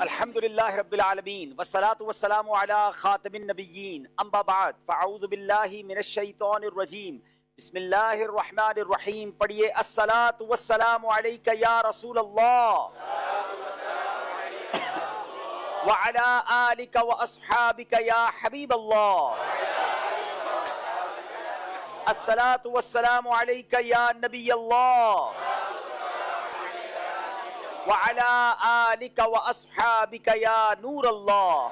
الحمدللہ رب العالمین والصلاة والسلام علی خاتم النبیین اما بعد فاعوذ باللہ من الشیطان الرجیم بسم اللہ الرحمن الرحیم. پڑھیے الصلاة والسلام علیک یا رسول اللہ وعلی آلک واصحابک یا حبیب اللہ. الصلاة والسلام علیک یا نبی اللہ وعلى آلك وأصحابك يا نور اللہ.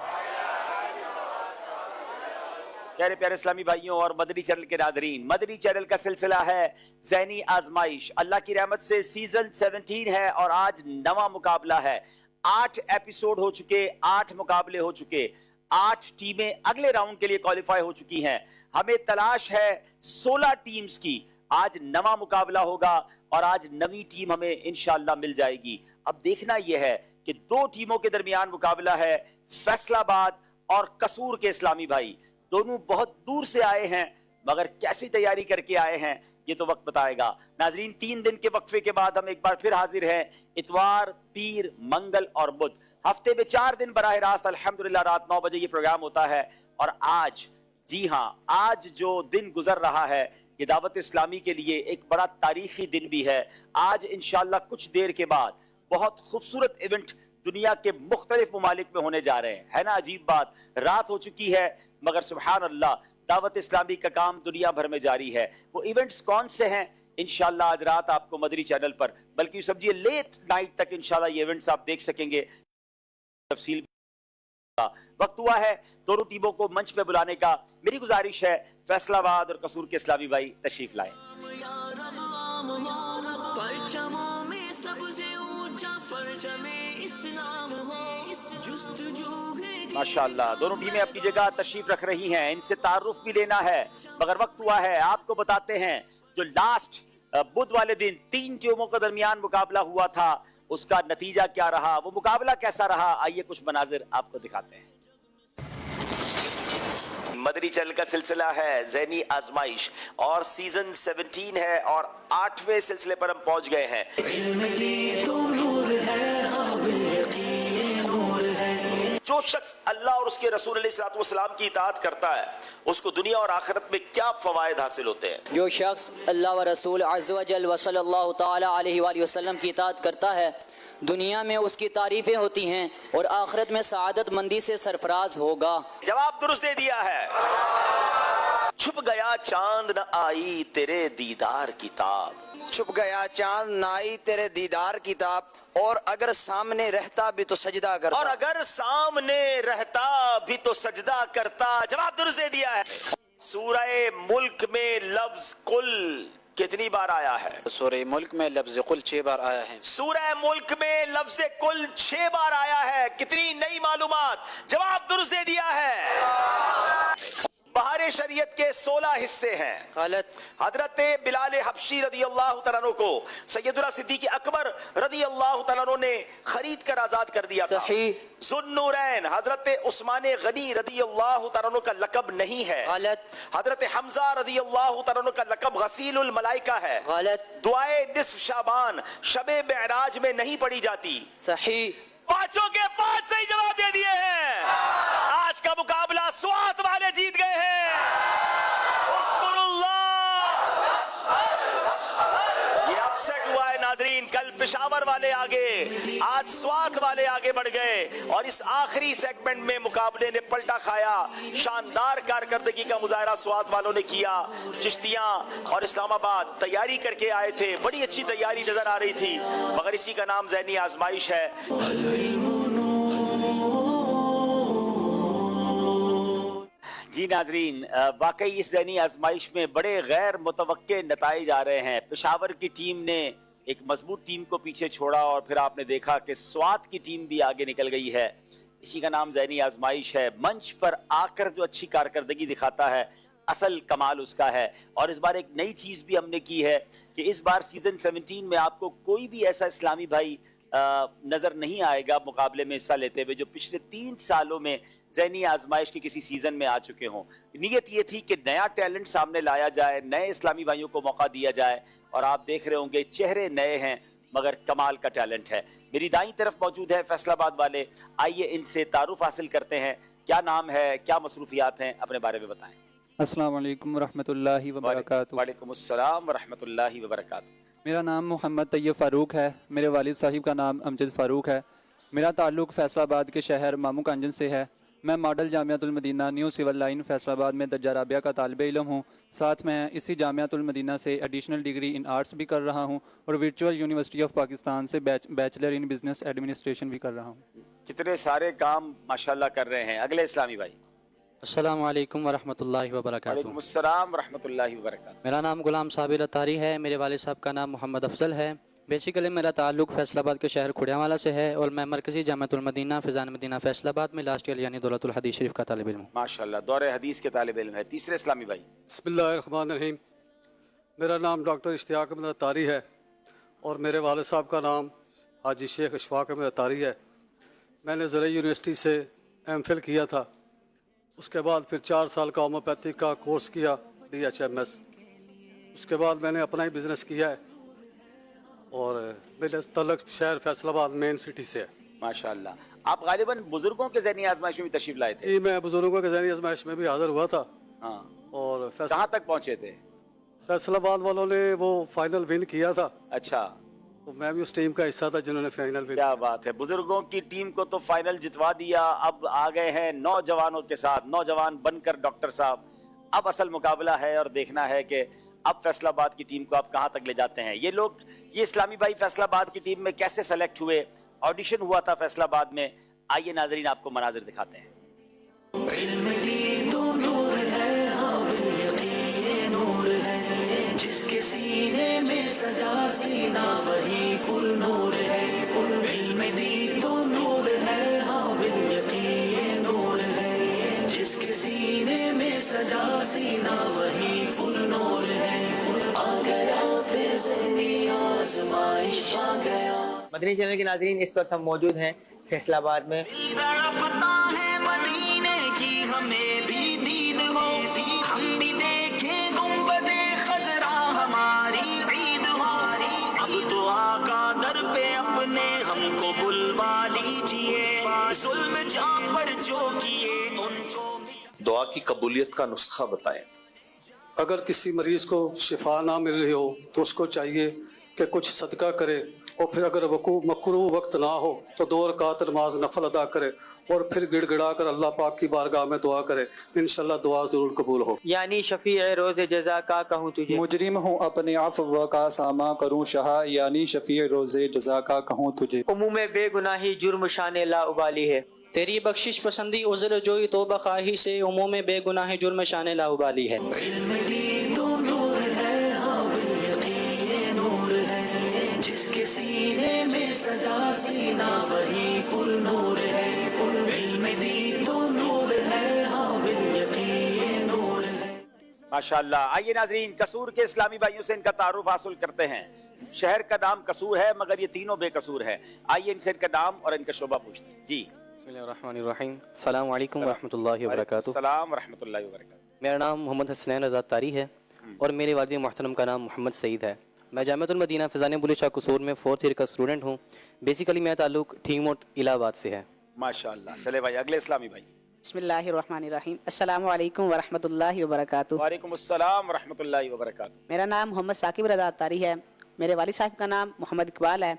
پیارے پیارے اسلامی بھائیوں اور مدنی چینل کے ناظرین، مدنی چینل کا سلسلہ ہے ذہنی آزمائش. اللہ کی رحمت سے سیزن 17 ہے اور آج نواں مقابلہ ہے. 8 ایپیسوڈ ہو چکے، 8 مقابلے ہو چکے، 8 ٹیمیں اگلے راؤنڈ کے لیے کوالیفائی ہو چکی ہیں. ہمیں تلاش ہے 16 ٹیمز کی. آج نواں مقابلہ ہوگا اور آج نویں ٹیم ہمیں انشاءاللہ مل جائے گی. اب دیکھنا یہ ہے کہ 2 ٹیموں کے درمیان مقابلہ ہے. فیصل آباد اور قصور کے اسلامی بھائی دونوں بہت دور سے آئے ہیں، مگر کیسی تیاری کر کے آئے ہیں یہ تو وقت بتائے گا. ناظرین، 3 دن کے وقفے کے بعد ہم ایک بار پھر حاضر ہیں. اتوار، پیر، منگل اور بدھ، ہفتے میں 4 دن براہ راست الحمدللہ رات 9 بجے یہ پروگرام ہوتا ہے. اور آج، جی ہاں، آج جو دن گزر رہا ہے یہ دعوت اسلامی کے لیے ایک بڑا تاریخی دن بھی ہے. آج انشاءاللہ کچھ دیر کے بعد بہت خوبصورت ایونٹ دنیا کے مختلف ممالک میں ہونے جا رہے ہیں. ہے نا عجیب بات، رات ہو چکی ہے مگر سبحان اللہ دعوت اسلامی کا کام دنیا بھر میں جاری ہے. وہ ایونٹس کون سے ہیں انشاءاللہ آج رات آپ کو مدنی چینل پر، بلکہ سمجھیے لیٹ نائٹ تک انشاءاللہ یہ ایونٹس آپ دیکھ سکیں گے. تفصیل وقت ہوا ہے دونوں ٹیموں کو منچ پہ بلانے کا. میری گزارش ہے فیصل آباد اور قصور کے اسلامی بھائی تشریف لائیں. ماشاءاللہ دونوں ٹیمیں اپنی جگہ تشریف رکھ رہی ہیں. ان سے تعارف بھی لینا ہے مگر وقت ہوا ہے آپ کو بتاتے ہیں جو لاسٹ بدھ والے دن 3 ٹیموں کے درمیان مقابلہ ہوا تھا اس کا نتیجہ کیا رہا، وہ مقابلہ کیسا رہا. آئیے کچھ مناظر آپ کو دکھاتے ہیں. مدنی چینل کا سلسلہ ہے ذہنی آزمائش اور سیزن 17 ہے اور 8ویں سلسلے پر ہم پہنچ گئے ہیں. جو شخص اللہ اور اس کے رسول علیہ الصلوۃ والسلام کی اطاعت کرتا ہے اس کو دنیا اور آخرت میں کیا فوائد حاصل ہوتے ہیں؟ جو شخص اللہ و رسول عز و جل و صلی اللہ تعالی علیہ وآلہ وسلم کی اطاعت کرتا ہے دنیا میں اس کی تعریفیں ہوتی ہیں اور آخرت میں سعادت مندی سے سرفراز ہوگا. جواب درست دے دیا ہے. چھپ گیا چاند نہ آئی تیرے دیدار کی تاب، چھپ گیا چاند نہ آئی تیرے دیدار کی تاب، اور اگر سامنے رہتا بھی تو سجدہ کرتا، اور اگر سامنے رہتا بھی تو سجدہ کرتا. جواب درست دے دیا ہے. سورہ ملک میں لفظ کل کتنی بار آیا ہے؟ سورہ ملک میں لفظ کل 6 بار آیا ہے. سورہ ملک میں لفظ کل 6 بار آیا ہے. کتنی نئی معلومات. جواب درست دے دیا ہے. بہار شریعت کے 16 حصے ہیں. غلط. حضرت بلال حبشی رضی اللہ تعالیٰ عنہ کو سیدنا صدیق اکبر رضی اللہ تعالیٰ عنہ نے خرید کر آزاد کر دیا تھا. صحیح. ذوالنورین حضرت عثمان غنی رضی اللہ تعالیٰ عنہ کا لقب نہیں ہے. غلط. حضرت حمزہ رضی اللہ تعالیٰ عنہ کا لقب غسیل الملائکہ ہے. غلط. دعائے نصف شعبان شب معراج میں نہیں پڑھی جاتی. صحیح. 5 کے 5 صحیح جواب دے دیے ہیں. آج کا مقابلہ سوات والے جیت گئے ہیں. اذکر اللہ. یہ اپسیٹ ہوا ہے ناظرین. کل پشاور والے آگے، آج سوات والے آگے بڑھ گئے اور اس آخری سیگمنٹ میں مقابلے نے پلٹا کھایا. شاندار کارکردگی کا مظاہرہ سوات والوں نے کیا. چشتیاں اور اسلام آباد تیاری کر کے آئے تھے، بڑی اچھی تیاری نظر آ رہی تھی، مگر اسی کا نام ذہنی آزمائش ہے. جی ناظرین، واقعی اس ذہنی آزمائش میں بڑے غیر متوقع نتائج آ رہے ہیں. پشاور کی ٹیم نے ایک مضبوط ٹیم کو پیچھے چھوڑا اور پھر آپ نے دیکھا کہ سوات کی ٹیم بھی آگے نکل گئی ہے. اسی کا نام ذہنی آزمائش ہے. منچ پر آ کر جو اچھی کارکردگی دکھاتا ہے اصل کمال اس کا ہے. اور اس بار ایک نئی چیز بھی ہم نے کی ہے کہ اس بار سیزن 17 میں آپ کو کوئی بھی ایسا اسلامی بھائی نظر نہیں آئے گا مقابلے میں حصہ لیتے ہوئے جو پچھلے 3 سالوں میں ذہنی آزمائش کے کسی سیزن میں آ چکے ہوں. نیت یہ تھی کہ نیا ٹیلنٹ سامنے لایا جائے، نئے اسلامی بھائیوں کو موقع دیا جائے، اور آپ دیکھ رہے ہوں گے چہرے نئے ہیں، मगर कमाल का टैलेंट है। मेरी दाईं तरफ मौजूद है फैसलाबाद वाले, आइए इनसे तारुफ हासिल करते हैं। क्या नाम है, क्या मसरूफियात हैं, अपने बारे में बताएं। अस्सलाम वालेकुम रहमतुल्लाहि व बरकातुहू। वालेकुम अस्सलाम व रहमतुल्लाहि व बरकातुहू। मेरा नाम मोहम्मद तैयब फ़ारूक है। मेरे वालिद साहिब का नाम अमजद फ़ारूक है। मेरा ताल्लुक़ फैसलाबाद के शहर मामू कांजन से है। मैं model Jamiatul Madina new civil line Faisalabad में दर्जा राबिया का तालिब इल्म हूँ। साथ में इसी जामियातुल मदीना से एडिशनल डिग्री इन आर्ट्स भी कर रहा हूँ और वर्चुअल यूनिवर्सिटी ऑफ पाकिस्तान से बैचलर इन बिजनेस एडमिनिस्ट्रेशन भी कर रहा हूँ। कितने सारे काम माशाल्लाह कर रहे हैं। अगले इस्लामी भाई। अस्सलाम वालेकुम वरहमतुल्लाहि वबरकातुहू। वालेकुम अस्सलाम व रहमतुल्लाहि व बरकातुहू। मेरा नाम गुलाम साबिर अतारी है। मेरे वालिद साहब का नाम मोहम्मद अफजल है। बेसिकली मेरा ताल्लुक़ फैसलाबाद के शहर खुड़ियावाला से है और मैं मरकज़ी जामियातुल मदीना फ़िज़ान मदीना फैसलाबाद में लास्ट ईयर यानी दौलतुल हदीस शरीफ का तालिब इल्म हूँ। माशाल्लाह दौरे हदीस के तालिब इल्म है। तीसरे इस्लामी भाई। बिस्मिल्लाहिर्रहमानिर्रहीम। मेरा नाम डॉक्टर इश्तियाक अहमद अतारी है और मेरे वालिद साहब का नाम हाजी शेख अशफाक अहमद अतारी है। मैंने ज़राई यूनिवर्सिटी से एमफिल किया था, उसके बाद फिर 4 साल का होम्योपैथिक का कोर्स किया DHMS। उसके बाद मैंने अपना ही बिज़नेस किया है और मेरे तल्लुक़ शहर फैसलाबाद मेन सिटी से है। माशाल्लाह। आप गालिबन बुजुर्गों के ज़हनी आजमाइश में भी तशरीफ लाए थे। जी, मैं बुज़ुर्गों के ज़हनी आजमाइश में भी हाज़िर हुआ था। हाँ। और कहाँ तक पहुँचे थे? फैसलाबाद वालों ने वो फाइनल विन किया था। अच्छा, तो मैं भी उस टीम का हिस्सा था जिन्होंने फाइनल विन। क्या बात है। बुजुर्गों की टीम को तो फाइनल जितवा दिया। अब आ गए हैं नौजवानों के साथ, नौजवान बनकर डॉक्टर साहब। अब असल मुकाबला है और देखना है कि अब फैसलाबाद की टीम को आप कहाँ तक ले जाते हैं। ये लोग, ये इस्लामी भाई फैसलाबाद की टीम में कैसे सेलेक्ट हुए, ऑडिशन हुआ था फैसलाबाद में। आइए नाजरीन आपको मनाजिर दिखाते हैं। जिसके सीने में सजा सीना वही फुल नूर है। इल्म दी तो नूर है, हाँ बिल यकीन नूर है। जिसके सीने में सजा सीना वही फुल नूर है। आ गया फिर ज़हनी आज़माइश आ गया। मदनी चैनल के नाज़रीन, इस वक्त हम मौजूद हैं फैसलाबाद में। तड़पता है मदीने की हमें भी दीद हो, हम भी देखें गुंबदे खज़रा हमारी ईद हो। अब तो आका दर पे अपने हमको बुलवा लीजिए, जुल्म जहाँ पर जो किए उनको। दुआ की कबूलियत का नुस्खा बताएं। अगर किसी मरीज को शिफा ना मिल रही हो तो उसको चाहिए कि कुछ सदका करे और फिर अगर मकरू वक्त ना हो तो 2 रकात नमाज नफल अदा करे और फिर गिड़गिड़ा कर अल्लाह पाक की बारगाह में दुआ करे। इंशाल्लाह दुआ जरूर कबूल हो। यानी शफी रोज़ जज़ा का कहूँ तुझे, मुजरिम हूँ अपने अफ़्व का सामा करूँ शाह, यानी शफी रोज़े जज़ा का कहूँ तुझे। उमूम बेगुनाही जुर्म शान ला उबाली है। तेरी बख्शिश पसंदी उज़्र जोई तौबा ख़्वाही से उमूम बेगुनाह जुर्म शान लाउबाली है। इल्म दी तो नूर है, हाँ बिल यकीन नूर है। जिसके सीने में सजा सीना वही फुल नूर है। इल्म दी तो नूर है, हाँ बिल यकीन नूर है। माशाल्लाह। आइए नाजरीन कसूर के इस्लामी भाइयों से इनका तारुफ हासिल करते हैं। शहर का नाम कसूर है मगर ये तीनों बेकसूर है। आइए इनसे इनका नाम और इनका शोबा पूछते हैं। जी। बिस्मिल्लाहिर्रहमानिर्रहीम। अस्सलाम वालेकुम वरहमतुल्लाहि वबरकातुहू। सलाम व रहमतुल्लाहि व बरकातुहू। मेरा नाम मोहम्मद हसनैन रज़ा तारी है और मेरे वालिद मोहतरम का नाम मोहम्मद सईद है। मैं जामियातुल मदीना फ़िज़ान बुले शाह कसूर में 4th ईयर का स्टूडेंट हूँ। बेसिकली मेरा ताल्लुक़ ठीमोट इलाहाबाद से है। माशाल्लाह। चले भाई अगले इस्लामी भाई। बिस्मिल्लाहिर्रहमानिर्रहीम। अस्सलामु अलैकुम वरहमतुल्लाहि वबरकातुहू। वालेकुम अस्सलाम व रहमतुल्लाहि व बरकातुहू। मेरा नाम मोहम्मद साकिब रज़ा तारी है। मेरे वालिद साहब का नाम मोहम्मद इकबाल है।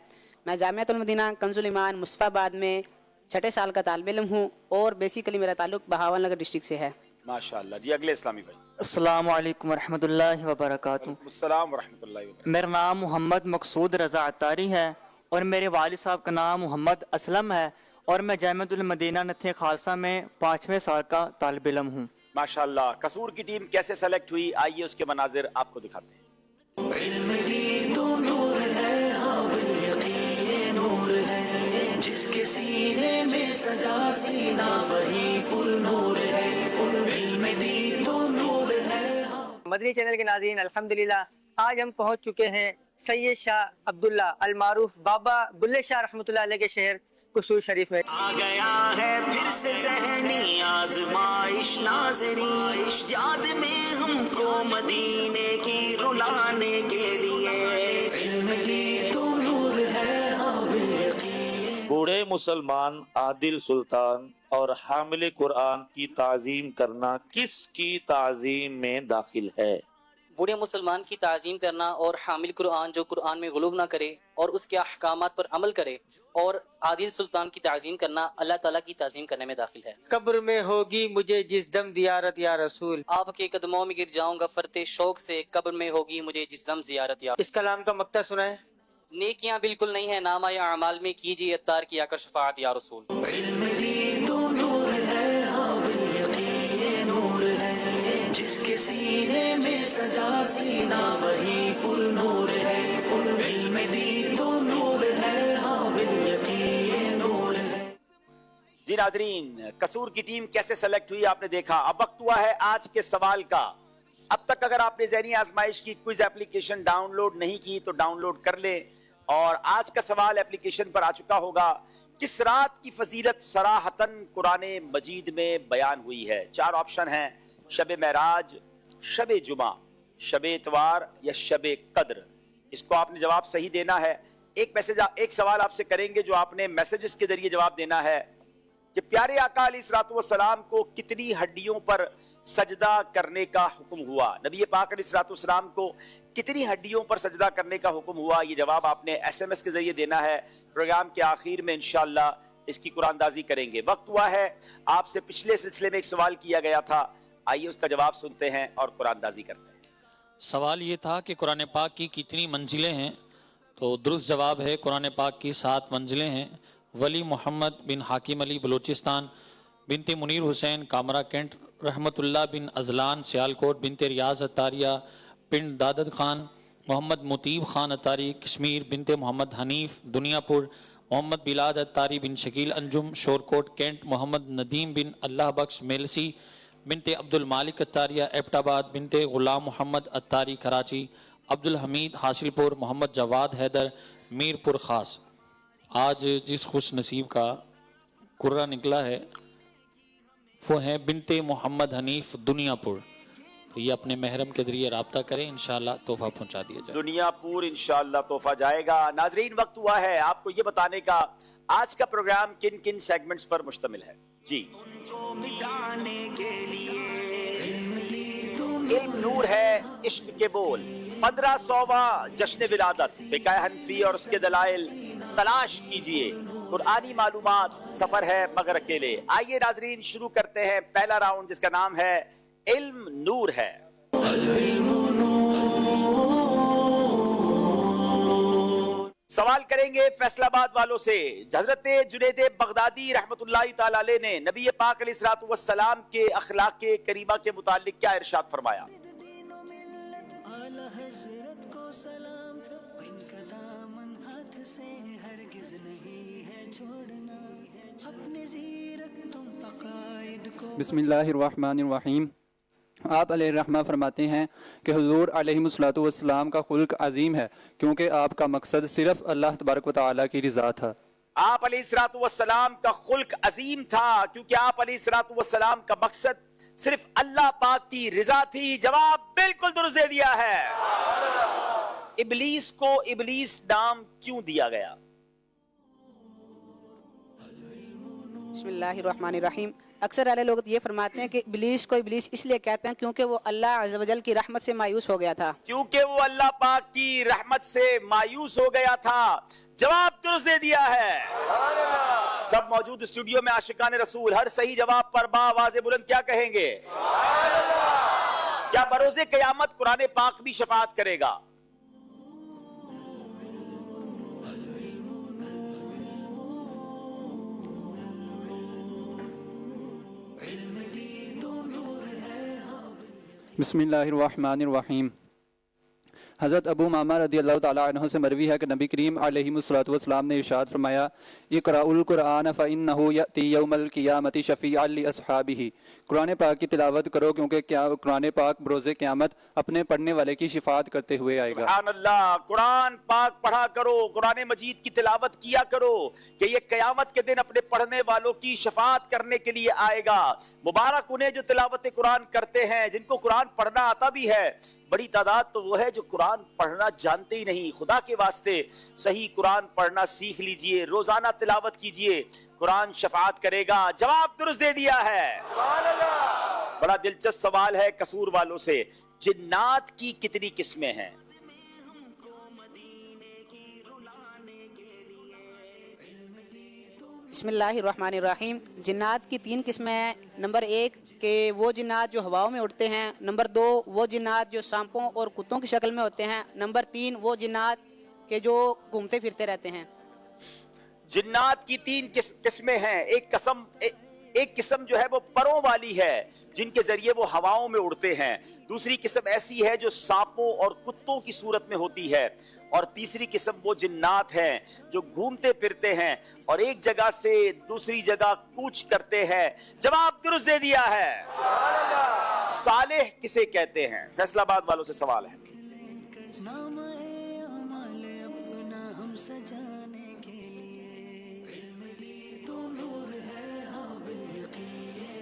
मैं जामियातुल मदीना कंजुल ईमान मुस्तफ़ाबाद में 6ठे साल का तालिब इल्म हूँ और बेसिकली मेरा ताल्लुक़ बहावल नगर डिस्ट्रिक्ट से है। माशाल्लाह। जी अगले इस्लामी भाई। अस्सलामु अलैकुम वरहमतुल्लाहि वबरकातुहू। अस्सलाम व रहमतुल्लाहि व बरकातुहू। मेरा नाम मोहम्मद मकसूद रज़ा अतारी है और मेरे वालिद साहब का नाम मोहम्मद असलम है और मैं जामियातुल मदीना नथे खालसा में 5वें साल का तालिब इल्म हूँ। माशाल्लाह। कसूर की टीम कैसे सेलेक्ट हुई, आइए उसके मनाजिर आपको दिखाते हैं। इल्म दी तो नूर है, हाँ बिल यकीन नूर है। जिसके सीने में सजा सीना वही फुल नूर है। इल्म दी तो नूर है। मदनी चैनल के नाज़रीन, अल्हम्दुलिल्लाह आज हम पहुँच चुके हैं सैयद शाह अब्दुल्ला अलमारूफ बाबा बुल्ले शाह रहमतुल्लाह अलैह के शहर कसूर शरीफ में। आ गया है फिर से ज़हनी आज़माइश नाज़रीन, याद में हमको मदीने की रुलाने के लिए। इल्म दी तो नूर मुसलमान आदिल सुल्तान और हामिल कुरान की ताजीम करना किसकी ताजीम में दाखिल है? बूढ़े मुसलमान की ताज़ीम करना और हामिल कुरान जो कुरान में गुलूब ना करे और उसके अहकामात पर अमल करे और आदिल सुल्तान की ताज़ीम करना अल्लाह ताला की ताज़ीम करने में दाखिल है। कब्र में होगी मुझे जिस दम ज़ियारत या रसूल, आपके कदमों में गिर जाऊंगा फरते शौक से, कब्र में होगी मुझे जिस दम ज़ियारत या। इस कलाम का मक्ता सुनाए। नेकियां बिल्कुल नहीं है नामा या अमाल में, कीजिए अत्तार की आकर शफाअत या रसूल। इल्म दीन तो नूर है, हाँ बिल यकीन ये नूर है, जिसके सीने में सजा सीना वही फुल नूर है। इल्म दीन तो नूर है, हाँ बिल यकीन ये नूर है। जी नाजरीन, कसूर की टीम कैसे सेलेक्ट हुई आपने देखा। अब वक्त हुआ है आज के सवाल का। अब तक अगर आपने ज़हनी आजमाइश की क्विज एप्लीकेशन डाउनलोड नहीं की तो डाउनलोड कर लें। और आज का सवाल एप्लीकेशन पर आ चुका होगा। किस रात की फजीलत सराहतन कुरान मजीद में बयान हुई है? 4 ऑप्शन हैं, शब महराज, शब जुमा, शब इतवार या शब कद्र। इसको आपने जवाब सही देना है। एक सवाल आपसे करेंगे जो आपने मैसेजेस के जरिए जवाब देना है कि प्यारे आका अलैहिस्सलाम को कितनी हड्डियों पर सजदा करने का हुक्म हुआ? नबी पाक अलैहिस्सलाम को कितनी हड्डियों पर सजदा करने का हुक्म हुआ? ये जवाब आपने एसएमएस के जरिए देना है। प्रोग्राम के आखिर में इंशाअल्लाह इसकी कुरानदाजी करेंगे। वक्त हुआ है, आपसे पिछले सिलसिले में एक सवाल किया गया था, आइए उसका जवाब सुनते हैं और कुरानदाजी करते हैं। सवाल ये था कि कुरान पाक की कितनी मंजिलें हैं? तो दुरुस्त जवाब है कुरान पाक की 7 मंजिलें हैं। वली मोहम्मद बिन हाकिम अली बलूचिस्तान, बिनते मुनीर हुसैन कामरा कैंट, रहमतुल्लाह बिन अजलान सियालकोट, बिनते रियाज अतारिया पिंड दादद खान, मोहम्मद मुतीब खान अतारी कश्मीर, बिनते मोहम्मद हनीफ दुनियापुर, मोहम्मद बिलाद अतारी बिन शकील अंजुम शोरकोट कैंट, मोहम्मद नदीम बिन अल्लाह बख्श मेलसी, बिनते अब्दुल मालिक अतारिया एबटाबाद, बिनते गुलाम मोहम्मद अतारी कराची, अब्दुल हमीद हासिलपुर, मोहम्मद जवाद हैदर मीरपुर खास। आज जिस खुश नसीब का कुर्रा निकला है वो है बिनते मोहम्मद हनीफ दुनियापुर। तो ये अपने महरम के जरिए राब्ता करें, इंशाअल्लाह तोहफा पहुंचा दिया जाए। दुनियापुर इंशाअल्लाह तोहफा जाएगा। नाजरीन, वक्त हुआ है आपको ये बताने का आज का प्रोग्राम किन किन सेगमेंट्स पर मुश्तमिल है। जी, मिटाने के लिए इल्म नूर है, इश्क के बोल, 1500वां जश्न विलादत, फिक़ह हनफी और उसके दलाइल तलाश कीजिए, कुरानी मालूमात, सफर है मगर अकेले। आइए नाजरीन शुरू करते हैं पहला राउंड जिसका नाम है इल्म नूर है। सवाल करेंगे फैसलाबाद वालों से। हजरत जुनैद बगदादी रहमतुल्लाहि ताला अलैह ने नबी पाक अलैहिस्सलाम के अखलाक करीमा के मुतालिक क्या इरशाद फरमाया? बिस्मिल्लाहिर्रहमानिर्रहीम। आप अलैहिर्रहमा फरमाते हैं कि हुजूर अलैहिस्सलातु वस्सलाम का खुल्क अजीम है क्योंकि आपका मकसद सिर्फ अल्लाह तबारक व तआला की रिज़ा था। आप अलैहिस्सलातु वस्सलाम का खुल्क अजीम था क्योंकि आप अलैहिस्सलातु वस्सलाम का मकसद सिर्फ अल्लाह पाक की रिज़ा थी। जवाब बिल्कुल दुरुस्त दे दिया है। इबलीस को इबलीस नाम क्यों दिया गया? बिस्मिल्लाहिर्रहमानिर्रहीम। अक्सर वाले लोग ये फरमाते हैं कि इब्लीस को इब्लीस इसलिए कहते हैं क्योंकि वो अल्लाह अज़्ज़ वजल की रहमत से मायूस हो गया था। क्योंकि वो अल्लाह पाक की रहमत से मायूस हो गया था। जवाब दुरुस्त दे दिया है। सब मौजूद स्टूडियो में आशिकान रसूल हर सही जवाब पर बाआवाज़ बुलंद क्या कहेंगे? क्या बरोज़े क़यामत कुरान पाक भी शफाअत करेगा? बिस्मिल्लाहिर्रहमानिर्रहीम। हज़रत अबू मामा रदी अल्लाह ताला अन्हु से मरवी है कि नबी करीम अलैहिस्सलातु वस्सलाम ने इरशाद फरमाया, इक़राउल कुरान फ़इन्नहु यअती यौमल क़ियामति शफ़ीअन लि अस्हाबिही। कुरान पाक की तिलावत करो क्योंकि कुरान पाक बरोज़े क़यामत अपने पढ़ने वाले की शिफात करते हुए आएगा। सुभान अल्लाह। कुरान पाक पढ़ा करो, कुरान मजीद की तिलावत किया करो कि ये क़यामत के दिन अपने पढ़ने वालों की शफात करने के लिए आएगा। मुबारक उन्हें जो तिलावत कुरान करते हैं, जिनको कुरान पढ़ना आता भी है। बड़ी तादाद तो वो है जो कुरान पढ़ना जानते ही नहीं। खुदा के वास्ते सही कुरान पढ़ना सीख लीजिए, रोजाना तिलावत कीजिए, कुरान शफाअत करेगा। जवाब दुरुस्त दे दिया है। बड़ा दिलचस्प सवाल है कसूर वालों से, जिन्नात की कितनी किस्में हैं? बिस्मिल्लाहिर्रहमानिर्रहीम। जिन्नात की 3 किस्में हैं। नंबर 1 कि वो जिन्नात जो हवाओं में उड़ते हैं। नंबर 2 वो जिन्नात जो सांपों और कुत्तों की शक्ल में होते हैं। नंबर 3 वो जिन्नात के जो घूमते फिरते रहते हैं। जिन्नात की 3 किस्में हैं। एक किस्म जो है वो परों वाली है, जिनके जरिए वो हवाओं में उड़ते हैं। दूसरी किस्म ऐसी है जो सांपों और कुत्तों की सूरत में होती है। और तीसरी किस्म वो जिन्नात हैं जो घूमते फिरते हैं और एक जगह से दूसरी जगह कूच करते हैं। जवाब दुरुस्त दे दिया है। सालेह किसे कहते हैं? फैसलाबाद वालों से सवाल है।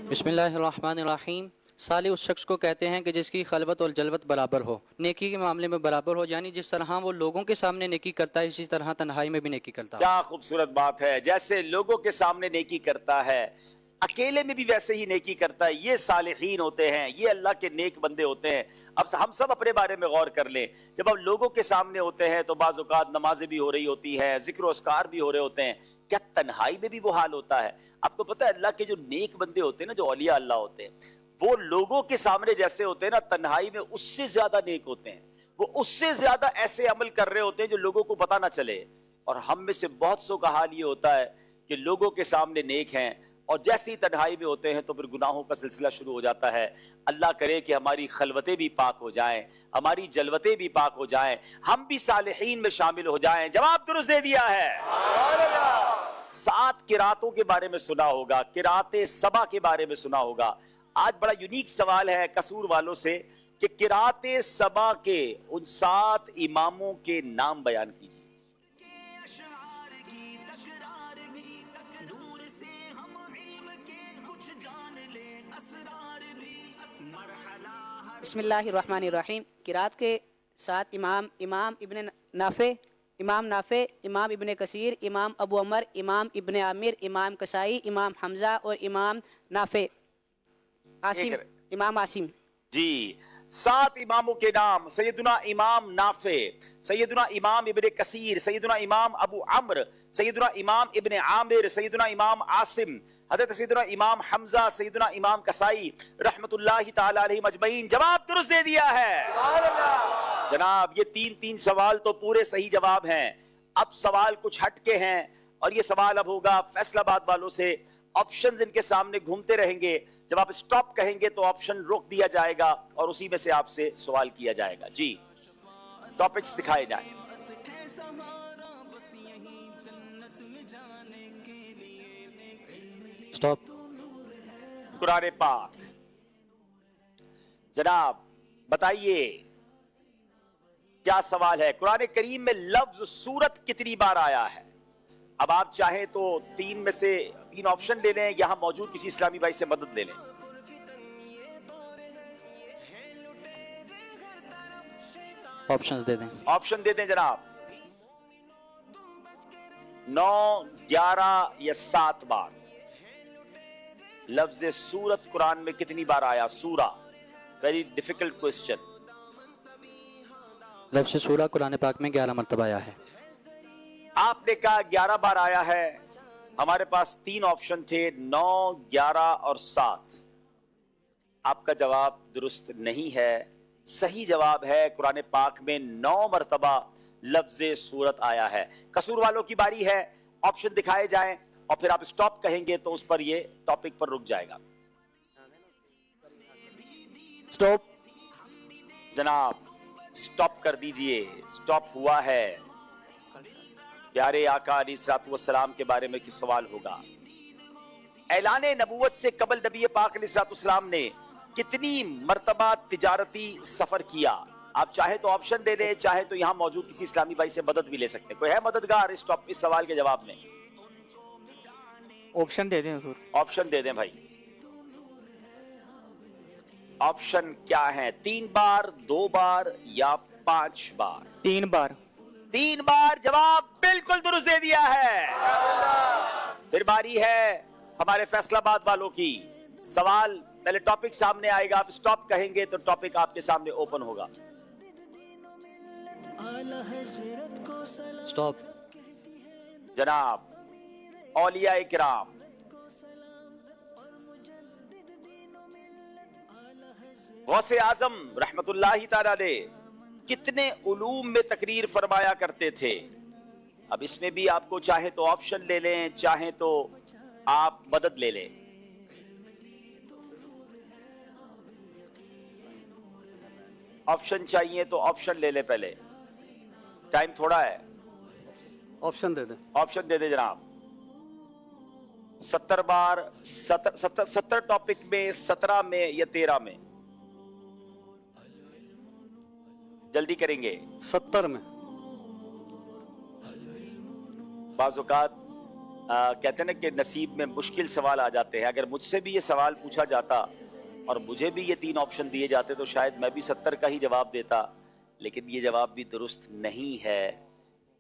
बिस्मिल्लाहिर्रहमानिर्रहीम। साले उस शख्स को कहते हैं कि जिसकी खलवत और जलवत बराबर हो, नेकी के मामले में बराबर हो, यानी जिस तरह वो लोगों के सामने नेकी करता है इसी तरह तन्हाई में भी नेकी करता है। क्या खूबसूरत बात है। जैसे लोगों के सामने नेकी करता है, अकेले में भी वैसे ही नेकी करता है। ये सालिहीन होते हैं, ये अल्लाह के नेक बंदे होते हैं। अब हम सब अपने बारे में गौर कर लें। जब हम लोगों के सामने होते हैं तो बाज़ औक़ात नमाजें भी हो रही होती है, जिक्र अस्कार भी हो रहे होते हैं। क्या तन्हाई में भी वो हाल होता है? आपको पता है अल्लाह के जो नेक बंदे होते हैं ना, जो औलिया अल्लाह होते हैं, वो लोगों के सामने जैसे होते हैं ना, तन्हाई में उससे ज्यादा नेक होते हैं। वो उससे ज्यादा ऐसे अमल कर रहे होते हैं जो लोगों को पता ना चले। और हम में से बहुत सौ का हाल ये होता है कि लोगों के सामने नेक हैं और जैसे ही तन्हाई में होते हैं तो फिर गुनाहों का सिलसिला शुरू हो जाता है। अल्लाह करे कि हमारी खलवतें भी पाक हो जाएं, हमारी जलवतें भी पाक हो जाएं, हम भी सालिहीन में शामिल हो जाएं। जवाब दुरुस्त दे दिया है। 7 किरातों के बारे में सुना होगा, किराते सबा के बारे में सुना होगा। आज बड़ा यूनिक सवाल है कसूर वालों से कि किराते सबा के उन 7 इमामों के नाम बयान कीजिए। बिस्मिल्लाहिर्रहमानिर्रहीम। किरात के 7 इमाम इब्न नाफे, इमाम इब्न कसीर, इमाम अबू अमर, इमाम इब्न आमिर, इमाम कसाई, इमाम हमजा और इमाम नाफे आसिम, इमाम आसिम। जी, 7 इमामों के नाम: सैयदुना इमाम नाफे, सैयदुना इमाम इब्न कसीर, सैयदुना इमाम अबू अम्र, सैयदुना इमाम इब्न आमिर, सैयदुना इमाम आसिम, हज़रत सैयदुना इमाम हमजा, सैयदुना इमाम कसाई रहमतुल्लाहि ताला अलैहिम अजमईन। जवाब दुरुस्त दे दिया है। जनाब, ये 3 सवाल तो पूरे सही जवाब हैं। अब सवाल कुछ हटके हैं और ये सवाल अब होगा फैसलाबाद वालों से। ऑप्शंस इनके सामने घूमते रहेंगे। जब आप स्टॉप कहेंगे तो ऑप्शन रोक दिया जाएगा और उसी में से आपसे सवाल किया जाएगा। जी, टॉपिक्स दिखाए जाएं। स्टॉप। कुरान पाक। जनाब बताइए क्या सवाल है? कुरान करीम में लफ्ज सूरत कितनी बार आया है? अब आप चाहें तो 3 में से 3 ऑप्शन ले लें, यहां मौजूद किसी इस्लामी भाई से मदद ले लें। ऑप्शंस दे दें। ऑप्शन दे दें जनाब। 9, 11 या 7 बार लफ्ज सूरत कुरान में कितनी बार आया? सूरा, वेरी डिफिकल्ट क्वेश्चन। लफ्ज़ सूरा कुरान पाक में 11 मरतबा आया है। आपने कहा 11 बार आया है। हमारे पास 3 ऑप्शन थे, 9, 11 और 7। आपका जवाब दुरुस्त नहीं है। सही जवाब है कुरान पाक में 9 मरतबा लफ्ज सूरत आया है। कसूर वालों की बारी है। ऑप्शन दिखाए जाएं और फिर आप स्टॉप कहेंगे तो उस पर ये टॉपिक पर रुक जाएगा। स्टॉप। जनाब स्टॉप कर दीजिए। स्टॉप हुआ है। प्यारे आका अलैहिस्सलातु वस्सलाम के बारे में किस सवाल होगा? ऐलान नबूवत से कबल नबी पाक अलैहिस्सलातु वस्सलाम ने कितनी मर्तबा तिजारती सफर किया? आप चाहे तो ऑप्शन दे दें, चाहे तो यहां मौजूद किसी इस्लामी भाई से मदद भी ले सकते हैं। कोई है मददगार इस सवाल के जवाब में? ऑप्शन दे दें हुजूर। ऑप्शन दे दें भाई। ऑप्शन क्या है? 3 बार, 2 बार या 5 बार? 3 बार। 3 बार जवाब बिल्कुल दुरुस्त दे दिया है। फिर बारी है हमारे फैसलाबाद वालों की। सवाल पहले टॉपिक सामने आएगा, आप स्टॉप कहेंगे तो टॉपिक आपके सामने ओपन होगा। स्टॉप। जनाब, औलिया इकराम, गौसे आजम रहमतुल्लाहि ताला अलैह कितने उलूम में तकरीर फरमाया करते थे? अब इसमें भी आपको चाहे तो ऑप्शन ले लें, चाहे तो आप मदद ले लें। ऑप्शन चाहिए तो ऑप्शन ले लें पहले, टाइम थोड़ा है। ऑप्शन दे दें। ऑप्शन दे दे जनाब। 70 बार, 70 टॉपिक में, 17 में या 13 में? जल्दी करेंगे। 70 में। बाज़ औक़ात कहते हैं ना कि नसीब में मुश्किल सवाल आ जाते हैं। अगर मुझसे भी ये सवाल पूछा जाता और मुझे भी ये 3 ऑप्शन दिए जाते तो शायद मैं भी 70 का ही जवाब देता, लेकिन ये जवाब भी दुरुस्त नहीं है।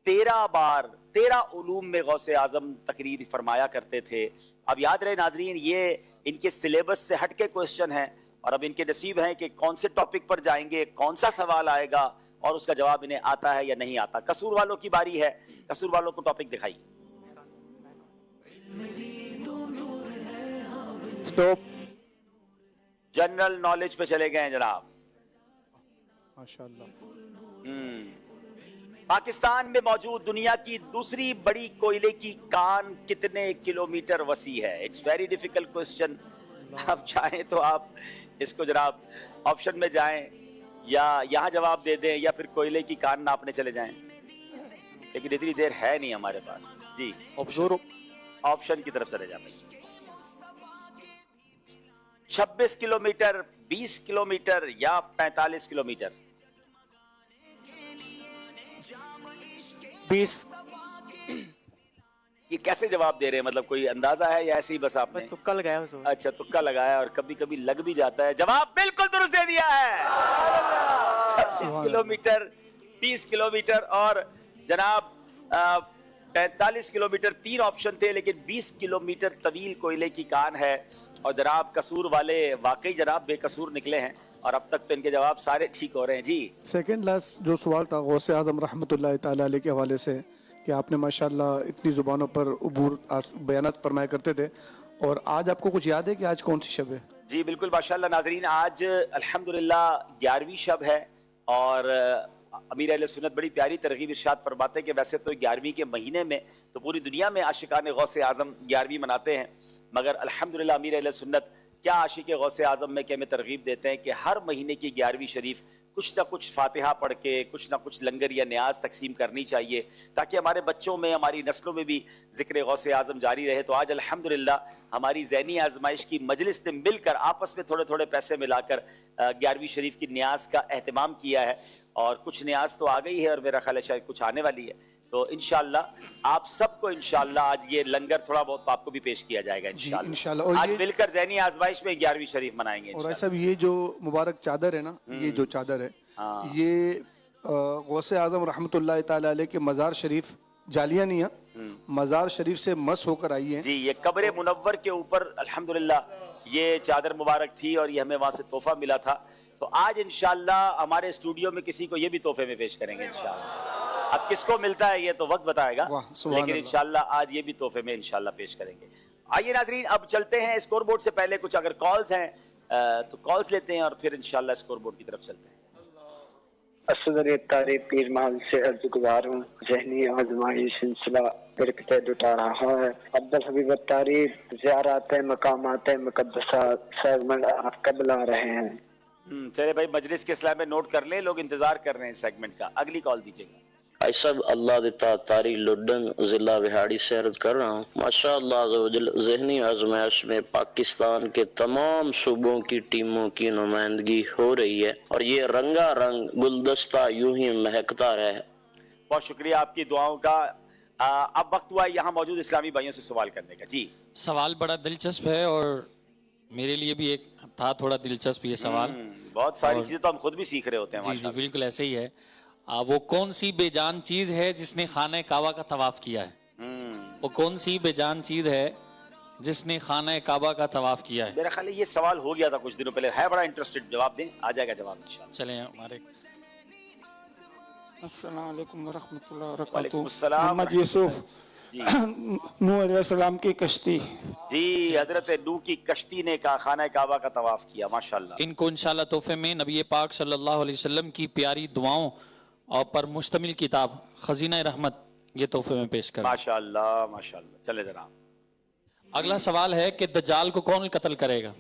13 बार, 13 उलूम में गौसे आजम तकरीर फरमाया करते थे। अब याद रहे नाजरीन, ये इनके सिलेबस से हटके क्वेश्चन है और अब इनके नसीब हैं कि कौन से टॉपिक पर जाएंगे, कौन सा सवाल आएगा और उसका जवाब इन्हें आता है या नहीं आता। कसूर वालों की बारी है, कसूर वालों को टॉपिक दिखाइए। स्टॉप। जनरल नॉलेज पे चले गए हैं जनाब। माशाअल्लाह। पाकिस्तान में मौजूद दुनिया की दूसरी बड़ी कोयले की कान कितने किलोमीटर वसी है? It's very difficult question. आप चाहें तो आप इसको जनाब ऑप्शन में जाएं या यहाँ जवाब दे दें या फिर कोयले की कान नापने चले जाएं, लेकिन इतनी देर है नहीं हमारे पास। जी, ऑप्शन की तरफ चले जाएं। 26 किलोमीटर, 20 किलोमीटर या 45 किलोमीटर? 20। ये कैसे जवाब दे रहे हैं? मतलब कोई अंदाजा है या ऐसे ही बस आपने? बस तुक्का लगाया उसमें। अच्छा, तुक्का लगाया और कभी कभी लग भी जाता है। जवाब बिल्कुल दुरुस्त दे दिया है। 26 किलोमीटर, 20 किलोमीटर और जनाब 45 किलोमीटर। 3 ऑप्शन थे, लेकिन 20 किलोमीटर तवील कोयले की कान है। और जनाब कसूर वाले वाकई जनाब बेकसूर निकले हैं और अब तक तो इनके जवाब सारे ठीक हो रहे हैं। जी, सेकंड लास्ट जो सवाल था गौसे आजम रहमतुल्लाहि ताला अलैह के हवाले से कि आपने माशाल्लाह इतनी ज़ुबानों पर उबूर बयानात फरमाया करते थे, और आज आपको कुछ याद है कि आज कौन सी शब है? जी बिल्कुल माशाल्लाह नाजरीन, आज अल्हम्दुलिल्लाह 11वीं शब है और अमीर अहले सुन्नत बड़ी प्यारी तरगीब इरशाद फरमाते हैं कि वैसे तो 11वीं के महीने में तो पूरी दुनिया में आशिकान गौसे आज़म 11वीं मनाते हैं, मगर अल्हम्दुलिल्लाह अमीर अहले सुन्नत क्या आशिक गौसे आज़म में कि हमें तरगीब देते हैं कि हर महीने की 11वीं शरीफ कुछ ना कुछ फातिहा पढ़ के कुछ ना कुछ लंगर या न्याज तकसीम करनी चाहिए, ताकि हमारे बच्चों में, हमारी नस्लों में भी ज़िक्र गौसे आज़म जारी रहे। तो आज अल्हम्दुलिल्लाह हमारी ज़हनी आजमाइश की मजलिस ने मिलकर आपस में थोड़े थोड़े पैसे मिलाकर 11वीं शरीफ की न्याज का एहतमाम किया है और कुछ न्याज तो आ गई है और मेरा ख्याल है शायद कुछ आने वाली है। तो इंशाअल्लाह आप सबको इंशाअल्लाह आज ये लंगर थोड़ा बहुत आपको भी पेश किया जाएगा इंशाअल्लाह। और आज मिलकर ज़हनी आजमाइश में 11वीं शरीफ मनाएंगे। और ऐसा भी ये जो मुबारक चादर है ना, ये जो चादर है ये गौसे आजम रहमतुल्लाहि ताला अलैह के मज़ार शरीफ जालियानिया मज़ार शरीफ से मस होकर आई है। जी, ये कब्र मुनव्वर के ऊपर अल्हम्दुलिल्लाह ये चादर मुबारक थी और ये हमें वहाँ से तोहफा मिला था। तो आज इंशाअल्लाह हमारे स्टूडियो में किसी को ये भी तोहफे में पेश करेंगे इंशाअल्लाह। अब किसको मिलता है ये तो वक्त बताएगा, लेकिन इंशाअल्लाह आज ये भी तोहफे में इंशाअल्लाह पेश करेंगे। आइए नाजरीन, अब चलते हैं स्कोर बोर्ड से पहले कुछ अगर कॉल्स हैं तो कॉल्स लेते हैं और फिर इंशाअल्लाह स्कोर बोर्ड की तरफ चलते हैं। असदर तारीफ पीर महल से अर्ज गुजार हूँ। ज़हनी आजमाइश सिलसिला बरकतें जुटा रहा है। अब्दुल हबीब तारीफ ज़ियारत मकामात मुक़द्दसा सेगमेंट आप कब ला रहे हैं? चले भाई, मजलिस के इस्लाम में नोट कर ले, लोग इंतजार कर रहे हैं सेगमेंट का। अगली कॉल दीजिएगा। भाई सब अल्लाह दिता तारी लुडन जिला बिहाड़ी से अर्ज कर रहा हूँ। माशाअल्लाह ज़हनी आजमाइश में पाकिस्तान के तमाम सूबों की टीमों की नुमाइंदगी हो रही है और ये रंगा रंग गुलदस्ता यूं ही महकता रहे। बहुत शुक्रिया आपकी दुआओं का। अब वक्त हुआ यहाँ मौजूद इस्लामी भाइयों से सवाल करने का। जी, सवाल बड़ा दिलचस्प है और मेरे लिए भी एक था थोड़ा दिलचस्प ये सवाल। बहुत सारी और- चीजें तो हम खुद भी सीख रहे होते हैं जी जी माशाल्लाह। बिल्कुल ऐसे ही है। वो कौन सी बेजान चीज है जिसने खाना काबा का तवाफ किया है? वो कौन सी बेजान चीज है जिसने खाना काबा का तवाफ किया है? मेरा ख्याल है ये सवाल हो गया था कुछ दिनों पहले, है बड़ा इंटरेस्टेड, जवाब दें, आ जाएगा जवाब इंशाल्लाह। चलें हमारे अस्सलाम वालेकुम वरहमतुल्लाहि वालेकुम वबरकातुहू। अस्सलाम मोहम्मद यूसुफ नूह अलैहिस्सलाम की कश्ती। जी, हजरत नूह की कश्ती ने कहा खाना काबा का तवाफ किया, माशाल्लाह। इनको इंशाल्लाह तोहफे में नबी पाक सल्लल्लाहु अलैहि वसल्लम की प्यारी दुआओं और पर मुश्तमिल किताब खजीना रहमत ये तोहफे में पेश करें। माशाल्लाह माशाल्लाह। चले जनाब। अगला सवाल है कि दज्जाल को कौन कत्ल करेगा?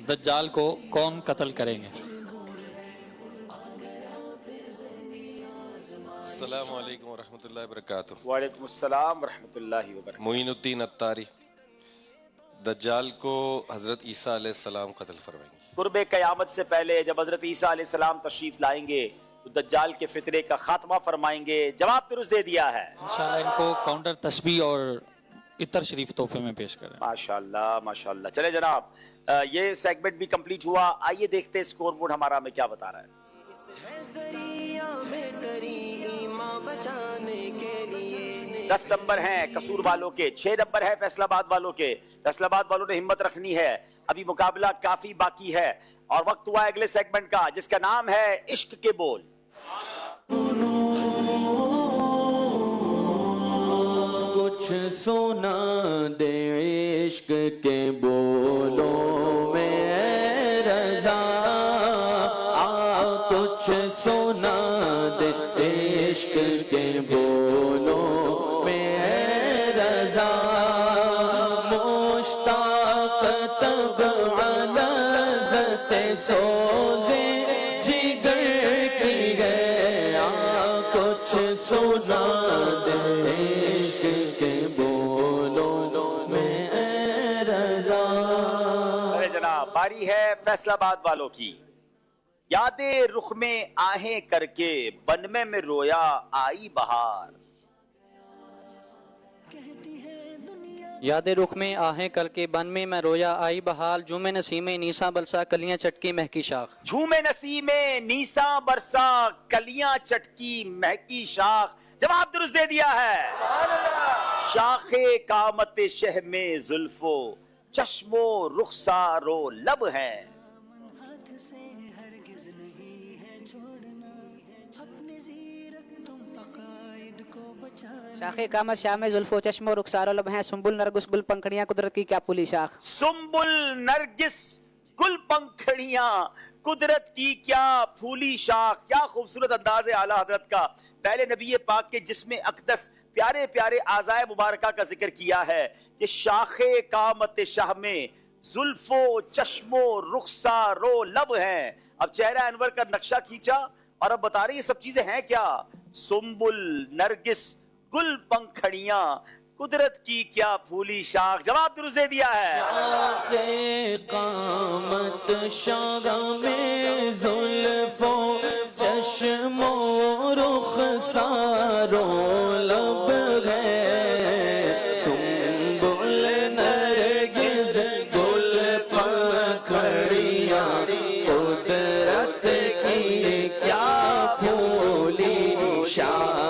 दज्जाल को कौन कत्ल करेंगे? अस्सलामु अलैकुम वरहमतुल्लाहि वबरकातुहू। वालेकुम अस्सलाम वरहमतुल्लाहि वबरकातुहू। मोइनुद्दीन अत्तारी, दज्जाल को हजरत ईसा अलैहिस्सलाम कत्ल फरमाएंगे। कुर्बे क़यामत से पहले जब हजरत ईसा अलैहिस्सलाम तशरीफ लाएंगे तो दज्जाल के फितरे का खात्मा फरमाएंगे। जवाब दुरुस्त दे दिया है। इंशाल्लाह इनको काउंटर तस्बीह और इतर शरीफ तोहफे में पेश करें। माशाल्लाह माशाल्लाह। चले जनाब, ये सेगमेंट भी कंप्लीट हुआ। आइए देखते हैं स्कोर बोर्ड हमारा हमें क्या बता रहा है। 10 नंबर हैं कसूर वालों के, 6 नंबर है फैसलाबाद वालों के। फैसलाबाद वालों ने हिम्मत रखनी है, अभी मुकाबला काफी बाकी है और वक्त हुआ अगले सेगमेंट का जिसका नाम है इश्क के बोल। कुछ सुना दे इश्क के बोलों में रज़ा, कुछ सुना दे इश्क के बोलों में रज़ा, मुश्ताक तब अलज़्ज़त सोज़े जिगर की गया, कुछ सुना दे इश्क के बोलों में रज़ा। अरे जनाब, बारी है फैसलाबाद वालों की। यादे रुख में आहें करके बनमे में रोया आई बहार। याद रुख में आहें करके बन में मैं रोया आई बहार, झूमे नसीमे नीसा बलसा कलियां चटकी महकी शाख। झूमे नसीमे नीसा बरसा कलियां चटकी महकी शाख। जवाब दुरुस्त दे दिया है। शाखे कामत शह में जुल्फो चश्मो रुखसारो लब है। शाखे कामत शाह में जुल्फो चश्मो रुखसारो लब हैं, सुम्बुल नरगिस गुल पंखड़ियां कुदरत की क्या फूली शाख। सुम्बुल नरगिस गुल पंखड़ियां कुदरत की क्या फूली शाख। क्या खूबसूरत अंदाज है आला हजरत का। पहले नबी पाक के जिस्म अकदस प्यारे प्यारे आज़ाए मुबारका का जिक्र किया है कि शाखे कामत शाह में जुल्फो चश्मो रुखसारो लब हैं। अब चेहरा अनवर का नक्शा खींचा और अब बता रही ये सब चीजें हैं क्या। सुम्बुल नरगिस गुल पंखड़ियां कुदरत की क्या फूली शाख। जवाब दुरुस्त दे दिया है। शाखे कामत शाह में जुल्फो चश्मो रुखसारो लब है, सुम्बुल नरगिस गुल पंखड़ियां कुदरत की क्या फूली शाख।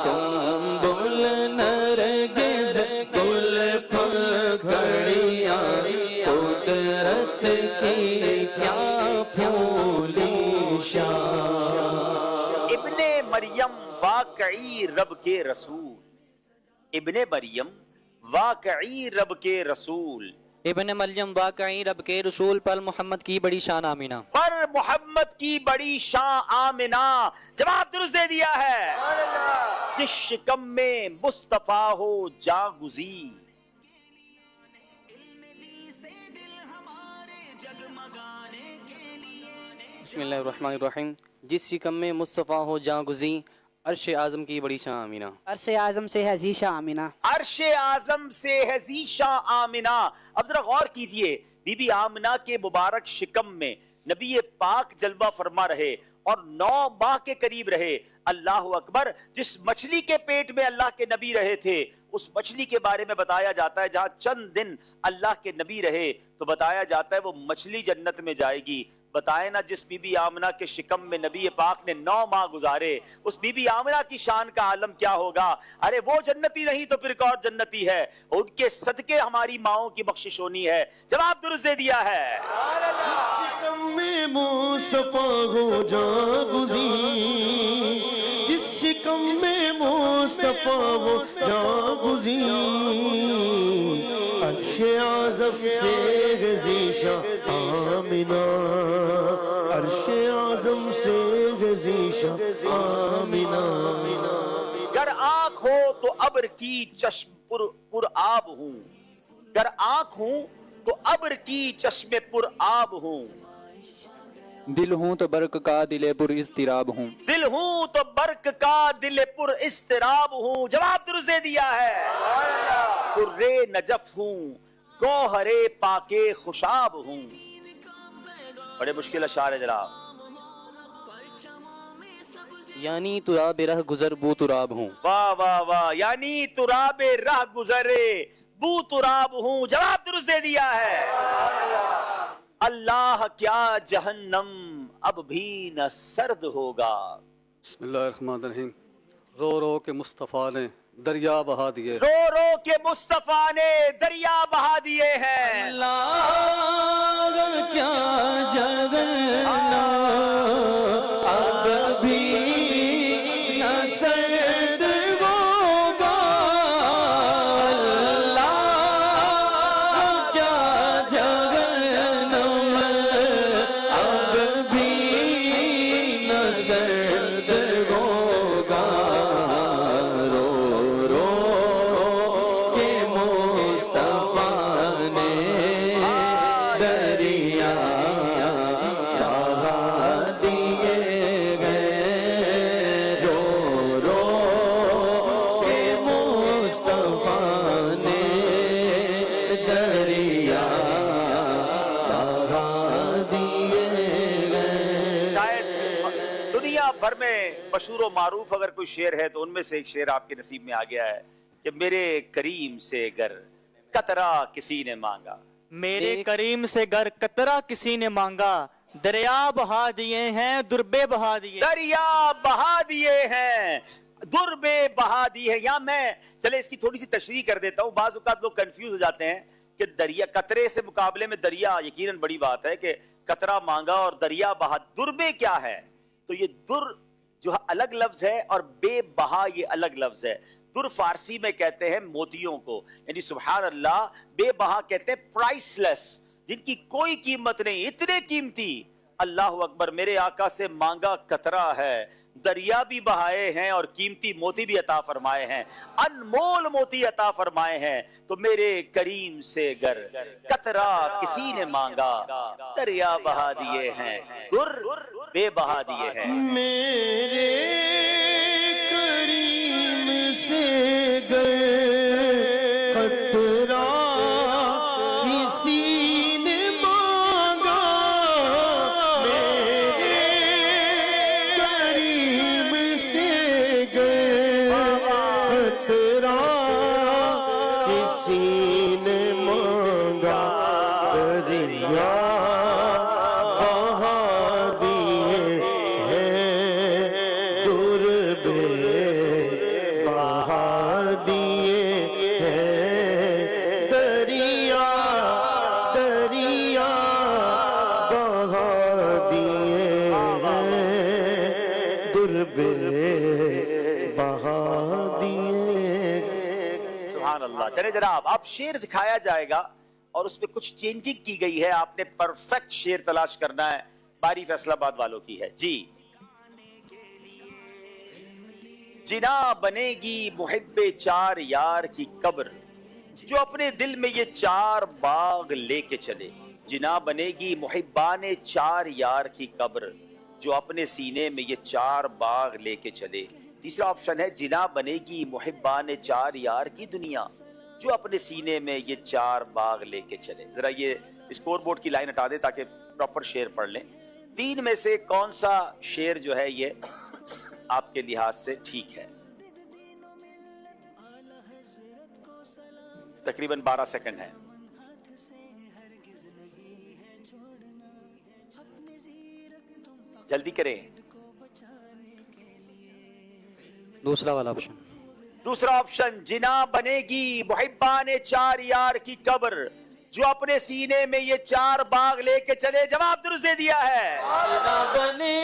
सुम्बुल नरगिस गुल पंखड़ियां कुदरत की क्या फूली शाख। इब्ने मरियम वाकई रब के रसूल। इब्ने मरियम वाकई रब के रसूल। इब्न मरियम वाकई रब के रसूल पर मोहम्मद की बड़ी शान आमीना। पर मोहम्मद की बड़ी शान आमिना। जवाब दुरुस्त दे दिया है। जिस शिकम में मुस्तफा हो जागुजी। बिस्मिल्लाहिर्रहमानिर्रहीम। जिस सिकम में मुस्तफ़ा हो जहाँ गुज़ी, अर्श आज़म की बड़ी शान आमीना। अरश आज़म से है जीशा आमीना। अर्श आज़म से है जीशा आमिना। अब जरा गौर कीजिए, बीबी आमिना के मुबारक शिकम में नबी पाक जलवा फरमा रहे और 9 माह के करीब रहे। अल्लाह अकबर। जिस मछली के पेट में अल्लाह के नबी रहे थे اس مچھلی کے بارے میں بتایا جاتا ہے جہاں چند دن اللہ کے نبی رہے تو بتایا جاتا ہے وہ مچھلی جنت میں جائے گی. بتائیں نا جس بی بی آمنہ کے شکم میں نبی پاک نے 9 ماہ گزارے, اس بی بی آمنہ کی شان کا عالم کیا ہوگا. ارے وہ جنتی نہیں تو پھر کون جنتی ہے. ان کے صدقے ہماری ماؤں کی بخشش ہونی ہے. جواب درست دے دیا ہے. شکم میں مصطفیٰ ہو جا گزین, جس شکم میں مصطفیٰ ہو جا گزین, عرش اعظم سے گزیشہ آمینہ, عرش اعظم سے گزیشہ آمینہ. گر آنکھ ہو تو ابر کی چشم پر آب ہوں, گر آنکھ ہوں تو ابر کی چشم پر آب ہوں, دل ہوں تو برق کا دل پر اضطراب ہوں, دل ہوں تو برق کا دل پر اضطراب ہوں. جواب درست دے دیا ہے. پرے نجف ہوں, گوہر پاک خوشاب ہوں. بڑے مشکل اشعار ہے جناب. یعنی تراب رہ گزر بو تراب ہوں. واہ واہ واہ, یعنی تراب راہ گزرے بو تراب ہوں. جواب درست دے دیا ہے. اللہ کیا جہنم اب بھی نہ سرد ہوگا. بسم اللہ الرحمن الرحیم. رو رو کے مصطفیٰ نے دریا بہا دیے, رو رو کے مصطفیٰ نے دریا بہا دیے ہیں. اللہ کیا جہنم اب بھی نہ سرد ہوگا, اللہ کیا جہنم اب بھی نہ سرد ہوگا. رو رو کے مصطفیٰ نے دریا بہا دیے گئے, رو رو کے مصطفیٰ نے دریا بہا دیے گئے. شاید دنیا بھر میں مشہور و معروف اگر کوئی شعر ہے تو ان میں سے ایک شعر آپ کے نصیب میں آ گیا ہے کہ میرے کریم سے گر قطرہ کسی نے مانگا, میرے کریم سے گر قطرہ کسی نے مانگا, دریا بہا دیے ہیں دربے بہا دیے. دریا بہا دیے ہیں دربے بہا دی ہے. یا میں چلے اس کی تھوڑی سی تشریح کر دیتا ہوں. بعض اوقات لوگ کنفیوز ہو جاتے ہیں کہ دریا قطرے سے مقابلے میں دریا, یقیناً بڑی بات ہے کہ قطرہ مانگا اور دریا بہا. دربے کیا ہے؟ تو یہ در جو الگ لفظ ہے اور بے بہا یہ الگ لفظ ہے. در فارسی میں کہتے ہیں موتیوں کو, یعنی سبحان اللہ, بے بہا کہتے ہیں پرائس لیس, جن کی کوئی قیمت نہیں, اتنے قیمتی. اللہ اکبر, میرے آقا سے مانگا قطرہ ہے, دریا بھی بہائے ہیں اور قیمتی موتی بھی عطا فرمائے ہیں, انمول موتی عطا فرمائے ہیں. تو میرے کریم سے گر قطرہ کسی نے مانگا, دریا بہا دیے ہیں در بے بہا دیے ہیں. میرے کریم سے گر قطرہ کسی نے مانگا, میرے کریم سے گر قطرہ کسی نے مانگا, دریا چلے جناب, اب شعر دکھایا جائے گا اور اس میں کچھ چینجنگ کی گئی ہے. آپ نے پرفیکٹ شعر تلاش کرنا ہے. باری فیصلہ آباد والوں کی ہے. جی, جنا بنے گی محب چار یار کی قبر, جو اپنے دل میں یہ 4 باغ لے کے چلے. جنا بنے گی محبان 4 یار کی قبر, جو اپنے سینے میں یہ 4 باغ لے کے چلے. تیسرا آپشن ہے جنا بنے گی محبان 4 یار کی دنیا, جو اپنے سینے میں یہ 4 باغ لے کے چلے. ذرا یہ اسکور بورڈ کی لائن ہٹا دے تاکہ پراپر شعر پڑھ لیں. 3 میں سے کون سا شعر جو ہے یہ آپ کے لحاظ سے ٹھیک ہے؟ तकरीबन 12 सेकंड है। जल्दी करें। दूसरा वाला ऑप्शन। दूसरा ऑप्शन, जिना बनेगी मुहिब्बाने चार यार की कब्र, जो अपने सीने में ये 4 बाग लेके चले। जवाब दुरुस्त दे दिया है। जिना बनेगी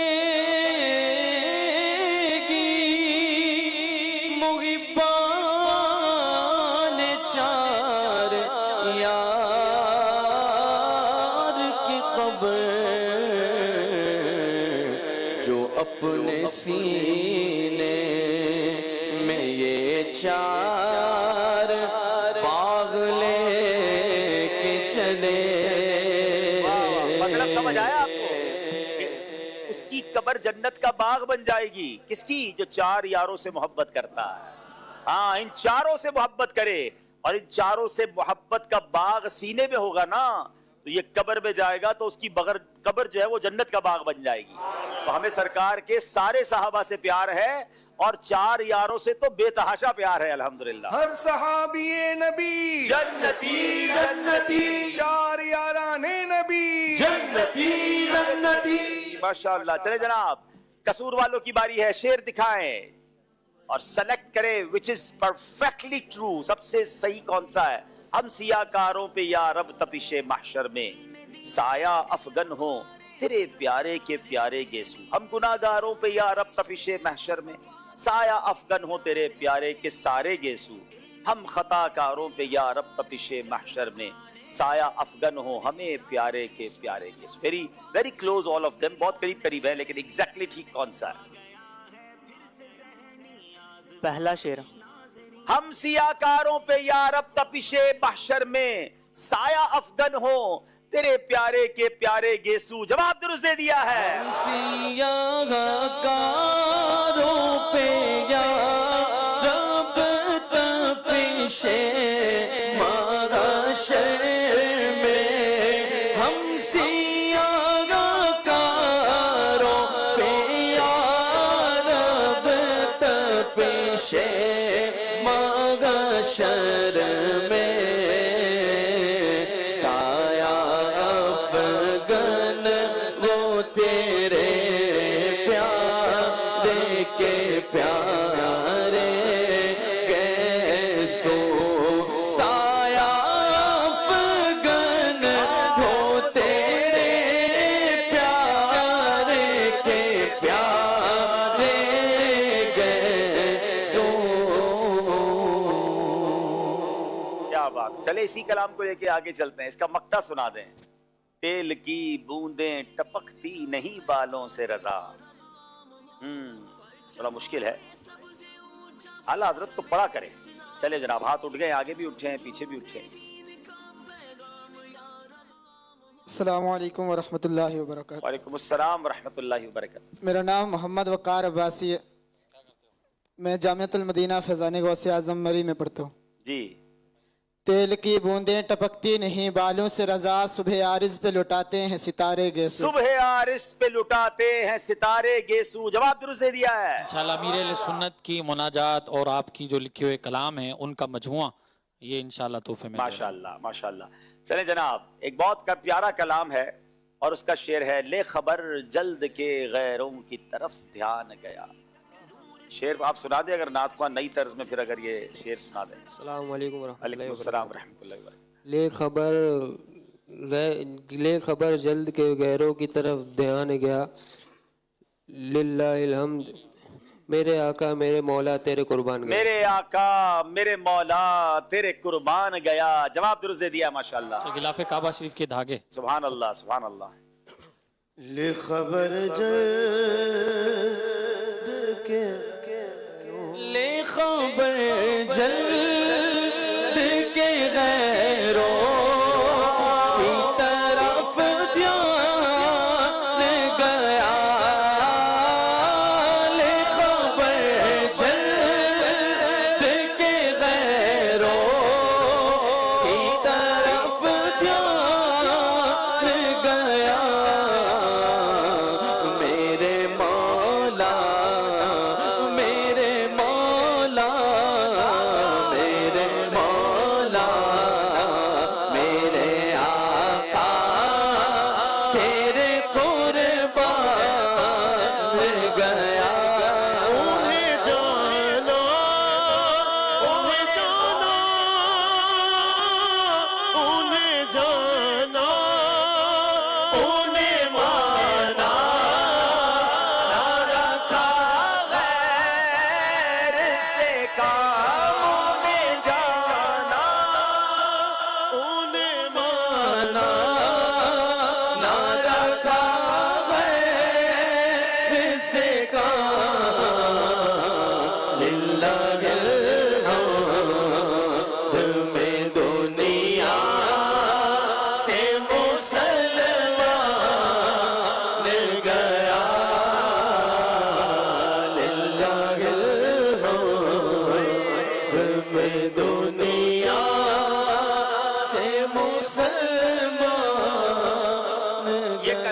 मुहिब्बाने चार यार की कब्र, जो अपने सीने में ये 4 बाग लेके चले। मतलब समझ आया आपको? उसकी कब्र जन्नत का बाग बन जाएगी। किसकी? जो 4 यारों से मोहब्बत करता है। हाँ, इन 4 से मोहब्बत करे और इन 4 से मोहब्बत का बाग सीने में होगा ना, तो ये कब्र में जाएगा तो उसकी बगर कब्र जो है वो जन्नत का बाग बन जाएगी। तो हमें सरकार के सारे सहाबा से प्यार है और 4 यारों से तो बेतहाशा प्यार है अल्हम्दुलिल्लाह। हर सहाबी नबी जन्नती जन्नती, 4 याराने नबी जन्नती जन्नती। माशाअल्लाह। चले जनाब, कसूर वालों की बारी है। शेर दिखाएं और सेलेक्ट करें विच इज परफेक्टली ट्रू, सबसे सही कौन सा है। हम सियाकारों पे या रब तपिशे महशर में, साया अफगन हो तेरे प्यारे के प्यारे गेसू। हम गुनाहगारों पे या रब तपिशे महशर में, साया अफगन हो तेरे प्यारे के सारे गेसू। हम खताकारों पे या रब तपिशे महशर में, साया अफगन हो हमें प्यारे के प्यारे गेसू। Very very close all of them, बहुत करीब करीब है, लेकिन एग्जैक्टली ठीक कौन सा है? पहला शेर। हम सियाकारों पे या रब तपिशे महशर में, साया अफगन हो तेरे प्यारे के प्यारे गेसू। जवाब दुरुस्त दे दिया है। सियाकारों पे या रब तपिशे महशर में, हम सियाकारों पे या रब तपिशे महशर में, साया अफगन वो तेरे प्यारे के प्यारे कैसो। साया अफगन वो तेरे प्यारे के प्यारे कैसो। क्या बात। चले इसी कलाम को लेके आगे चलते हैं। इसका मक्ता सुना दें। तेल की बूंदें टपकती नहीं बालों से रजा। थोड़ा मुश्किल है, आला हजरत तो पढ़ा करें। चले जनाब, हाथ उठ गए, आगे भी उठे हैं पीछे भी उठे हैं। अस्सलामु अलैकुम वरहमतुल्लाहि वबरकातुहू। वालेकुम अस्सलाम वरहमतुल्लाहि वबरकातुहू। मेरा नाम मोहम्मद वकार अब्बासी है। मैं जामिअतुल मदीना फैज़ान गौसे आज़म मरी में पढ़ता हूँ। जी। तेल की बूंदें टपकती नहीं बालों से रजा, सुबह आरिज़ पे लुटाते हैं सितारे गेसू। सुबह आरिस पे लुटाते हैं सितारे गेसू। जवाब दुरुस्त दे दिया है। इंशाल्लाह अमीर सुन्नत की मुनाजात और आपकी जो लिखे हुए कलाम है उनका मजमुआ ये इंशाल्लाह तोहफे में। माशाल्लाह माशाल्लाह। चले जनाब, एक बहुत का प्यारा कलाम है और उसका शेर है, ले खबर जल्द के गैरों की तरफ ध्यान गया। शेर आप सुना दे अगर नात ख्वां नई तर्ज में, फिर अगर ये शेर सुना दे। अस्सलाम वालेकुम वालेकुम अस्सलाम रहमतुल्लाहि व बरकातहू। ले खबर जल्द के गैरों की तरफ ध्यान गया, लिल्लाहिल हम्द मेरे आका मेरे मौला तेरे कुर्बान गया। मेरे आका मेरे मौला तेरे कुर्बान गया। जवाब दुरुस्त दे दिया माशाल्लाह। गिलाफे काबा शरीफ के धागे। सुभान अल्लाह सुभान अल्लाह। ले खबर जल्द के, ले खबर जल्द के गैरों की तरफ ध्यान गया, ले खबर जल्द के गैरों की तरफ ध्यान गया। मेरे मौला मेरे मौला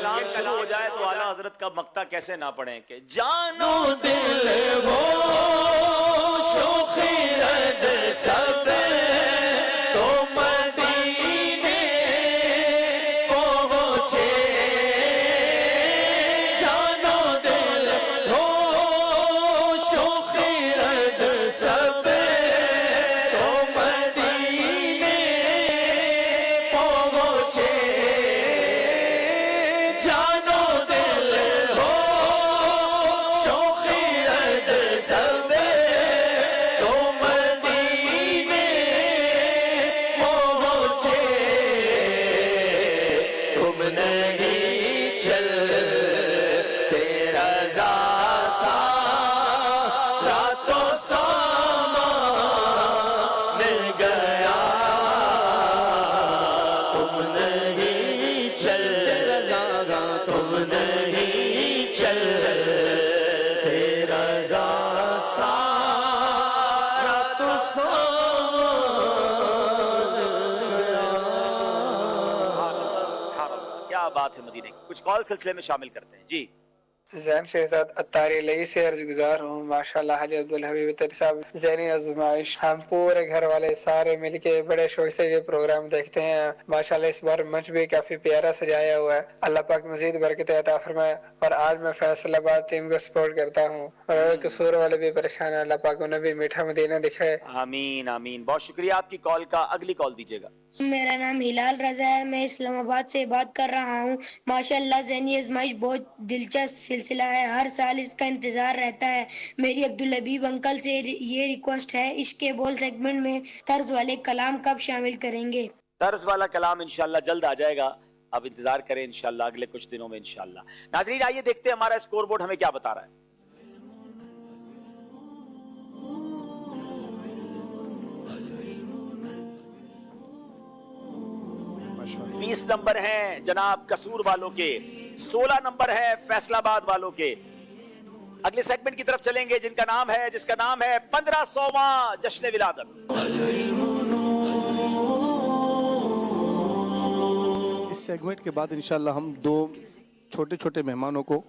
کلام شروع ہو جائے تو اعلیٰ حضرت کا مقطع کیسے نہ پڑھیں کہ جانو دل وہ شوخی رد سب تو مدینے پہنچے جانو دل وہ شوخی رد سب تو مدینے پہنچے جانو دل ہو شوخی رد سب تو مدینے پہنچے تم نہیں چلتے رضا سارا تو سامان گیا تم نہیں چل تم نہیں چل تیرا سارا تو کیا بات ہے مدینے کی. کچھ کال سلسلے میں شامل کرتے ہیں. جی زین شہزاد اتاری لئی سے عرض گزار ہوں. ماشاءاللہ حاجی عبدالحبیب اتاری صاحب ذہنی آزمائش ہم پورے گھر والے سارے مل کے بڑے شوق سے یہ پروگرام دیکھتے ہیں. ماشاءاللہ اس بار منچ بھی کافی پیارا سجایا ہوا ہے. اللہ پاک مزید برکت عطا فرمائے. اور آج میں فیصل آباد ٹیم کو سپورٹ کرتا ہوں اور اگر قصور والے بھی پریشان ہیں اللہ پاک انہیں بھی میٹھا مدینہ دکھائے. آمین آمین. بہت شکریہ آپ کی کال کا. اگلی کال دیجیے گا. میرا نام ہلال رضا ہے. میں اسلام آباد سے بات کر رہا ہوں. ماشاءاللہ ذہنی آزمائش بہت دلچسپ سلسلہ ہے. ہر سال اس کا انتظار رہتا ہے. میری عبدالحبیب انکل سے یہ ریکویسٹ ہے عشق کے بول سیگمنٹ میں طرز والے کلام کب شامل کریں گے؟ طرز والا کلام انشاءاللہ جلد آ جائے گا. اب انتظار کریں انشاءاللہ اگلے کچھ دنوں میں انشاءاللہ. ناظرین آئیے دیکھتے ہیں ہمارا اسکور بورڈ ہمیں کیا بتا رہا ہے. 20 نمبر ہیں جناب قصور والوں کے, 16 نمبر ہیں فیصل آباد والوں کے. اگلے سیگمنٹ کی طرف چلیں گے جس کا نام ہے 1500واں جشن ولادت. اس سیگمنٹ کے بعد انشاءاللہ ہم دو چھوٹے چھوٹے مہمانوں کو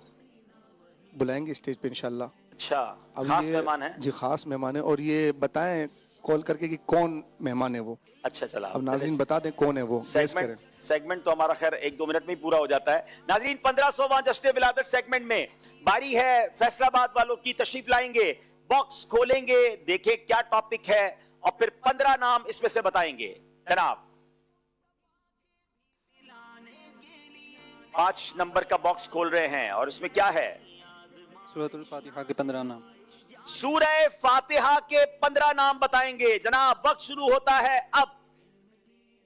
بلائیں گے اسٹیج پہ انشاءاللہ. اچھا خاص مہمان ہیں؟ جی خاص مہمان ہیں. اور یہ بتائیں کال کر کے کہ کون مہمان ہے وہ. اچھا چلا اب ناظرین بتا دیں کون ہے وہ. سیگمنٹ تو ہمارا خیر 1-2 منٹ میں ہی پورا ہو جاتا ہے. ناظرین 1500واں جشن ولادت سیگمنٹ میں باری ہے فیصل آباد والوں کی. تشریف لائیں گے, باکس کھولیں گے, دیکھیں کیا ٹاپک ہے اور پھر 15 نام اس میں سے بتائیں گے. جناب 5 نمبر کا باکس کھول رہے ہیں اور اس میں کیا ہے؟ سورۃ الفاتحہ کے 15 نام. سورہ فاتحہ کے 15 نام بتائیں گے. جناب وقت شروع ہوتا ہے اب.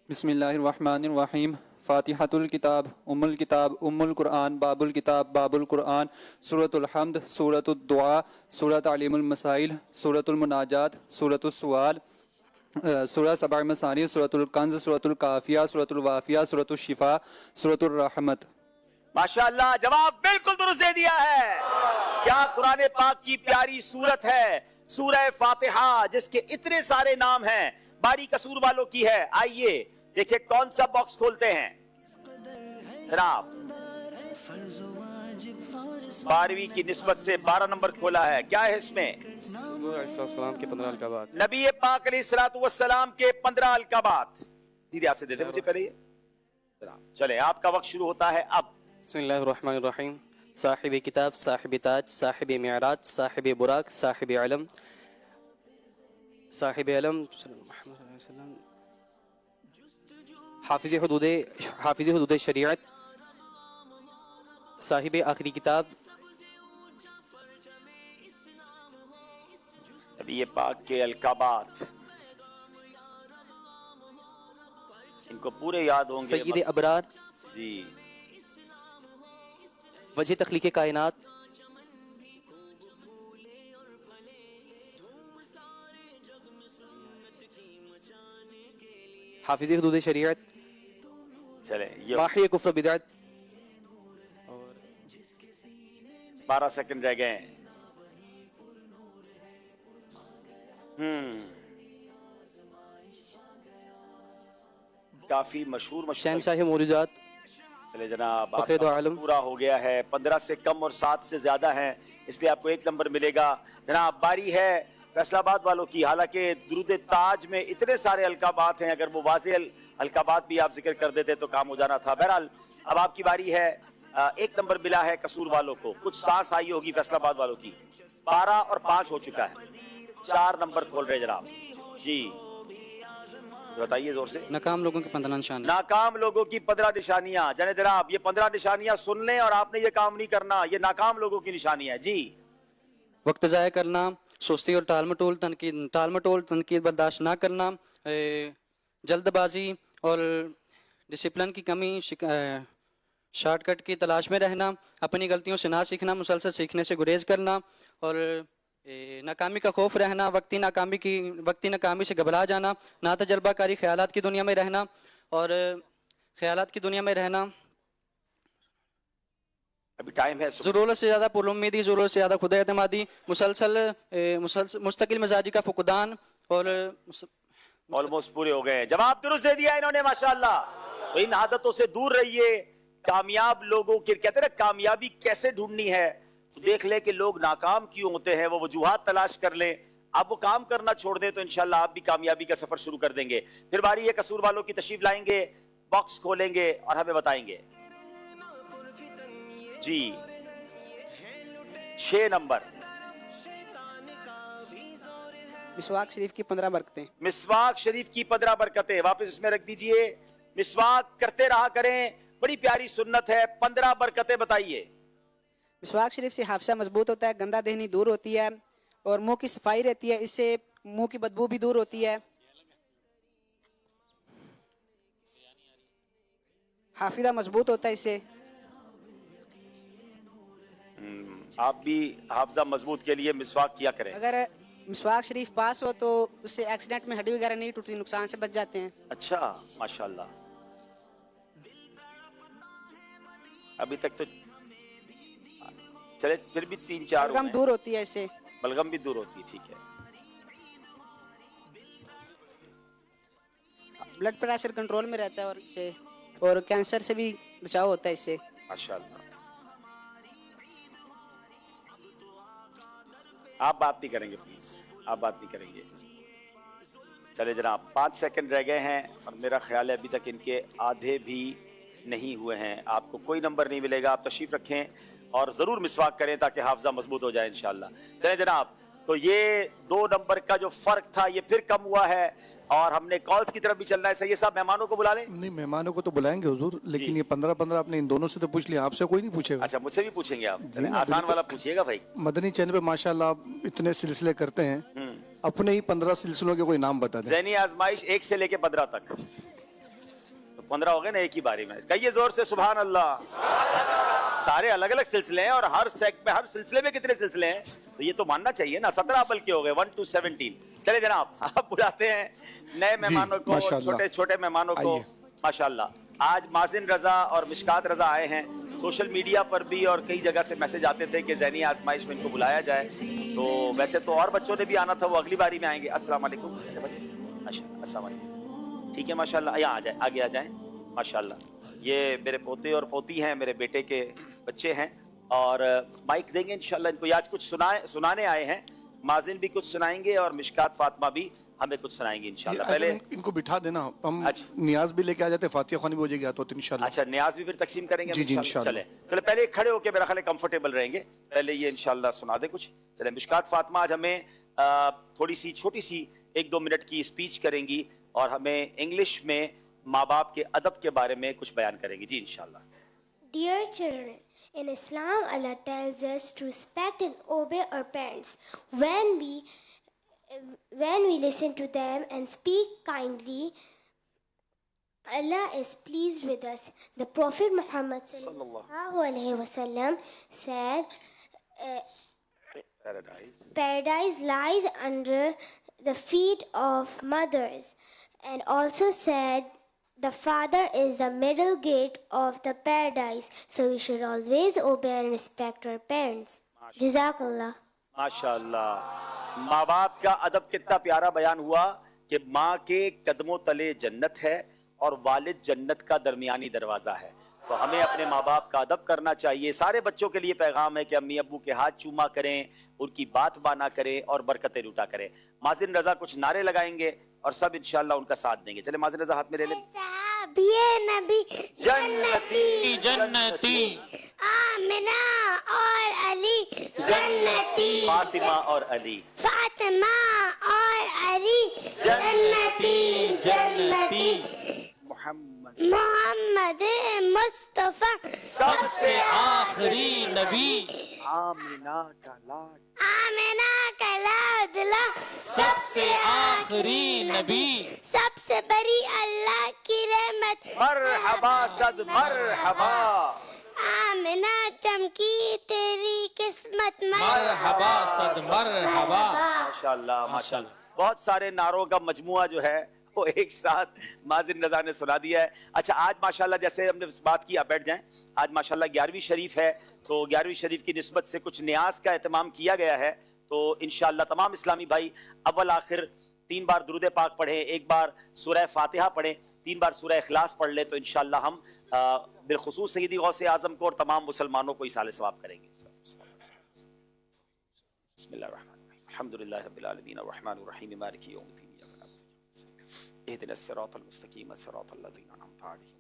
بسم اللہ الرحمن الرحیم. فاتحۃ الکتاب ام الکتاب ام القرآن باب الکتاب باب القرآن سورۃ الحمد سورۃ الدعاء سورۃ تعلیم المسائل سورۃ المناجات سورۃ السؤال سورہ سبع مثانی سورۃ الکنز سورۃ الکافیہ سورۃ الوافیہ سورۃ الشفاء سورۃ الرحمت. ماشاءاللہ جواب بالکل درست دے دیا ہے. کیا قرآن پاک کی پیاری سورت ہے سورہ فاتحہ جس کے اتنے سارے نام ہیں. باری قصور والوں کی ہے. آئیے دیکھیں کون سا باکس کھولتے ہیں جناب. 12ویں کی نسبت سے 12 نمبر کھولا ہے. کیا ہے اس میں؟ حضور علیہ السلام کے 15 القابات. نبی پاک علیہ السلام کے 15 القابات. جی ہاتھ سے دے دیں مجھے پہلے یہ. چلے آپ کا وقت شروع ہوتا ہے اب. بسم اللہ الرحمن الرحیم. صاحب کتاب صاحب تاج صاحب معراج صاحب براق صاحب علم صاحب علم حافظ حدود شریعت صاحب آخری کتاب نبی پاک کے القابات ان کو پورے یاد ہوں گے. سید ابرار جی. وجہ تخلیق کائنات حافظ حدود شریعت چلے ماحی کفر بدعت. 12 سیکنڈ رہ گئے. کافی مشہور شہنشاہ موجودات. चले जनाब, फखरे दो आलम। पूरा हो गया है। 15 से कम और 7 से ज्यादा हैं, इसलिए आपको 1 नंबर मिलेगा। जनाब बारी है फैसलाबाद वालों की। हालांकि दुरूद ताज में इतने सारे अलकाबात हैं, अगर वो वाज़ेह अलकाबात भी आप जिक्र कर देते तो काम हो जाना था। बहरहाल अब आपकी बारी है। 1 नंबर मिला है कसूर वालों को, कुछ सांस आई होगी फैसलाबाद वालों की। 12 और 5 हो चुका है, 4 नंबर खोल रहे जनाब जी, बताइए जोर से। नाकाम लोगों की 15 निशानी। नाकाम लोगों की 15 निशानियां। जाने जनाब ये 15 निशानियां सुन लें और आपने ये काम नहीं करना, ये नाकाम लोगों की निशानियां है जी। वक्त ज़ाया करना, सुस्ती और टाल मटोल तनकीद बर्दाश्त ना करना, जल्दबाजी और डिसिप्लिन की कमी, शॉर्टकट की तलाश में रहना, अपनी गलतियों से ना सीखना, मुसलसल सीखने से गुरेज करना और नाकामी का खौफ रहना, वक्ती नाकामी से घबरा जाना, ना तजर्बाकारी ख्यालात की दुनिया में रहना और ख्यालात की दुनिया में रहना। अभी टाइम है। ज़रूरत से ज़्यादा पुरुम्मीदी, ज़रूरत से ज़्यादा खुद एतमादी, मुस्तकिल मिजाजी का फुकदान और ऑलमोस्ट पूरे हो गए। जवाब दुरुस्त दे दिया इन्होंने माशाल्लाह। तो इन आदतों से दूर रहिए। कामयाब लोगों के कहते हैं कामयाबी कैसे ढूंढनी है, तो देख ले कि लोग नाकाम क्यों होते हैं, वो वजूहात तलाश कर ले। अब वो काम करना छोड़ दें तो इंशाल्लाह आप भी कामयाबी का सफर शुरू कर देंगे। फिर बारी है कसूर वालों की, तशरीफ लाएंगे, बॉक्स खोलेंगे और हमें बताएंगे जी। 6 नंबर मिसवाक शरीफ की 15 बरकतें। मिसवाक शरीफ की 15 बरकतें वापस इसमें रख दीजिए। मिसवाक करते रहा करें, बड़ी प्यारी सुन्नत है। 15 बरकतें बताइए। मिसवाक शरीफ से हाफसा मजबूत होता है, गंदा दहनी दूर होती है और मुंह की सफाई रहती है, इससे मुंह की बदबू भी दूर होती है। हाफिजा मजबूत होता है इससे। आप भी हाफजा मजबूत के लिए मिसवाक किया करें। अगर मिसवाक शरीफ पास हो तो उससे एक्सीडेंट में हड्डी वगैरह नहीं टूटती, नुकसान से बच जाते हैं। अच्छा माशाल्लाह। अभी तक तो चले, फिर भी 3-4 बलगम दूर होती है इससे। बलगम भी दूर होती है, ठीक है। ब्लड प्रेशर कंट्रोल में रहता है और इससे, और कैंसर से भी बचाव होता है इससे माशाल्लाह। आप बात नहीं करेंगे प्लीज, आप बात नहीं करेंगे। चले जनाब 5 सेकंड रह गए हैं और मेरा ख्याल है अभी तक इनके आधे भी नहीं हुए हैं। आपको कोई नंबर नहीं मिलेगा, आप तशरीफ रखें और ज़रूर मिसवाक करें ताकि हाफजा मजबूत हो जाए इंशाल्लाह। चले जनाब, तो ये 2 नंबर का जो फ़र्क था ये फिर कम हुआ है और हमने कॉल्स की तरफ भी चलना है। सही है साहब, मेहमानों को बुला लें। नहीं, मेहमानों को तो बुलाएंगे हुजूर, लेकिन ये 15 आपने इन दोनों से तो पूछ लिया, आपसे कोई नहीं पूछेगा। अच्छा, मुझसे भी पूछेंगे आप? आसान वाला पूछिएगा भाई। मदनी चैनल पे माशाल्लाह आप इतने सिलसिले करते हैं, अपने ही 15 सिलसिलों के कोई नाम बता दें। ज़हनी आजमाइश 1 से लेके 15 तक, तो 15 हो गए ना एक ही बारी में। कहिए जोर से सुभान अल्लाह। सारे अलग अलग सिलसिले हैं और हर सिलसिले में कितने सिलसिले हैं, तो ये तो मानना चाहिए ना। 17 बल्कि हो गए, 1 to 17। चले जनाब, आप बुलाते हैं नए मेहमानों को, छोटे छोटे मेहमानों को। माशाल्लाह आज माजिन रजा और मिशकात रजा आए हैं। सोशल मीडिया पर भी और कई जगह से मैसेज आते थे कि ज़हनी आजमाइश में इनको बुलाया जाए, तो वैसे तो और बच्चों ने भी आना था, वो अगली बारी में आएंगे। अस्सलाम वालेकुम। अस्सलाम वालेकुम। ठीक है माशाल्लाह, यहाँ आ जाए, आगे आ जाएं। माशाल्लाह ये मेरे पोते और पोती हैं, मेरे बेटे के बच्चे हैं और माइक देंगे इंशाल्लाह इनको। आज कुछ सुनाने आए हैं, माजिन भी कुछ सुनाएंगे और मिशकात फातिमा भी हमें कुछ सुनाएंगे इंशाल्लाह। पहले इनको बिठा देना, हम नियाज भी लेके आ जाते, फातिहा ख़वानी भी हो जाएगी तो इंशाल्लाह। अच्छा, नियाज भी फिर तकसीम करेंगे जी इंशाल्लाह। चले पहले खड़े होके मेरा ख्याल कंफर्टेबल रहेंगे, पहले ये इंशाल्लाह सुना दे कुछ। चले मिशकात फातिमा आज हमें थोड़ी सी छोटी सी 1-2 मिनट की स्पीच करेंगी और हमें इंग्लिश में माँ बाप के अदब के बारे में कुछ बयान करेंगी जी इंशाल्लाह। Dear children, in Islam, Allah tells us to respect and obey our parents. When we listen to them and speak kindly, Allah is pleased with us. The Prophet Muhammad sallallahu alaihi wasallam said, Paradise lies under the feet of mothers, and also said, the father is the middle gate of the paradise, so we should always obey and respect our parents. Jazakallah. माशाल्लाह, माँ बाप का अदब कितना प्यारा बयान हुआ कि माँ के कदमों तले जन्नत है और वालिद जन्नत का दरमियानी दरवाजा है। تو ہمیں اپنے ماں باپ کا ادب کرنا چاہیے. سارے بچوں کے لیے پیغام ہے کہ امی ابو کے ہاتھ چوما کریں, ان کی بات بانا کریں اور برکتیں لوٹا کریں. مازن رضا کچھ نعرے لگائیں گے اور سب انشاءاللہ ان کا ساتھ دیں گے. چلے مازن رضا ہاتھ میں لے لیں. نبی جنتی جنتی, آمنہ اور علی جنتی, فاطمہ اور علی فاطمہ اور علی جنتی جنتی, محمد مصطفیٰ سب سے آخری نبی, آمنہ کا لاڈ, آمنہ کا لاڈلا سب سے آخری نبی, سب سے بڑی اللہ کی رحمت, مرحبا صد مرحبا, آمنہ چمکی تیری قسمت, مرحبا صد مرحبا. ماشاءاللہ ماشاءاللہ. بہت سارے نعروں کا مجموعہ جو ہے وہ ایک ساتھ مازن رضا نے سنا دیا ہے. اچھا آج ماشاءاللہ جیسے ہم نے بات کی, آپ بیٹھ جائیں. آج ماشاءاللہ 11ویں شریف ہے, تو 11ویں شریف کی نسبت سے کچھ نیاز کا اہتمام کیا گیا ہے. تو انشاءاللہ تمام اسلامی بھائی اول آخر 3 بار درود پاک پڑھیں, 1 بار سورہ فاتحہ پڑھیں, 3 بار سورہ اخلاص پڑھ لیں, تو انشاءاللہ ہم بالخصوص سیدی غوث اعظم کو اور تمام مسلمانوں کو ایصال ثواب کریں گے. بسم اللہ الرحمن الرحیم, الحمدللہ رب العالمین الرحمن الرحیم مالک یوم الدین, اهدنا الصراط المستقیم صراط الذین انعمت علیہم.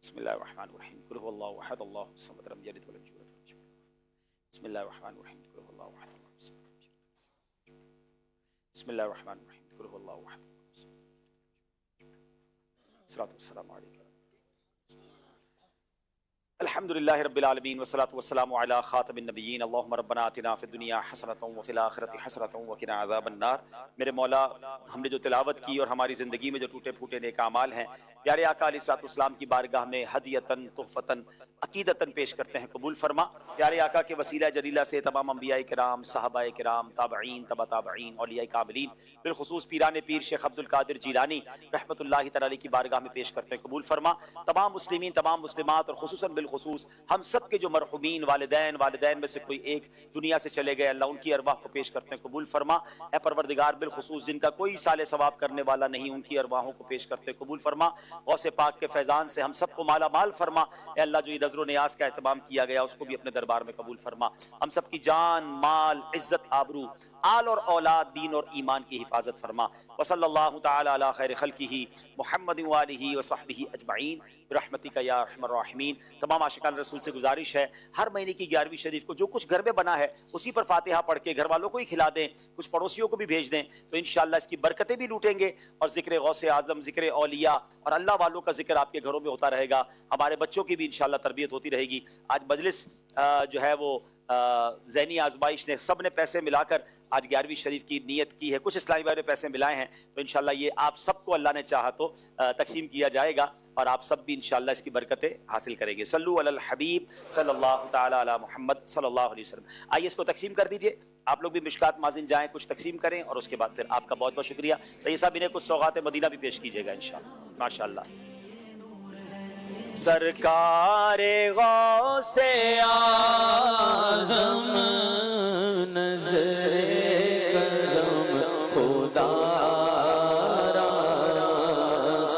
بسم اللہ الرحمن الرحیم, قل هو اللہ احد اللہ الصمد لم یلد ولم یولد ولم یکن له. بسم اللہ الرحمن الرحیم, قل هو اللہ احد اللہ الصمد. بسم اللہ الرحمن الرحیم, قل هو اللہ احد اللہ الصمد. الصلاۃ والسلام علیک. الحمدللہ رب العالمین والصلاۃ والسلام علی خاتم النبیین. اللہم ربنا آتنا فی الدنیا حسنۃ وفی الآخرۃ حسنۃ وقنا عذاب النار. میرے مولا, ہم نے جو تلاوت کی اور ہماری زندگی میں جو ٹوٹے پھوٹے نیک اعمال ہیں, پیارے آقا علیہ الصلوۃ والسلام کی بارگاہ میں ہدیۃً تحفۃً عقیدتاً پیش کرتے ہیں, قبول فرما. پیارے آقا کے وسیلہ جلیلہ سے تمام انبیاء کرام, صحابہ کرام, تابعین, تبع تابعین, اولیاء کاملین, بالخصوص پیران پیر شیخ عبد القادر جیلانی رحمۃ اللہ تعالی کی بارگاہ میں پیش کرتے ہیں, قبول فرما. تمام مسلمین, تمام مسلمات اور خصوصاً بالخصوص ہم سب کے جو مرحومین والدین میں سے کوئی ایک دنیا سے چلے گئے, اللہ ان کی ارواح کو پیش کرتے ہیں, قبول فرما. اے پروردگار, بالخصوص جن کا کوئی سال ثواب کرنے والا نہیں, ان کی ارواحوں کو پیش کرتے ہیں, قبول فرما. غوث پاک کے فیضان سے ہم سب کو مالا مال فرما. اے اللہ, جو یہ نظر و نیاز کا اہتمام کیا گیا اس کو بھی اپنے دربار میں قبول فرما. ہم سب کی جان, مال, عزت, آبرو, آل اور اولاد, دین اور ایمان کی حفاظت فرما. وصلی اللہ تعالی علی خیر خلقہ محمد وآلہ وصحبہ اجمعین برحمتک یا ارحم الراحمین. تمام عاشقان رسول سے گزارش ہے, ہر مہینے کی 11ویں شریف کو جو کچھ گھر میں بنا ہے اسی پر فاتحہ پڑھ کے گھر والوں کو ہی کھلا دیں, کچھ پڑوسیوں کو بھی بھیج دیں, تو انشاءاللہ اس کی برکتیں بھی لوٹیں گے اور ذکر غوث اعظم, ذکر اولیاء اور اللہ والوں کا ذکر آپ کے گھروں میں ہوتا رہے گا. ہمارے بچوں کی بھی انشاءاللہ تربیت ہوتی رہے گی. آج مجلس جو ہے وہ ذہنی آزمائش نے سب نے پیسے ملا کر آج 11ویں شریف کی نیت کی ہے, کچھ اسلامی بھائی نے پیسے ملائے ہیں, تو انشاءاللہ یہ آپ سب کو اللہ نے چاہا تو تقسیم کیا جائے گا اور آپ سب بھی انشاءاللہ اس کی برکتیں حاصل کریں گے. صلو علی الحبیب صلی اللہ تعالی علی محمد صلی اللہ علیہ وسلم. آئیے اس کو تقسیم کر دیجئے. آپ لوگ بھی مشکات مازن جائیں, کچھ تقسیم کریں اور اس کے بعد پھر آپ کا بہت بہت شکریہ. سید صاحب انہیں کچھ سوغات مدینہ بھی پیش کیجیے گا انشاءاللہ. ماشاءاللہ. سرکار غوث اعظم نظر کرم خدا را,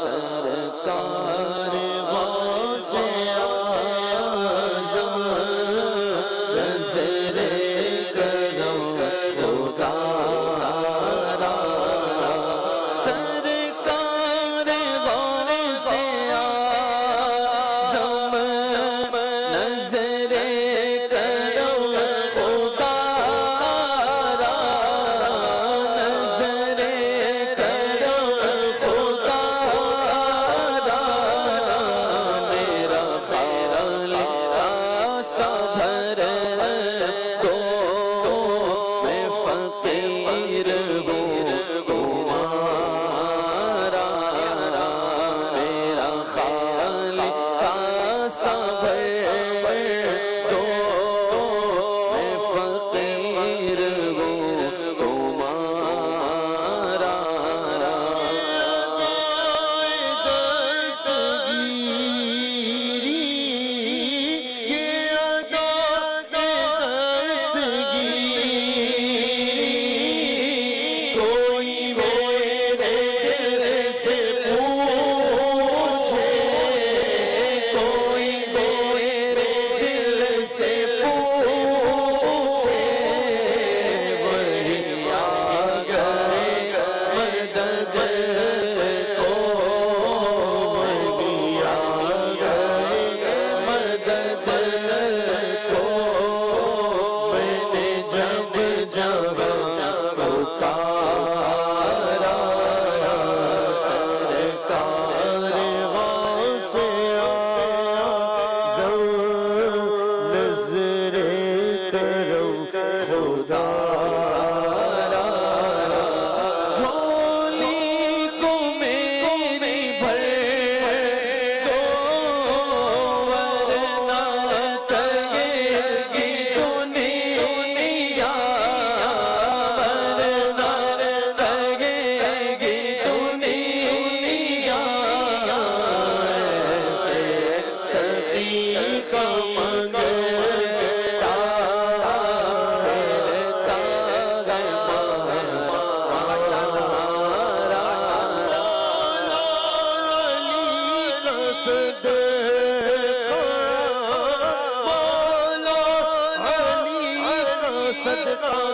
سرکار غوث اعظم نظر کرم خدا را, سرکار غوث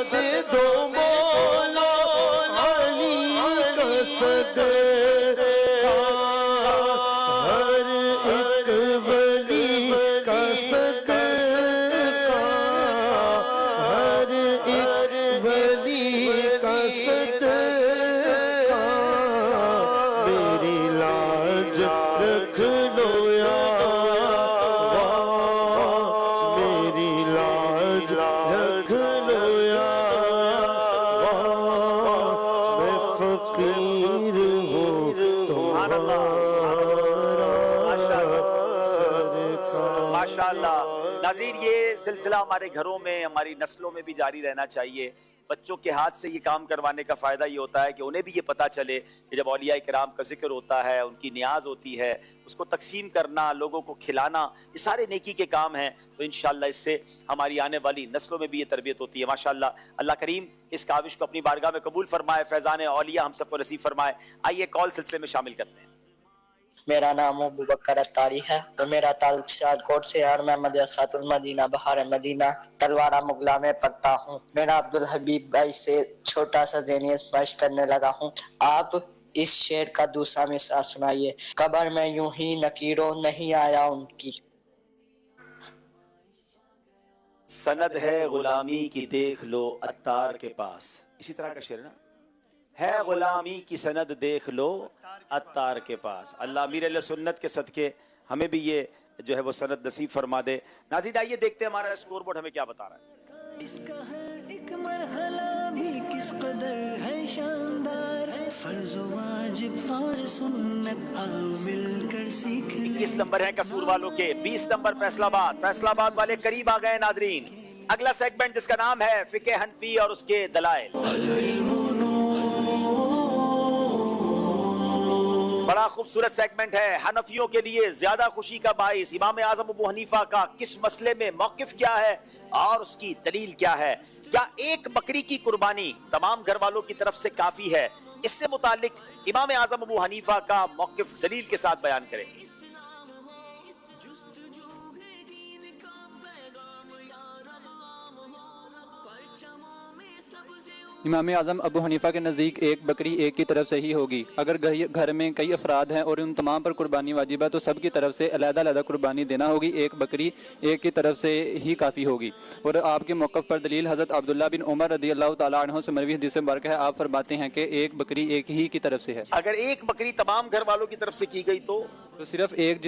से दो मौला अली का सदका, हर एक वली का सदका, हर एक वली का सदका, मेरी लाज रख लो या मेरी लाज रख लो या मैं फकीर हूँ तुम्हारा माशाअल्लाह। नाज़रीन, ये सिलसिला हमारे घरों में, हमारी नस्लों में भी जारी रहना चाहिए। बच्चों के हाथ से ये काम करवाने का फ़ायदा ये होता है कि उन्हें भी ये पता चले कि जब औलिया किराम का जिक्र होता है, उनकी नियाज होती है, उसको तकसीम करना, लोगों को खिलाना, ये सारे नेकी के काम हैं। तो इंशाअल्लाह इससे हमारी आने वाली नस्लों में भी ये तरबियत होती है। माशाअल्लाह, अल्लाह करीम इस काविश को अपनी बारगाह में कबूल फरमाए, फैज़ान औलिया हम सबको नसीब फरमाए। आइए कॉल सिलसिले में शामिल करते हैं। मेरा नाम अबू बकर अत्तारी है और मेरा ताल्लुक सियालकोट से है और मैं मदरसातुल मदीना बहार मदीना तलवारा मुगला में पढ़ता हूँ। मेरा अब्दुल हबीब भाई से छोटा सा ज़हनी आज़माइश करने लगा हूँ। आप इस शेर का दूसरा मिसरा सुनाइए। कब्र में यूं ही नकीरों नहीं आया उनकी। सनद है गुलामी की देख लो अत्तार के पास, इसी तरह का शेर ना है, गुलामी की सनद देख लो अत्तार के पास। अल्लाह अमीर अहले सुन्नत के सदके हमें भी ये जो है वो सनद नसीब फरमा दे। नाज़रीन, आइए देखते हैं हमारा स्कोर बोर्ड हमें क्या बता रहा है। इसका हर एक मरहला भी किस कदर है शानदार, फर्ज वाजिब फर्ज सुन्नत आओ मिलकर सीख ले। 21 नंबर है कसूर वालों के, 20 नंबर फैसलाबाद। फैसलाबाद वाले करीब आ गए नाज़रीन। अगला सेगमेंट जिसका नाम है फिक़े हनफी और उसके दलाइल। बड़ा खूबसूरत सेगमेंट है। हनफियों के लिए ज्यादा खुशी का बाइस इमाम आजम अबू हनीफा का किस मसले में मौकिफ क्या है और उसकी दलील क्या है। क्या एक बकरी की कुर्बानी तमाम घर वालों की तरफ से काफी है? इससे मुतालिक इमाम आजम अबू हनीफा का मौकिफ दलील के साथ बयान करें। इमाम आज़म अबू हनीफ़ा के नज़दीक एक बकरी एक की तरफ से ही होगी। अगर घर में कई अफराद हैं और उन तमाम पर कुर्बानी वाजिब है तो सब की तरफ से अलग-अलग कुर्बानी देना होगी। एक बकरी एक की तरफ से ही काफ़ी होगी। और आपके मौक़िफ़ पर दलील हज़रत अब्दुल्लाह बिन उमर रज़ियल्लाहु ताला अन्हु से मरवी हदीस मुबारक है। आप फरमाते हैं कि एक बकरी एक ही की तरफ से है। अगर एक बकरी तमाम घर वालों की तरफ से की गई तो सिर्फ एक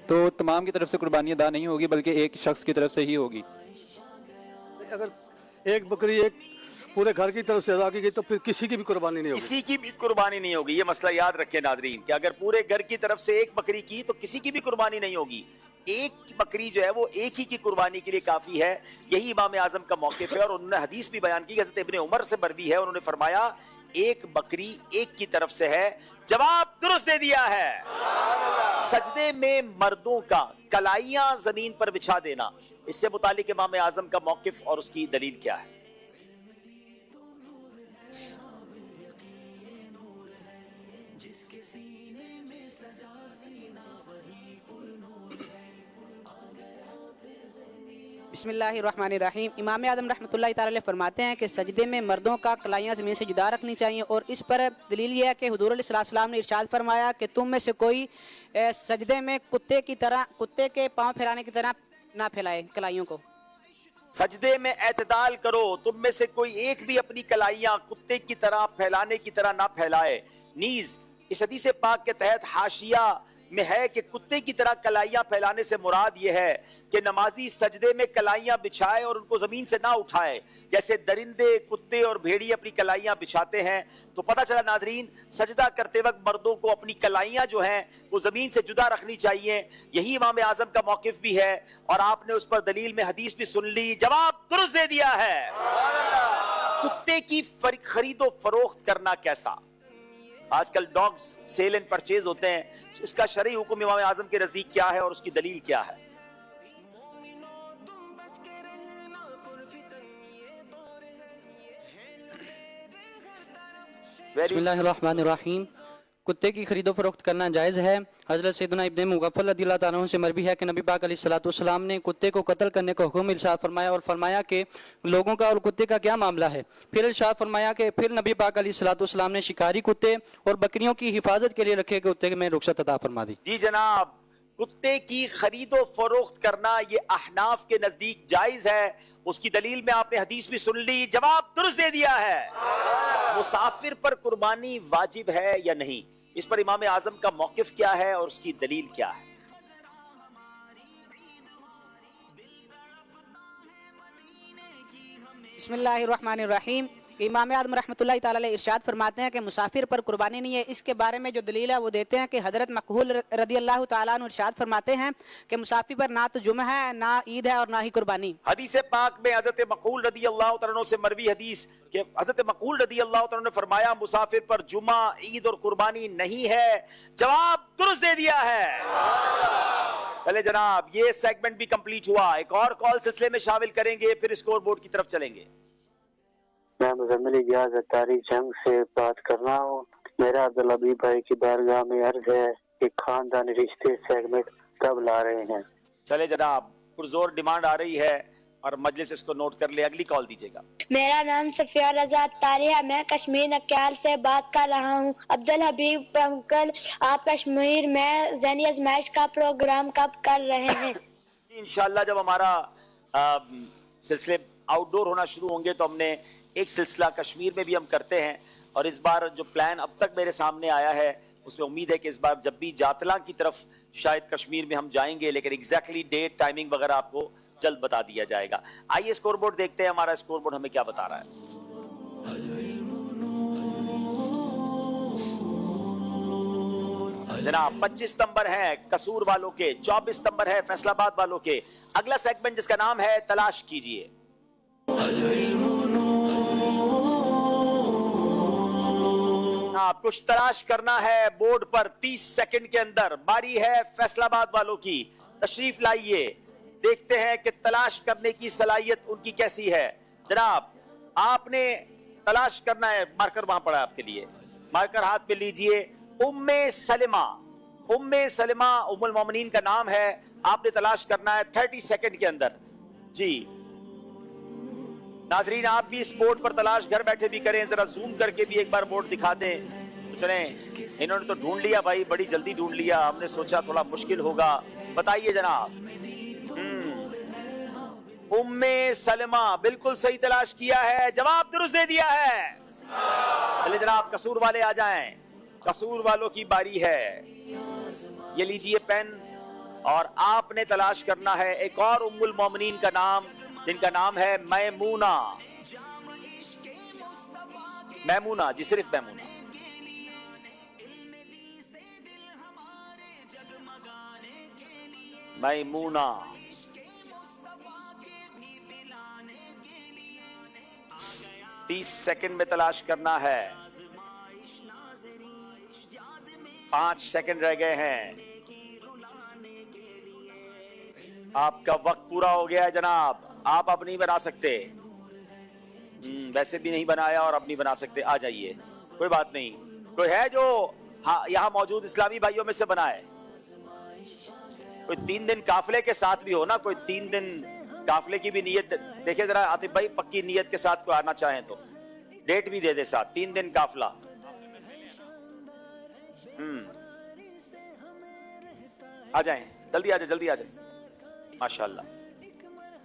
तो तमाम की तरफ से कुर्बानी अदा नहीं होगी बल्कि एक शख्स की तरफ से ही होगी। अगर एक बकरी एक पूरे घर की तरफ से अदा की गई तो फिर किसी की भी कुर्बानी नहीं होगी। किसी की भी कुर्बानी नहीं होगी। ये मसला याद रखें नाज़रीन कि अगर पूरे घर की तरफ से एक बकरी की तो किसी की भी कुर्बानी नहीं होगी। एक बकरी जो है वो एक ही की कुर्बानी के लिए काफी है। यही इमाम आजम का मौक़िफ़ है और उन्होंने हदीस भी बयान की, हज़रत इब्ने उमर से मरवी है। उन्होंने फरमाया एक बकरी एक की तरफ से है। जवाब दुरुस्त दे दिया है। सजदे में मर्दों का कलाइयां जमीन पर बिछा देना, इससे मुतालिक इमाम आजम का मौक़िफ़ और उसकी दलील क्या है। बिस्मिल्लाहिर्रहमानिर्रहीम। इमाम आज़म रहमतुल्लाहि ताला अलैह फरमाते हैं कि सजदे में मर्दों का कलाइयाँ ज़मीन से जुदा रखनी चाहिए और इस पर दलील यह है कि हुज़ूर अलैहि सल्लम ने इरशाद फरमाया कि तुम में से कोई सजदे में कुत्ते के पाँव फैलाने की तरह ना फैलाए कलाइयों को। सजदे में एतदाल करो, तुम में से कोई एक भी अपनी कलाइयाँ कुत्ते की तरह फैलाने की तरह ना फैलाए। नीज इस हदीस पाक के तहत हाशिया में है कि कुत्ते की तरह कलाइयां फैलाने से मुराद ये है कि नमाजी सजदे में कलाइयां बिछाए और उनको जमीन से ना उठाए। जैसे दरिंदे, कुत्ते और भेड़िए अपनी कलाइयां बिछाते हैं। तो पता चला नाजरीन, सजदा करते वक्त मर्दों को अपनी कलाइयां जो हैं वो जमीन से जुदा रखनी चाहिए। यही इमाम आजम का मौकिफ भी है और आपने उस पर दलील में हदीस भी सुन ली। जवाब दुरुस्त दे दिया है। कुत्ते की खरीदो फरोख्त करना कैसा? आजकल डॉग्स सेल एंड परचेज होते हैं, इसका शरई हुक्म इमाम आजम के नजदीक क्या है और उसकी दलील क्या है? बिस्मिल्लाहिर्रहमानिर्रहीम। कुत्ते की खरीदो फरोख्त करना जायज़ है। हज़रत सैयदना इब्न मुग़फ़्फ़ल रज़ियल्लाहु ताला अन्हु से मरवी है कि नबी पाक अलैहिस्सलाम ने कुत्ते को कत्ल करने का हुक्म इरशाद फरमाया और फरमाया कि लोगों का और कुत्ते का क्या मामला है। फिर इरशाद फरमाया कि फिर नबी पाक अलैहिस्सलाम ने शिकारी कुत्ते और बकरियों की हिफाजत के लिए रखे कुत्ते में रुख्सत अता फरमा दी। जी जनाब, कुत्ते की खरीदो फरोख्त करना ये अहनाफ के नजदीक जायज है। उसकी दलील में आपने हदीस भी सुन ली, जवाब दुरुस्त दे दिया है। मुसाफिर पर कुर्बानी वाजिब है या नहीं, इस पर इमाम आजम का मौकिफ क्या है और उसकी दलील क्या है? बिस्मिल्लाहिर्रहमानिर्रहीम। इमाम आज़म रहमतुल्लाहि ताला अलैह इरशाद फरमाते हैं कि मुसाफिर पर कुर्बानी नहीं है। इसके बारे में जो दलील है वो देते हैं कि हज़रत मकहूल रज़ियल्लाहु ताला अन्हु इरशाद फरमाते हैं कि मुसाफिर पर ना तो जुमा है, ना ईद है और ना ही कुर्बानी। हदीस पाक में हज़रत मकहूल रज़ियल्लाहु ताला अन्हु से मरवी हदीस कि हज़रत मकहूल रज़ियल्लाहु ताला अन्हु ने फरमाया मुसाफिर पर जुमा, ईद और कुर्बानी नहीं है। जवाब दुरुस्त दे दिया है। चले जनाब, ये सेगमेंट भी कंप्लीट हुआ। एक और कॉल सिलसिले में शामिल करेंगे, फिर स्कोर बोर्ड की तरफ चलेंगे। मैं मुजम्मिल इजाज अत्तारी जंग से बात कर रहा हूँ। मेरा अब्दुल हबीब भाई की बारगाह में अर्ज है कि खानदानी रिश्ते सेगमेंट कब ला रहे हैं? चले जनाब, पुरजोर डिमांड आ रही है और मजलिस इसको नोट कर ले। अगली कॉल दीजिएगा। मेरा नाम सफिया रज़ा अत्तारी है। मैं कश्मीर नक्याल से बात कर रहा हूँ। अब्दुल हबीब अंकल, आप कश्मीर में ज़हनी आज़माइश का प्रोग्राम कब कर रहे हैं? इंशाल्लाह जब हमारा सिलसिले आउटडोर होना शुरू होंगे तो हमने एक सिलसिला कश्मीर में भी हम करते हैं। और इस बार जो प्लान अब तक मेरे सामने आया है उसमें उम्मीद है कि इस बार जब भी जातला की तरफ शायद कश्मीर में हम जाएंगे, लेकिन एग्जैक्टली डेट, टाइमिंग वगैरह आपको जल्द बता दिया जाएगा। आइए स्कोरबोर्ड देखते हैं, हमारा स्कोरबोर्ड हमें क्या बता रहा है। जनाब 25 नंबर है कसूर वालों के, 24 नंबर है फैसलाबाद वालों के। अगला सेगमेंट जिसका नाम है तलाश कीजिए। आप कुछ तलाश करना है बोर्ड पर 30 सेकंड के अंदर। बारी है फैसलाबाद वालों की, तशरीफ लाइए। देखते हैं कि तलाश करने की सलाहियत उनकी कैसी है। जनाब आपने तलाश करना है, मार्कर वहां पड़ा है आपके लिए, मार्कर हाथ में लीजिए। उम्मे सलिमा, उम्मे सलिमा उम्मुल मोमिनीन का नाम है। आपने तलाश करना है 30 सेकंड के अंदर। जी नाजरीन, आप भी इस बोर्ड पर तलाश घर बैठे भी करें, जरा जूम करके भी एक बार बोर्ड दिखा दें। चलें, इन्होंने तो ढूंढ लिया भाई, बड़ी जल्दी ढूंढ लिया, हमने सोचा थोड़ा मुश्किल होगा। बताइए जनाब। उम्मे सलमा बिल्कुल सही तलाश किया है, जवाब दुरुस्त दे दिया है। चले जनाब, कसूर वाले आ जाएं। कसूर वालों की बारी है। ये लीजिए पेन और आपने तलाश करना है एक और उम्मुल मोमिनीन का नाम, जिनका नाम है मैमूना। मैमूना जी, सिर्फ मैमूना। मैमूना 30 सेकंड में तलाश करना है। 5 सेकंड रह गए हैं। आपका वक्त पूरा हो गया है जनाब, आप अब नहीं बना सकते। वैसे भी नहीं बनाया और अब नहीं बना सकते। आ जाइए, कोई बात नहीं। कोई है जो यहाँ मौजूद इस्लामी भाइयों में से बनाए? कोई 3 दिन काफिले के साथ भी हो ना, कोई 3 दिन काफिले की भी नियत देखे जरा। आतिफ भाई पक्की नियत के साथ कोई आना चाहें तो डेट भी दे दे साथ, 3 दिन काफिला। आ जाएं, जल्दी आ जाए, जल्दी आ जाए। माशाल्लाह,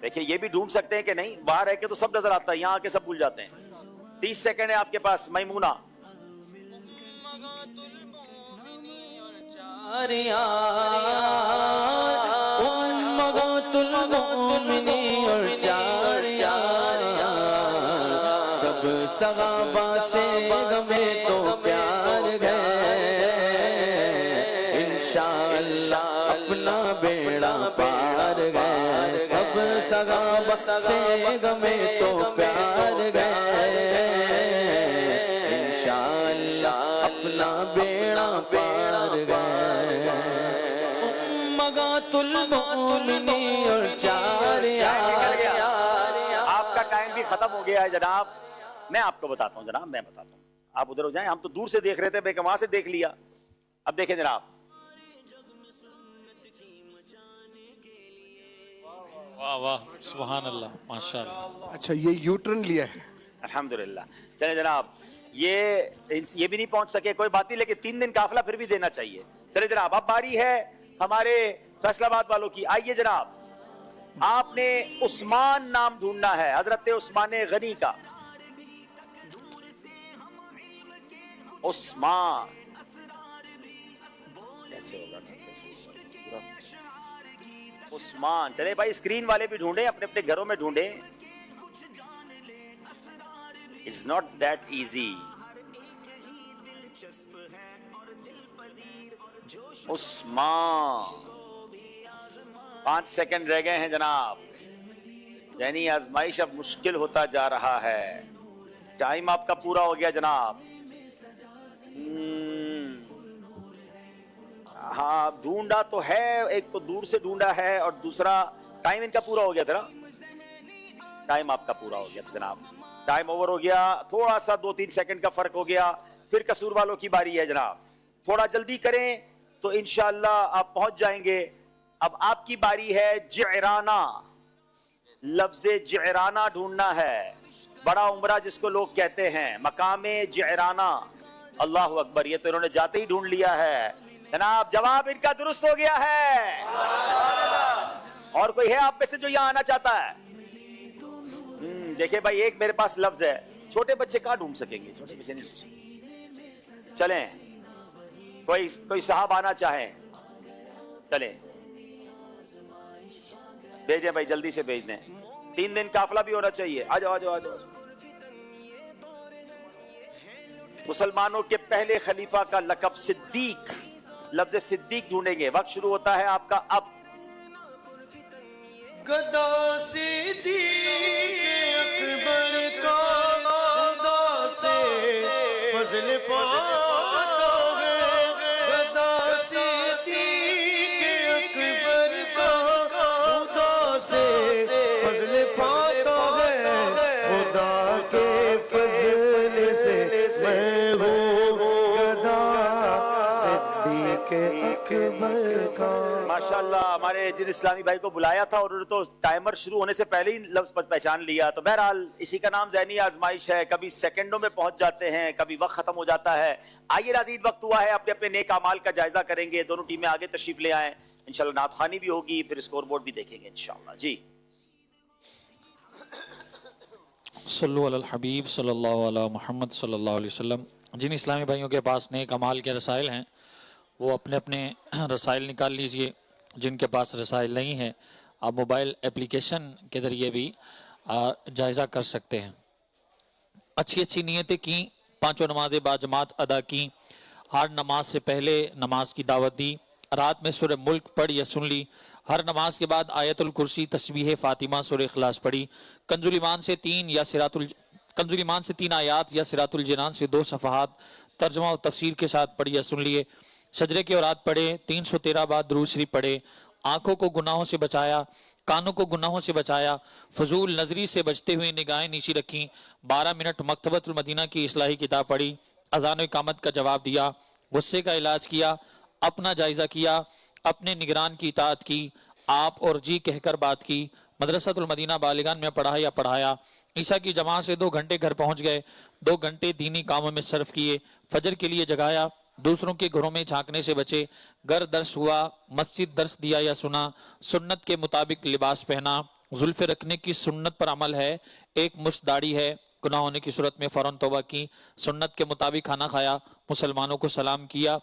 देखिए ये भी ढूंढ सकते हैं कि नहीं, बाहर रह के तो सब नजर आता है, यहाँ आके सब भूल जाते हैं। 30 सेकंड है आपके पास। मैमूना सब सगाबा से हमें तो प्यार गए, इंशाअल्लाह अपना बेड़ा पार गए। सब सगाबा से हमें तो प्यार गए, इंशाअल्लाह अपना बेड़ा पार गए। मगातुल मोमिनी और चार आपका टाइम भी खत्म हो गया है जनाब। मैं आपको बताता हूँ जनाब, मैं बताता हूँ, आप उधर हो जाएं। हम तो दूर से देख रहे थे, वहां से देख लिया। اب دیکھیں جناب، واہ واہ سبحان اللہ ماشاء اللہ. اچھا یہ یو ٹرن لیا ہے. الحمدللہ. چلیں جناب، یہ بھی نہیں پہنچ سکے، کوئی بات نہیں، لیکن 3 دن قافلہ پھر بھی دینا چاہیے. چلیں جناب، اب باری ہے ہمارے فیصل آباد والوں کی. آئیے جناب، آپ نے عثمان نام ڈھونڈنا ہے، حضرت عثمان غنی کا. عثمان کیسے ہوگا؟ عثمان. چلے بھائی اسکرین والے بھی ڈھونڈیں، اپنے اپنے گھروں میں ڈھونڈیں. It's not that easy. Usman. 5 second رہ گئے ہیں جناب. یعنی آزمائش اب مشکل ہوتا جا رہا ہے. ٹائم آپ کا پورا ہو گیا جناب. ہاں ڈھونڈا تو ہے، ایک تو دور سے ڈھونڈا ہے اور دوسرا ٹائم ان کا پورا ہو گیا تھا نا. ٹائم آپ کا پورا ہو گیا تھا جناب. ٹائم اوور ہو گیا، تھوڑا سا 2-3 سیکنڈ کا فرق ہو گیا. پھر قصور والوں کی باری ہے جناب. تھوڑا جلدی کریں تو انشاءاللہ آپ پہنچ جائیں گے. اب آپ کی باری ہے جعرانہ. لفظ جعرانہ ڈھونڈنا ہے. بڑا عمرہ جس کو لوگ کہتے ہیں، مقام جعرانہ. اللہ اکبر، یہ تو انہوں نے جاتے ہی ڈھونڈ لیا ہے جناب. جواب ان کا درست ہو گیا ہے. اور کوئی ہے آپ میں سے جو یہاں آنا چاہتا ہے؟ دیکھیں بھائی، ایک میرے پاس لفظ ہے. چھوٹے بچے کہاں ڈھونڈ سکیں گے؟ چھوٹے بچے نہیں ڈھونڈ سکیں. چلیں کوئی صاحب آنا چاہیں، چلیں بھیجیں بھائی، جلدی سے بھیج دیں. 3 دن قافلہ بھی ہونا چاہیے. آ جاؤ آ جاؤ آ جاؤ. مسلمانوں کے پہلے خلیفہ کا لقب صدیق. لفظ صدیق ڈھونڈیں گے. وقت شروع ہوتا ہے آپ کا اب. گدا صدیق اکبر کا خدا سے فضل پاتا ہے. گدا صدیق اکبر کا خدا سے فضل پاتا ہے. خدا کے فضل سے میں ہوں گدا صدیق اکبر کا. ماشاءاللہ ہمارے جن اسلامی بھائی کو بلایا تھا اور انہوں نے تو ٹائمر شروع ہونے سے پہلے ہی لفظ پہچان لیا. تو بہرحال اسی کا نام ذہنی آزمائش ہے. کبھی سیکنڈوں میں پہنچ جاتے ہیں، کبھی وقت ختم ہو جاتا ہے. آئیے ناظرین، وقت ہوا ہے اپنے اپنے نیک اعمال کا جائزہ کریں گے. دونوں ٹیمیں آگے تشریف لے آئیں. انشاءاللہ نعت خوانی بھی ہوگی، پھر اسکور بورڈ بھی دیکھیں گے انشاءاللہ. جی صلو علی الحبیب صلی اللہ علیہ محمد صلی اللہ علیہ وسلم. جن اسلامی بھائیوں کے پاس نیک اعمال کے رسائل ہیں وہ اپنے اپنے رسائل نکال لیجئے. جن کے پاس رسائل نہیں ہیں آپ موبائل اپلیکیشن کے ذریعے بھی جائزہ کر سکتے ہیں. اچھی اچھی نیتیں کی، 5 نمازیں با جماعت ادا کی، ہر نماز سے پہلے نماز کی دعوت دی، رات میں سورہ ملک پڑھ یا سن لی، ہر نماز کے بعد آیت الکرسی، تسبیح فاطمہ، سورہ اخلاص پڑھی، کنز الایمان سے 3 آیات یا صراط الجنان سے 2 صفحات ترجمہ و تفسیر کے ساتھ پڑھی یا سن لیے، شجرے کے اوراد پڑھے، 313 بار درود شریف پڑھے، آنکھوں کو گناہوں سے بچایا، کانوں کو گناہوں سے بچایا، فضول نظری سے بچتے ہوئے نگاہیں نیچی رکھیں، 12 منٹ مکتبۃ المدینہ کی اصلاحی کتاب پڑھی، اذان و اقامت کا جواب دیا، غصے کا علاج کیا، اپنا جائزہ کیا، اپنے نگران کی اطاعت کی، آپ اور جی کہہ کر بات کی، مدرسۃ المدینہ بالغان میں پڑھایا، عشاء کی جماعت سے 2 گھنٹے گھر پہنچ گئے، 2 گھنٹے دینی کاموں میں صرف کیے، فجر کے لیے جگایا، دوسروں کے گھروں میں جھانکنے سے بچے، گھر درس ہوا، مسجد درس دیا یا سنا، سنت کے مطابق لباس پہنا، زلفے رکھنے کی سنت پر عمل ہے، 1 مشت داڑھی ہے، گناہ ہونے کی صورت میں فوراً توبہ کی، سنت کے مطابق کھانا کھایا، مسلمانوں کو سلام کیا،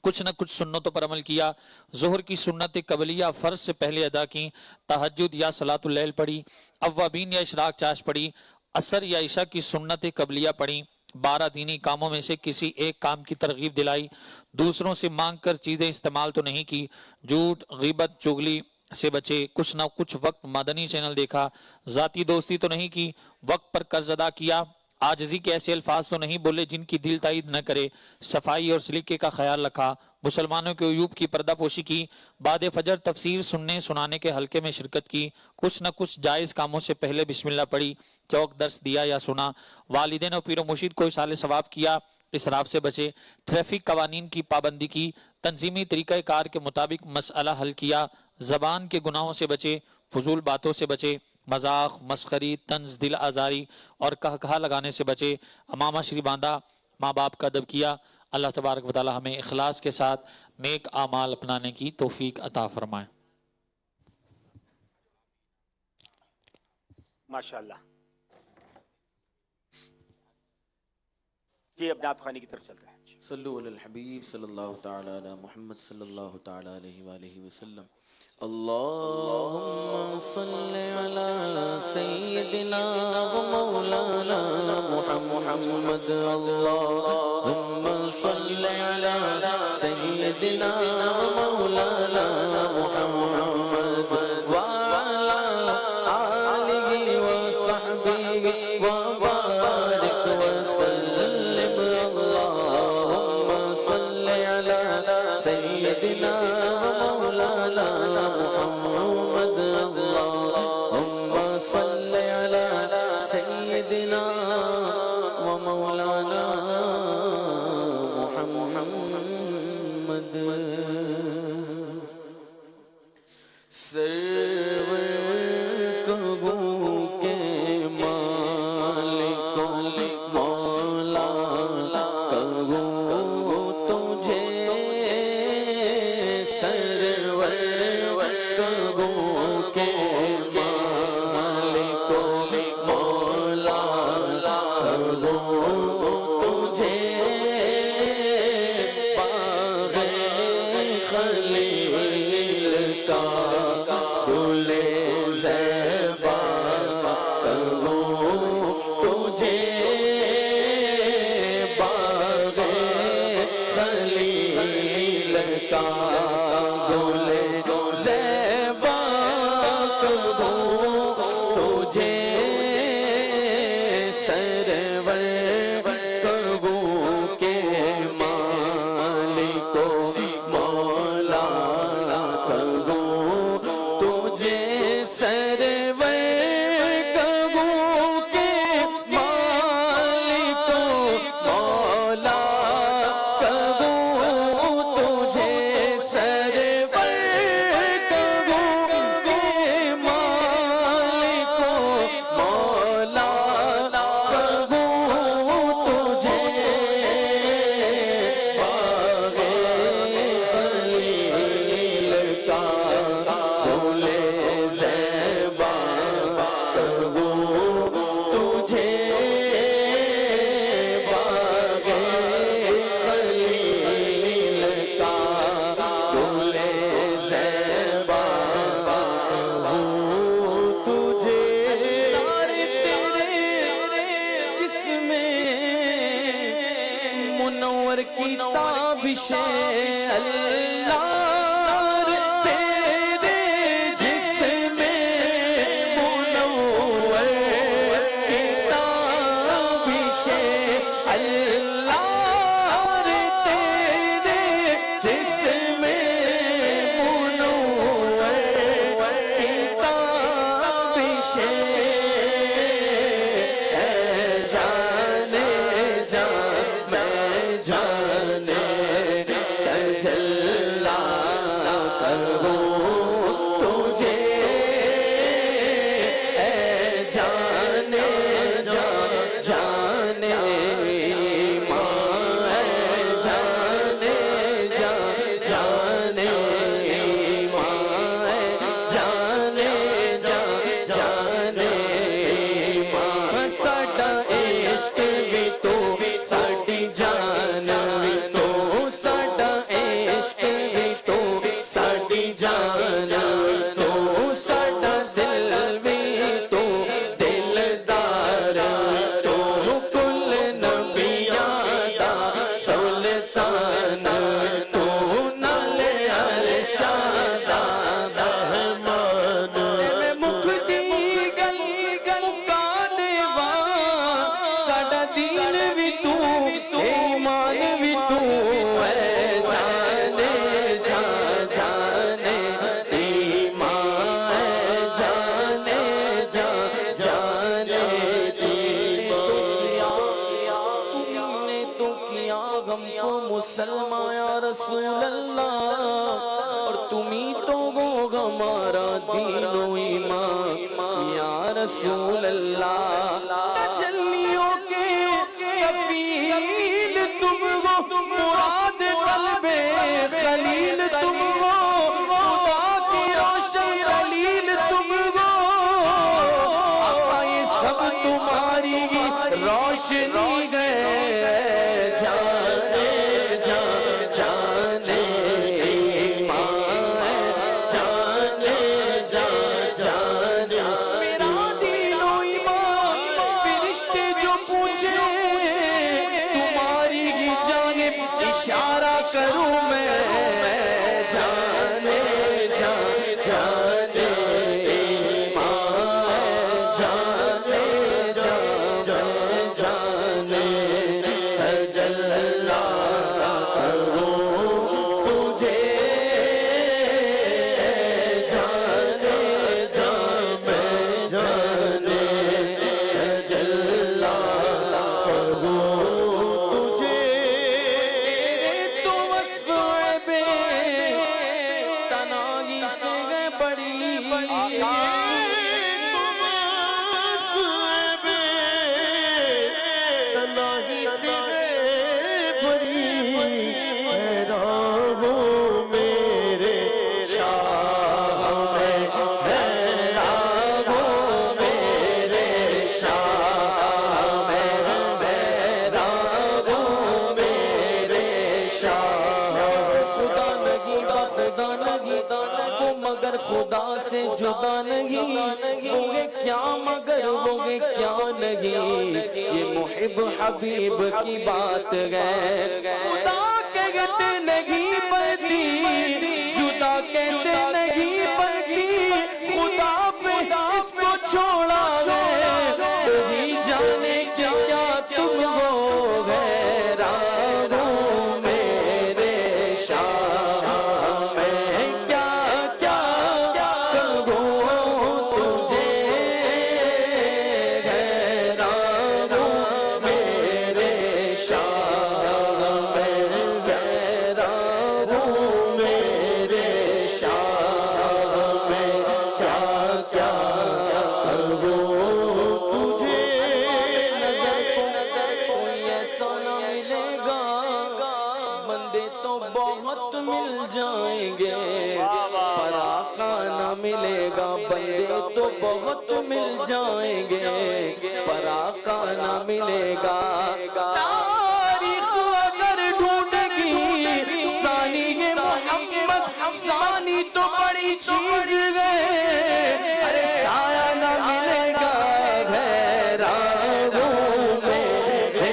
کچھ نہ کچھ سنتوں پر عمل کیا، ظہر کی سنت قبلیہ فرض سے پہلے ادا کی، تہجد یا صلاۃ اللیل پڑھی، اوابین یا اشراق چاش پڑھی، عصر یا عشاء کی سنت قبلیہ پڑھی، 12 دینی کاموں میں سے کسی ایک کام کی ترغیب دلائی، دوسروں سے مانگ کر چیزیں استعمال تو نہیں کی، جھوٹ، غیبت، چغلی سے بچے، کچھ نہ کچھ وقت مدنی چینل دیکھا، ذاتی دوستی تو نہیں کی، وقت پر قرض ادا کیا، عاجزی کے ایسے الفاظ تو نہیں بولے جن کی دل تائید نہ کرے، صفائی اور سلیقے کا خیال رکھا، مسلمانوں کے عیوب کی پردہ پوشی کی، بعد فجر تفسیر سننے سنانے کے حلقے میں شرکت کی، کچھ نہ کچھ جائز کاموں سے پہلے بسم اللہ پڑھی، چوک درس دیا یا سنا، والدین اور پیر و مرشد کو اصال ثواب کیا، इसराफ से बचे, ट्रैफिक कवानीन की पाबंदी की, तंजीमी तरीक़ा कार के मुताबिक मसला हल किया, ज़बान के गुनाहों से बचे, फजूल बातों से बचे, मजाक, मस्खरी, तंज, दिल आज़ारी और कहकहा लगाने से बचे, अमामा श्री बांधा, माँ बाप का अदब किया। अल्लाह तबारक व तआला हमें इखलास के साथ नेक आमाल अपनाने की तौफीक अता फरमाए। माशाअल्लाह। जी अब नात ख़वानी की तरफ चलते हैं। सल्लु अलल हबीब सल्लल्लाहु तआला अला मुहम्मद सल्लल्लाहु तआला अलैहि वसल्लम। अल्लाहुम्मा सल्लि अला सय्यिदिना व मौलाना मुहम्मद। अल्लाहुम्मा सल्लि अला सय्यिदिना व मौलाना मुहम्मद व अला आलिहि व सहबिहि व बारिक व सल्लिम। अल्लाहुम्मा सल्लि अला सय्यिदिना व मौलाना मुहम्मद। अल्लाहुम्मा सल्लि अला सय्यिदिना व मौलाना मुहम्मद। सर्वर कबू के मालिक मौला कबू तुझे, सर्वर कबू के मालिक मौला कबू तुझे, बाग़े खलील का गुले ज़ैबा कबू तुझे, बाग़े खलील का गुले ज़ैबा कबू तुझे, सरवर कबू के मालिको मौला कबू तुझे, सरवर कबू के मालिको मौला कबू तुझे, सरवर कबू के मालिको मौला कबू तुझे, बाग़े खलील का गुले ज़ैबा कबू तुझे, बाग़े खलील का गुले ज़ैबा कबू तुझे। तारे तेरे जिसमें मुनव्वर की ताबिशें अल्लाह, तेरे जिसमें मुनव्वर की ताबिशें अल्लाह, तेरे जिसमें मुनव्वर की ताबिशें, जाने जा मैं जाने तजल्ला करूं तुझे, जाने जा जाने मां, जाने जा जाने मां, जाने जा जाने سلمہ یا رسول اللہ، اور تم ہی تو ہو ہمارا دین و ایمان یا رسول اللہ، تجلیوں کے کفیل تم ہو، مراد قلب خلیل تم ہو، خدا کی روشن دلیل تم ہو، آقا یہ سب تمہاری روشنی ہے، جانے جانے ایمان، جانے جانے میرا دین و ایمان، فرشتے جو پوچھے تمہاری ہی جانب اشارہ کروں میں، جانے جانے ایمان، جانے جانے تجلی کروں تجھے، جانے جانے تجلی کروں تجھے، تیرے تو وصف تنہائی سے ہے بڑی، تنہائی سے بری، حیران ہوں میرے شاہ میں، حیران ہوں میرے شاہ میں، حیران ہوں میرے شاہ، خدا نہیں خدا نہیں وہ مگر خدا سے جدا نہیں، ہوگے کیا مگر ہوگے کیا نہیں، یہ محب حبیب کی بات ہے، خدا کہتے نہیں بنتی، جدا کہتے نہیں بنتی، خدا پہ اس کو چھوڑا ہے، وہی جانے کیا تم ہو، حیران ہوں میرے شاہ میں، کیا کہوں تجھے، حیران ہوں میرے شاہ میں، حیران ہوں میرے شاہ میں، کیا کہوں تجھے، نظر کوئی ایسا نہ ملے گا، بندے تو بہت مل جائیں گے، پر آقا نہ ملے گا، بندے تو بہت مل جائیں گے، پر آقا نہ ملے گا، تاریخ اگر ڈھونڈے گی ثانی ہے محمد، ثانی تو بڑی چیز ہے، ارے سایہ نہ ملے گا، حیران ہوں میرے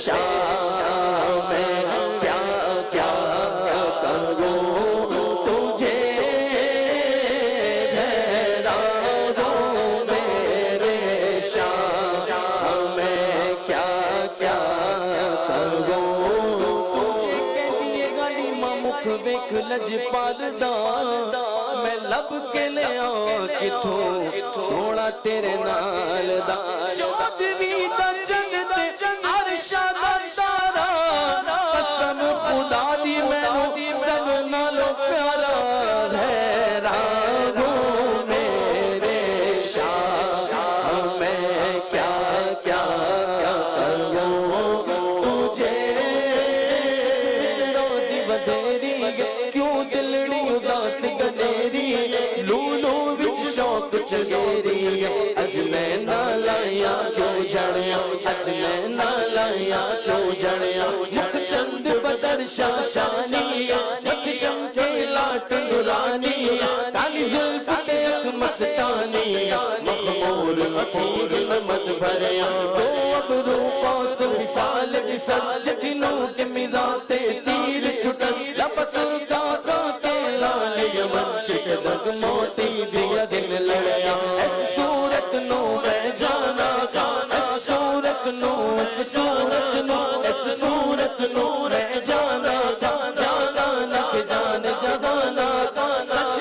شاہ میں، کیا کروں تجھے، حیران ہوں میرے شاہ میں، کیا کروں تجھے، کہہ دیے غلیمہ مکھ ویکھ لجپالدا، میں لب کے لے آ کتھوں سونا تیرے نال دا، چودھویں دا چند تے عرشاں دا تارا، قسم خدا دی مینوں سب نالوں پیارا، حیران ہوں میرے شاہ میں، کیا کروں تجھے، سودی بدھیری کیوں دلڑی اداس گنیری، لولو وچ شوق چگیری، اج میں نہ لایا کیوں جڑیا، اج میں نہ لایا کیوں جڑیا، مک چند بدر شاشانی، مک چمکے لاٹ نورانی، کالی زلف تے اک مستانی، مخمور حقیر نمد بھریا، دو ابرو پاس مثال بسر، جتنوں کے مزاح تے تیر چھٹن، لپسر کا کے لال یمن، چک دک موتی دیا دن لڑیا، ایس صورت نو میں جانا، ایس صورت نو، ایس صورت نو، ایس صورت نو میں جانا، جانا نک جان جگانا، سچ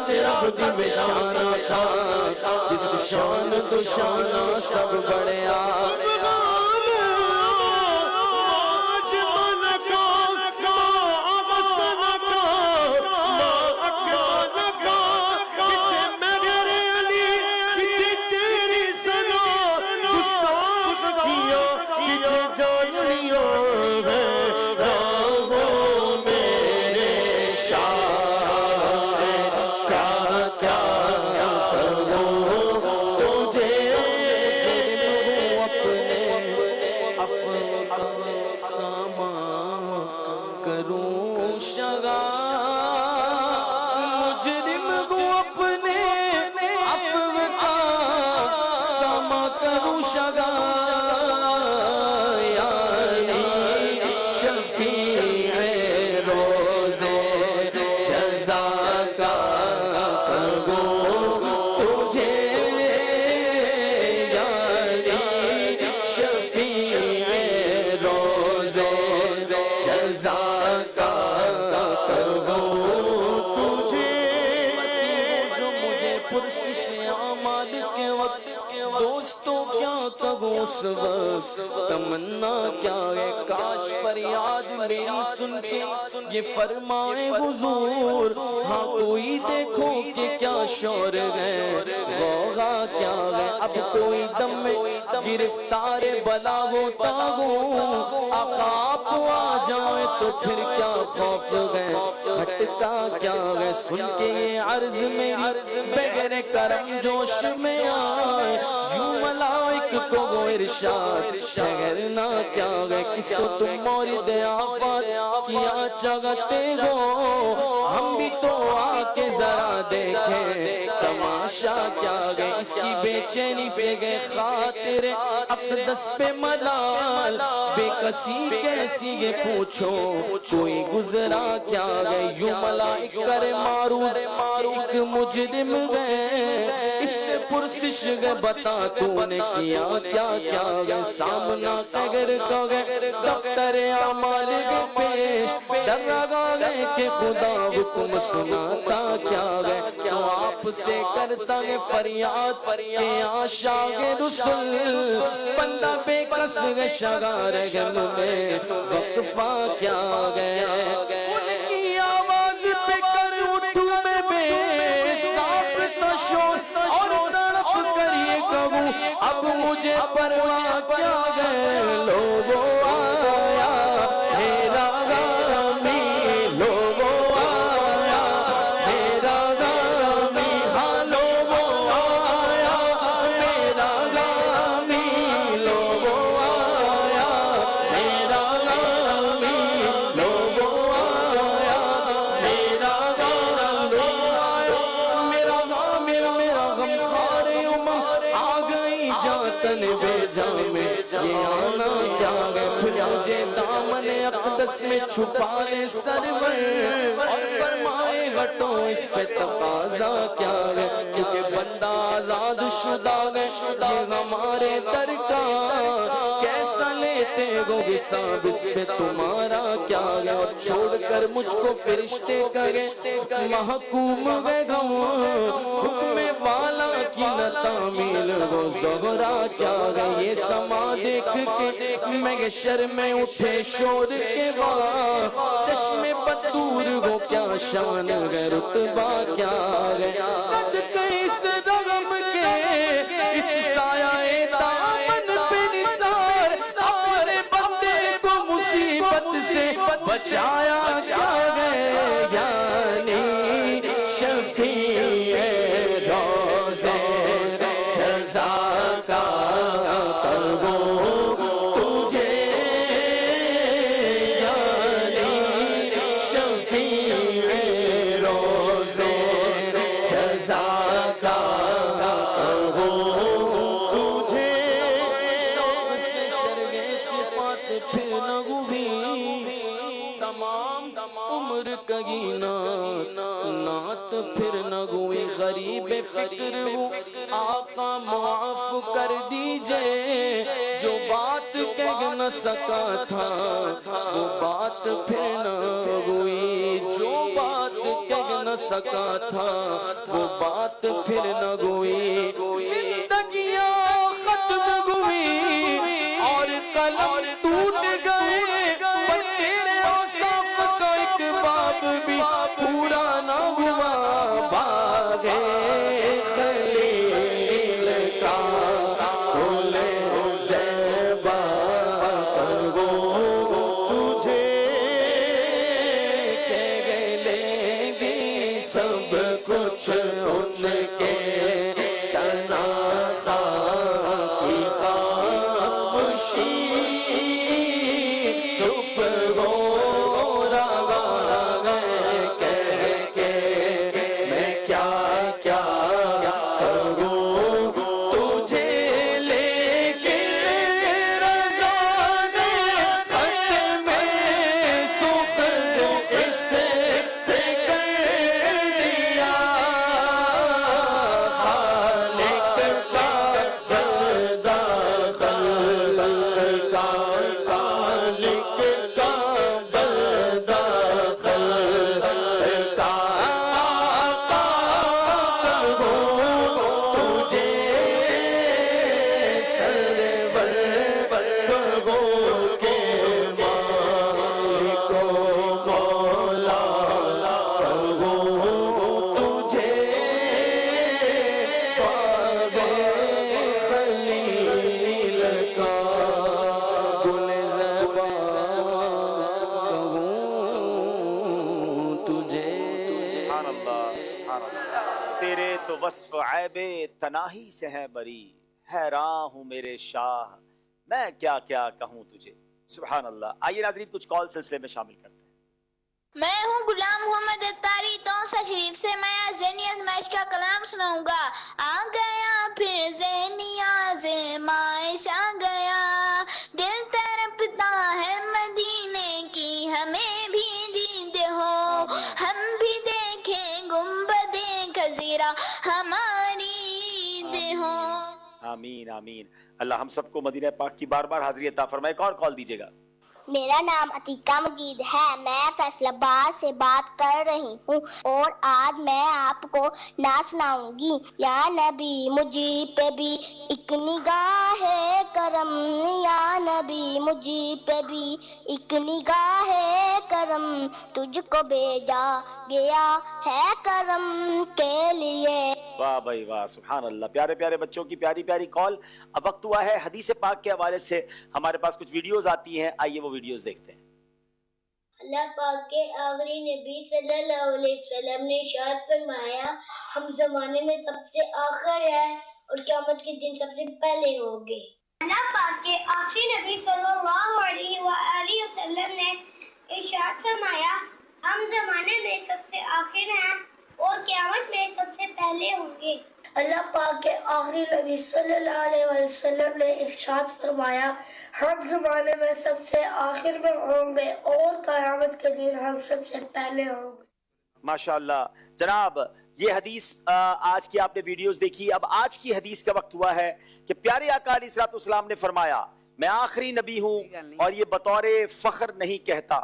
رب دی میں شانہ تھا، جس شان تو شانہ سب بڑھیا، آج من کا اعمال کے وقت دوستوں کیا کہوں اس وقت تمنا کیا ہے کاش فریاد میری سن کے یہ فرمائے حضور ہاں کوئی دیکھو کہ کیا شور ہے غوغا کیا ہے اب کوئی دم میں گرفتار بلا ہوتا ہوں آقا آپ آ جائیں تو پھر کیا خوف ہے ہٹکا کیا ہے سن کے یہ عرض میری بغیر کرم جوش میں آئے یوں ملائک کو وہ ارشاد ٹھہرنا کیا ہے کس کو تم مورد آفات کیا چاہتے ہو ہم بھی تو آ کے ذرا دیکھیں تماشا کیا گئے اس کی بے چینی سے گئے خاطر اقدس پہ ملال بے کسی کیسی یہ پوچھو کوئی گزرا کیا گئے یوں ملائک کر معروف ایک مجرم گئے اس سے پرسش گئے بتا تو نے کیا کیا کیا گئے سامنا اگر گئے دفتر اعمال کے پیش ڈر لگا گئے کہ خدا حکم سناتا کیا گئے کیا آپ سے کرتا ہے فریاد کہ عاشاق رسول پلہ بے کس گئے شگار غم میں وقفہ کیا گئے ان کی آواز پہ کر اٹھوں میں بے ساختہ شور اور تڑپ کر یہ کہوں اب مجھے پرواہ کیا گئے لوگوں آیا میرا غامی لوگوں آیا میرا غامی ہاں لوگوں آیا میرا غامی لوگوں آیا میرا غامی لوگوں آیا میرا غامی آیا میرا غامی میرا غمخار امم آ گئی جاتن بے جامے یہ آنا کیا گئے پھر مجھے دامن اقدس میں چھپانے سرور اور فرمائے ہٹو اس پہ تقاضا کیا گئے کیونکہ بندہ آزاد شدہ گئے یہ ہمارے درکار کیسا لیتے ہو حساب اس پہ تمہارا کیا گئے اور چھوڑ کر مجھ کو فرشتے کرے محکوم گئے حکم والا کی نہ تعمیل وہ زہرا کیا گئے یہ سما دیکھ کے میں شرم اٹھے شور کے بعد چشم بطور ہو کیا شان گئے رتبہ کیا گئے صدقہ اس رغم کے اس سایہ دامن پہ نثار اپنے بندے کو مصیبت سے بچایا کیا گئے یعنی شفیع روزے جزا کا کروں تجھے یعنی شفیع روزے جزا کا کروں تجھے شوق سے شرح صفات پھر نہ ہوئی تمام عمر کہیں نات پھر نہ ہوئی غریب فکر ہوں آقا معاف کر دیجئے جو بات کہہ نہ سکا تھا وہ بات پھر نہ ہوئی جو بات کہہ نہ سکا تھا وہ بات پھر نہ ہوئی زندگیاں ختم ہوئی اور قلم ٹوٹ گئے پر تیرے اوصاف کا ایک باب بھی پورا نہ ہوا باغے خلیل کا گل زیبا کروں تجھے کہ لیں گی سب کچھ ان کے ثنا वस्फ ऐबे तनाही से है बरी, हैरान हूँ मेरे शाह, मैं क्या क्या कहूँ तुझे। सुभान अल्लाह। आइए नाज़रीन कुछ कॉल सिलसिले में शामिल करते हैं। मैं हूँ गुलाम मोहम्मद अत्तारी तौसा शरीफ से। मैं ज़हनी आज़माइश का कलाम सुनाऊंगा। आ गया फिर ज़हनी आज़माइश आ गया, दिल तड़पता है मदीने की, हमें भी दीद हो, हम भी देखें गुंबदे खज़ीरा, हमारी ईद हो। आमीन आमीन। अल्लाह हम सबको मदीना पाक की बार बार हाज़िरी अता फरमाए। एक और कॉल दीजिएगा। मेरा नाम अतीका मजीद है, मैं फैसलाबाद से बात कर रही हूँ और आज मैं आपको नात सुनाऊंगी। या नबी मुझी पे भी एक निगाह है करम, या नबी मुझी पे भी एक निगाह है करम, तुझको भेजा गया है करम के लिए। वाह भाई वाह, सुभान अल्लाह। प्यारे प्यारे बच्चों की प्यारी प्यारी कॉल। अब वक्त हुआ है हदीस पाक के हवाले से हमारे पास कुछ वीडियोस आती हैं, आइए वो वीडियोस देखते हैं। अल्लाह पाक के आखिरी नबी सल्लल्लाहु अलैहि वसल्लम ने इरशाद फरमाया, हम जमाने में सबसे आखिर है और क़यामत के दिन सबसे पहले होंगे। अल्लाह पाक के आखिरी नबी सल्लल्लाहु अलैहि वसल्लम ने इरशाद फरमाया, हम जमाने में सबसे आखिर हैं और क़यामत में सबसे पहले होंगे। अल्लाह पाक के आखिरी नबी सल्लल्लाहु अलैहि वसल्लम ने इरशाद फरमाया, हम ज़माने में सबसे आखिर में होंगे और क़यामत के दिन हम सबसे पहले होंगे। माशाअल्लाह। जनाब ये हदीस आज की आपने वीडियोस देखी। अब आज की हदीस का वक्त हुआ है कि प्यारे आका अलैहिस्सलाम ने फरमाया, मैं आखिरी नबी हूँ और ये बतौरे फख्र नहीं कहता,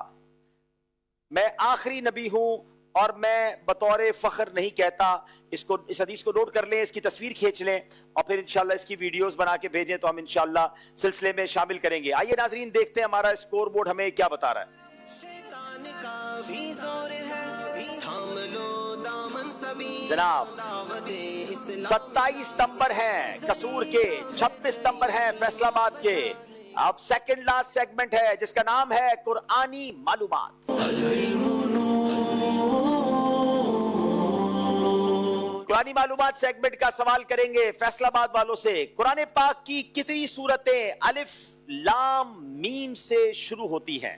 मैं आखिरी नबी हूँ और मैं बतौर फख्र नहीं कहता। इस हदीस को नोट कर लें, इसकी तस्वीर खींच लें और फिर इंशाल्लाह इसकी वीडियोस बना के भेजें तो हम इंशाल्लाह सिलसिले में शामिल करेंगे। आइए नाजरीन देखते हैं हमारा स्कोर बोर्ड हमें क्या बता रहा है। जनाब 27 नंबर हैं कसूर के, 26 नंबर हैं फैसलाबाद के। अब सेकंड लास्ट सेगमेंट है जिसका नाम है कुरानी मालूमात। कुरानी मालूमात सेगमेंट का सवाल करेंगे फैसलाबाद वालों से। कुरान पाक की कितनी सूरतें अलिफ लाम मीम से शुरू होती हैं?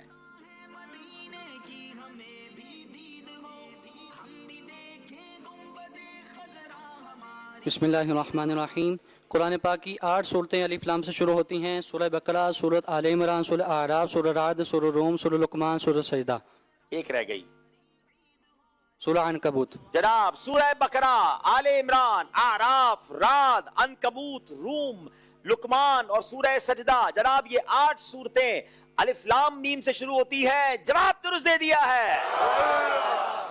बिस्मिल्लाहिर्रहमानिर्रहीम। कुरान पाक की 8 सूरतें अलिफ लाम से शुरू होती हैं। सूरह बकरा, सूरत आले इमरान, सूरह आराफ, सूरह राद, सूरह रूम, सूरह लुकमान, सूरह सजदा। एक रह गई, सूरह अनकबूत। जनाब सूरह बकरा, आले इमरान, आराफ, राद, अनकबूत, रूम, लुकमान और सूरह सजदा। जनाब ये 8 सूरतें अलिफ लाम मीम से शुरू होती हैं। जवाब दुरुस्त दे दिया है।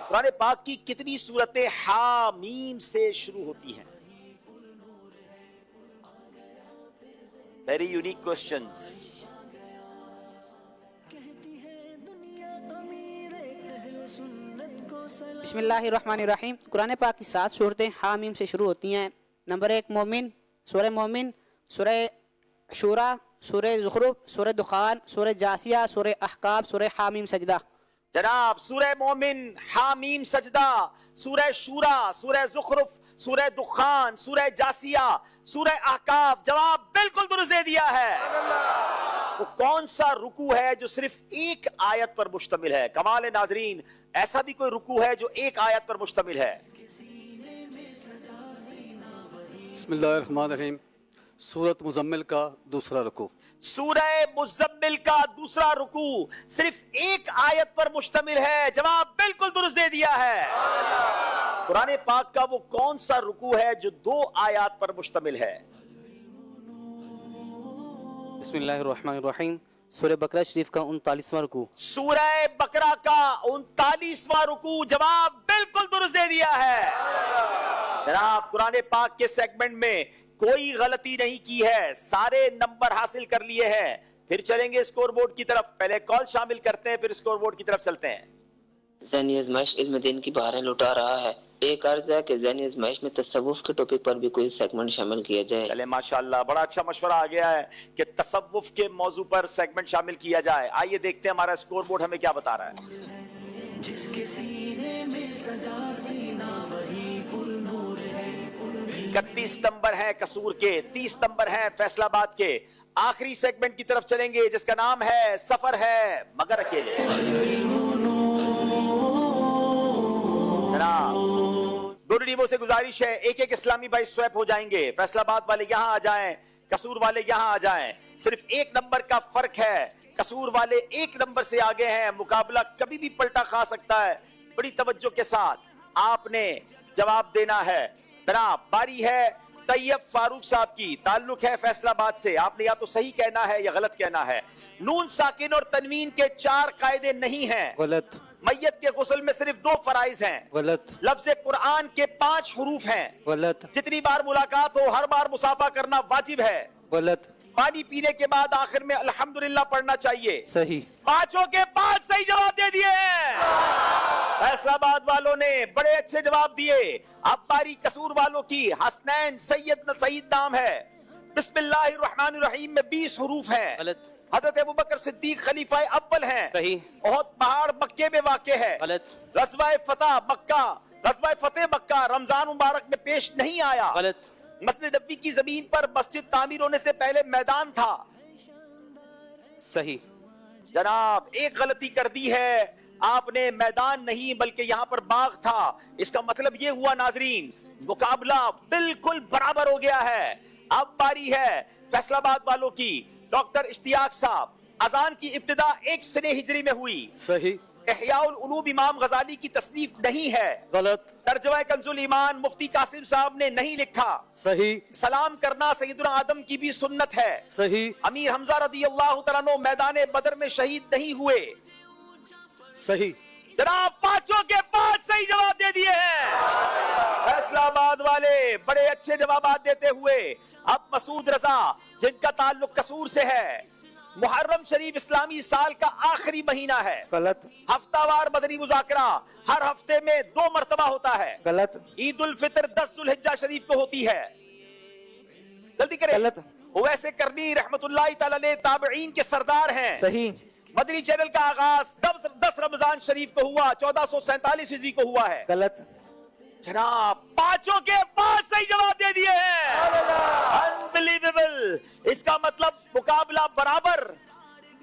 कुरान पाक की कितनी सूरतें हा मीम से शुरू होती हैं? Very unique questions. बिस्मिल्लाहिर्रहमानिर्रहीम। कुरान पाक की 7 सूरतें हामीम से शुरू होती हैं। नंबर 1 मोमिन, सूरह मोमिन, सूरह शूरा, सूरह ज़ुखरुफ, सूरह दुखान, सूरह जासिया, सूरह अहकाब, सूरह हामीम सजदा। जनाब सूरह मोमिन, हामीम सजदा, सूरह शूरा, सूरह ज़ुखरुफ, सूरह दुखान, सूरह जासिया, सूरह अहकाब। जवाब बिल्कुल दुरुस्त दे दिया है। वो कौन सा रुकू है जो सिर्फ एक आयत पर मुश्तमिल है? कमाल है नाजरीन, ऐसा भी कोई रुकू है जो एक आयत पर मुश्तमिल है? बिस्मिल्लाहिर्रहमानिर्रहीम। सूरत मुज़म्मिल का दूसरा रुकू। सूरह मुज़म्मिल का दूसरा रुकू सिर्फ एक आयत पर मुश्तमिल है। जवाब बिल्कुल दुरुस्त दे दिया है। कुरान पाक का वो कौन सा रुकू है जो 2 आयत पर मुश्तमिल है? बिस्मिल्लाहिर्रहमानिर्रहीम। सूरह बकरा शरीफ का 39वां रुकू। सूरह बकरा का 39वां रुकू। जवाब बिल्कुल दुरुस्त दे दिया है। जनाब कुरान पाक के सेगमेंट में कोई गलती नहीं की है, सारे नंबर हासिल कर लिए हैं। फिर चलेंगे स्कोर बोर्ड की तरफ। पहले कॉल शामिल करते हैं, फिर स्कोर बोर्ड की तरफ चलते हैं। ज़हनी आज़माइश इल्म दीन की बहारें लुटा रहा है। एक अर्ज है कि ज़हनी आज़माइश में तसव्वुफ के टॉपिक पर भी कोई सेगमेंट शामिल किया जाए। चले माशाअल्लाह, बड़ा अच्छा मशवरा आ गया है कि तसव्वुफ के मौजू पर सेगमेंट शामिल किया जाए। आइए देखते हैं हमारा स्कोर बोर्ड हमें क्या बता रहा है। जिसके सीने में सजा सीना वही फुल नूर है। 31 नंबर है कसूर के, 30 नंबर है फैसलाबाद के। आखिरी सेगमेंट की तरफ चलेंगे जिसका नाम है सफर है मगर अकेले। दोनों टीमों से गुजारिश है, एक एक इस्लामी भाई स्वैप हो जाएंगे। फैसलाबाद वाले यहां आ जाएं, कसूर वाले यहां आ जाएं। सिर्फ 1 नंबर का फर्क है, कसूर वाले 1 नंबर से आगे हैं। मुकाबला कभी भी पलटा खा सकता है। बड़ी तवज्जो के साथ आपने जवाब देना है। जनाब बारी है तैयब फारूक साहब की, ताल्लुक है फैसलाबाद से। आपने या तो सही कहना है या गलत कहना है। नून साकिन और तनवीन के 4 कायदे नहीं हैं। गलत। मैयत के गुस्ल में सिर्फ 2 फराइज हैं। गलत। लफ्ज़ कुरान के 5 हुरूफ हैं। गलत। जितनी बार मुलाकात हो हर बार मुसाफा करना वाजिब है। गलत। पानी पीने के बाद आखिर में अल्हम्दुलिल्लाह पढ़ना चाहिए। सही। 5 के 5 सही जवाब दे दिए हैं। फैसलाबाद वालों ने बड़े अच्छे जवाब दिए। अब बारी कसूर वालों की। हसनैन सैयद सईद नाम है। बिस्मिल्लाहिर्रहमानिर्रहीम में 20 हुरूफ हैं। गलत। हजरत अबू बकर सिद्दीक खलीफा अव्वल हैं। सही। बहुत पहाड़ मक्के में वाक़े है। गलत। गज़वा फतह मक्का, गज़वा फतेह मक्का रमजान मुबारक में पेश नहीं आया। गलत। मस्जिद नबी की जमीन पर मस्जिद तामीर होने से पहले मैदान था। सही। जनाब एक गलती कर दी है आपने, मैदान नहीं बल्कि यहाँ पर बाग था। इसका मतलब ये हुआ नाजरीन मुकाबला बिल्कुल बराबर हो गया है। अब बारी है फैसलाबाद वालों की। डॉक्टर इश्तियाक साहब, अजान की इब्तिदा 1 सने हिजरी में हुई। सही। इहयाउल उलूम इमाम गजाली की तसनीफ नहीं है। गलत। तर्जुमा कंजुल ईमान मुफ्ती कासिम साहब ने नहीं लिखा। सही। सलाम करना सैयदुना आदम की भी सुन्नत है। सही। अमीर हमजा रदियल्लाहु तआला अन्हु मैदान बदर में शहीद नहीं हुए। सही। जनाब 5 के 5 सही जवाब दे दिए हैं। फैसलाबाद वाले बड़े अच्छे जवाब देते हुए अब मसूद रजा जिनका ताल्लुक कसूर से है। मुहर्रम शरीफ इस्लामी साल का आखिरी महीना है। गलत। हफ्तावार मदनी मुज़ाकरा हर हफ्ते में 2 मरतबा होता है। गलत। ईद उल फितर 10 जुल्हिज्जा शरीफ को होती है। जल्दी करें। गलत। वैसे करनी रहमतुल्लाहि तआला अलैह ताबईन के सरदार हैं। सही। मदनी चैनल का आगाज 10 रमजान शरीफ को हुआ, 1447 हिजरी को हुआ है। गलत। जनाब 5 के 5 सही जवाब दे दिए हैं। अनबिलीवेबल। इसका मतलब मुकाबला बराबर।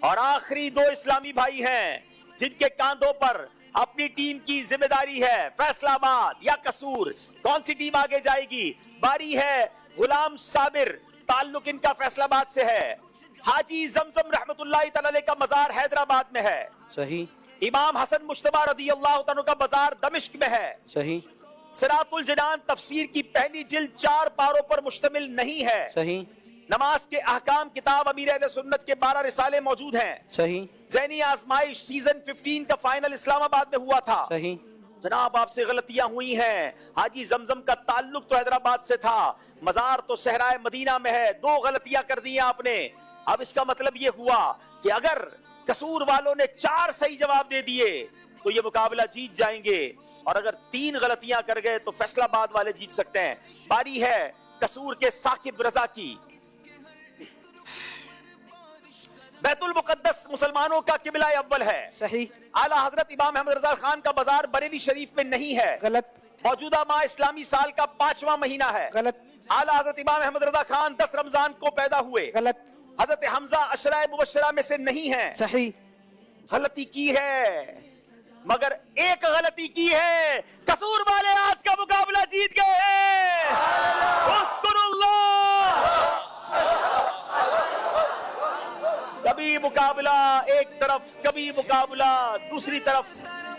और आखिरी 2 इस्लामी भाई हैं जिनके कांधों पर अपनी टीम की जिम्मेदारी है। फैसलाबाद या कसूर, कौन सी टीम आगे जाएगी? बारी है गुलाम साबिर, ताल्लुक इनका फैसलाबाद से है। हाजी जमजम रहमतुल्लाहि तआला अलैह का मजार हैदराबाद में है। सही। इमाम हसन मुश्तबा रदियल्लाहु तआला का मजार दमिश्क में है। सही। सिरातुल जनान तफसीर की पहली जिल्द 4 पारों पर मुश्तमिल नहीं है। सही। नमाज के अहकाम किताब अमीर अहले सुन्नत के 12 रिसाले मौजूद हैं। सही। ज़ैनी आजमाइश सीजन 15 का फाइनल इस्लामाबाद में हुआ था। सही। जनाब आपसे गलतियां हुई हैं। हाजी जमजम का ताल्लुक तो हैदराबाद से था, मजार तो सहराए मदीना में है। 2 गलतियां कर दी आपने। अब इसका मतलब ये हुआ कि अगर कसूर वालों ने 4 सही जवाब दे दिए तो ये मुकाबला जीत जाएंगे, और अगर 3 गलतियां कर गए तो फैसलाबाद वाले जीत सकते हैं। बारी है कसूर के साकिब रजा की। बैतुल मुकद्दस मुसलमानों का किबला अव्वल है। सही। आला हजरत इमाम अहमद रजा खान का बाजार बरेली शरीफ में नहीं है। गलत। मौजूदा माह इस्लामी साल का 5वां महीना है। गलत। आला हजरत इमाम अहमद रजा खान 10 रमजान को पैदा हुए। गलत। हजरत हमजा अशराए मुबशरा में से नहीं है। सही। गलती की है, मगर एक गलती की है। कसूर वाले आज का मुकाबला जीत गए हैं। कभी मुकाबला एक तरफ, कभी मुकाबला दूसरी तरफ,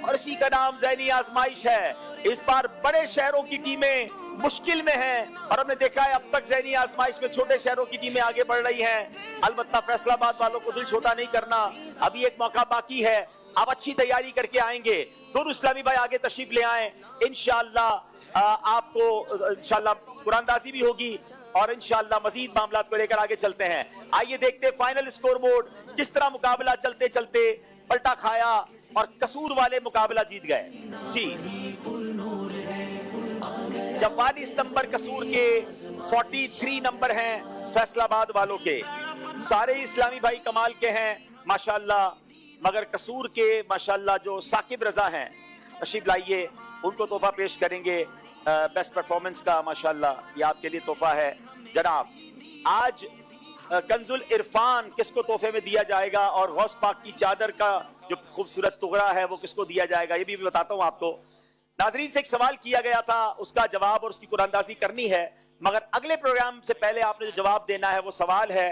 और इसी का नाम ज़ैनी आजमाइश है। इस बार बड़े शहरों की टीमें मुश्किल में हैं, और हमने देखा है अब तक ज़ैनी आजमाइश में छोटे शहरों की टीमें आगे बढ़ रही हैं। अलबत्ता फैसलाबाद वालों को दिल छोटा नहीं करना, अभी एक मौका बाकी है। आप अच्छी तैयारी करके आएंगे। दोनों इस्लामी भाई आगे तशरीफ ले आए। इंशाअल्लाह आपको इंशाअल्लाह कुरानदाजी भी होगी, और इंशाअल्लाह मजीद मामलात को लेकर आगे चलते हैं। आइए देखते हैं फाइनल स्कोर बोर्ड किस तरह मुकाबला चलते चलते पलटा खाया और कसूर वाले मुकाबला जीत गए। जी 44 नंबर कसूर के, 43 नंबर हैं फैसलाबाद वालों के। सारे इस्लामी भाई कमाल के हैं माशाअल्लाह, मगर कसूर के माशाअल्लाह जो साकिब रजा हैं, तशरीफ लाइए, उनको तोहफा पेश करेंगे। बेस्ट परफॉर्मेंस का माशाल्लाह ये आपके लिए तोहफा है जनाब। आज कंजुल इरफान किसको तोहफे में दिया जाएगा और गौस पाक की चादर का जो खूबसूरत टुकड़ा है वो किसको दिया जाएगा ये भी बताता हूँ आपको। नाजरीन से एक सवाल किया गया था, उसका जवाब और उसकी कुरानदाजी करनी है, मगर अगले प्रोग्राम से पहले आपने जो जवाब देना है वो सवाल है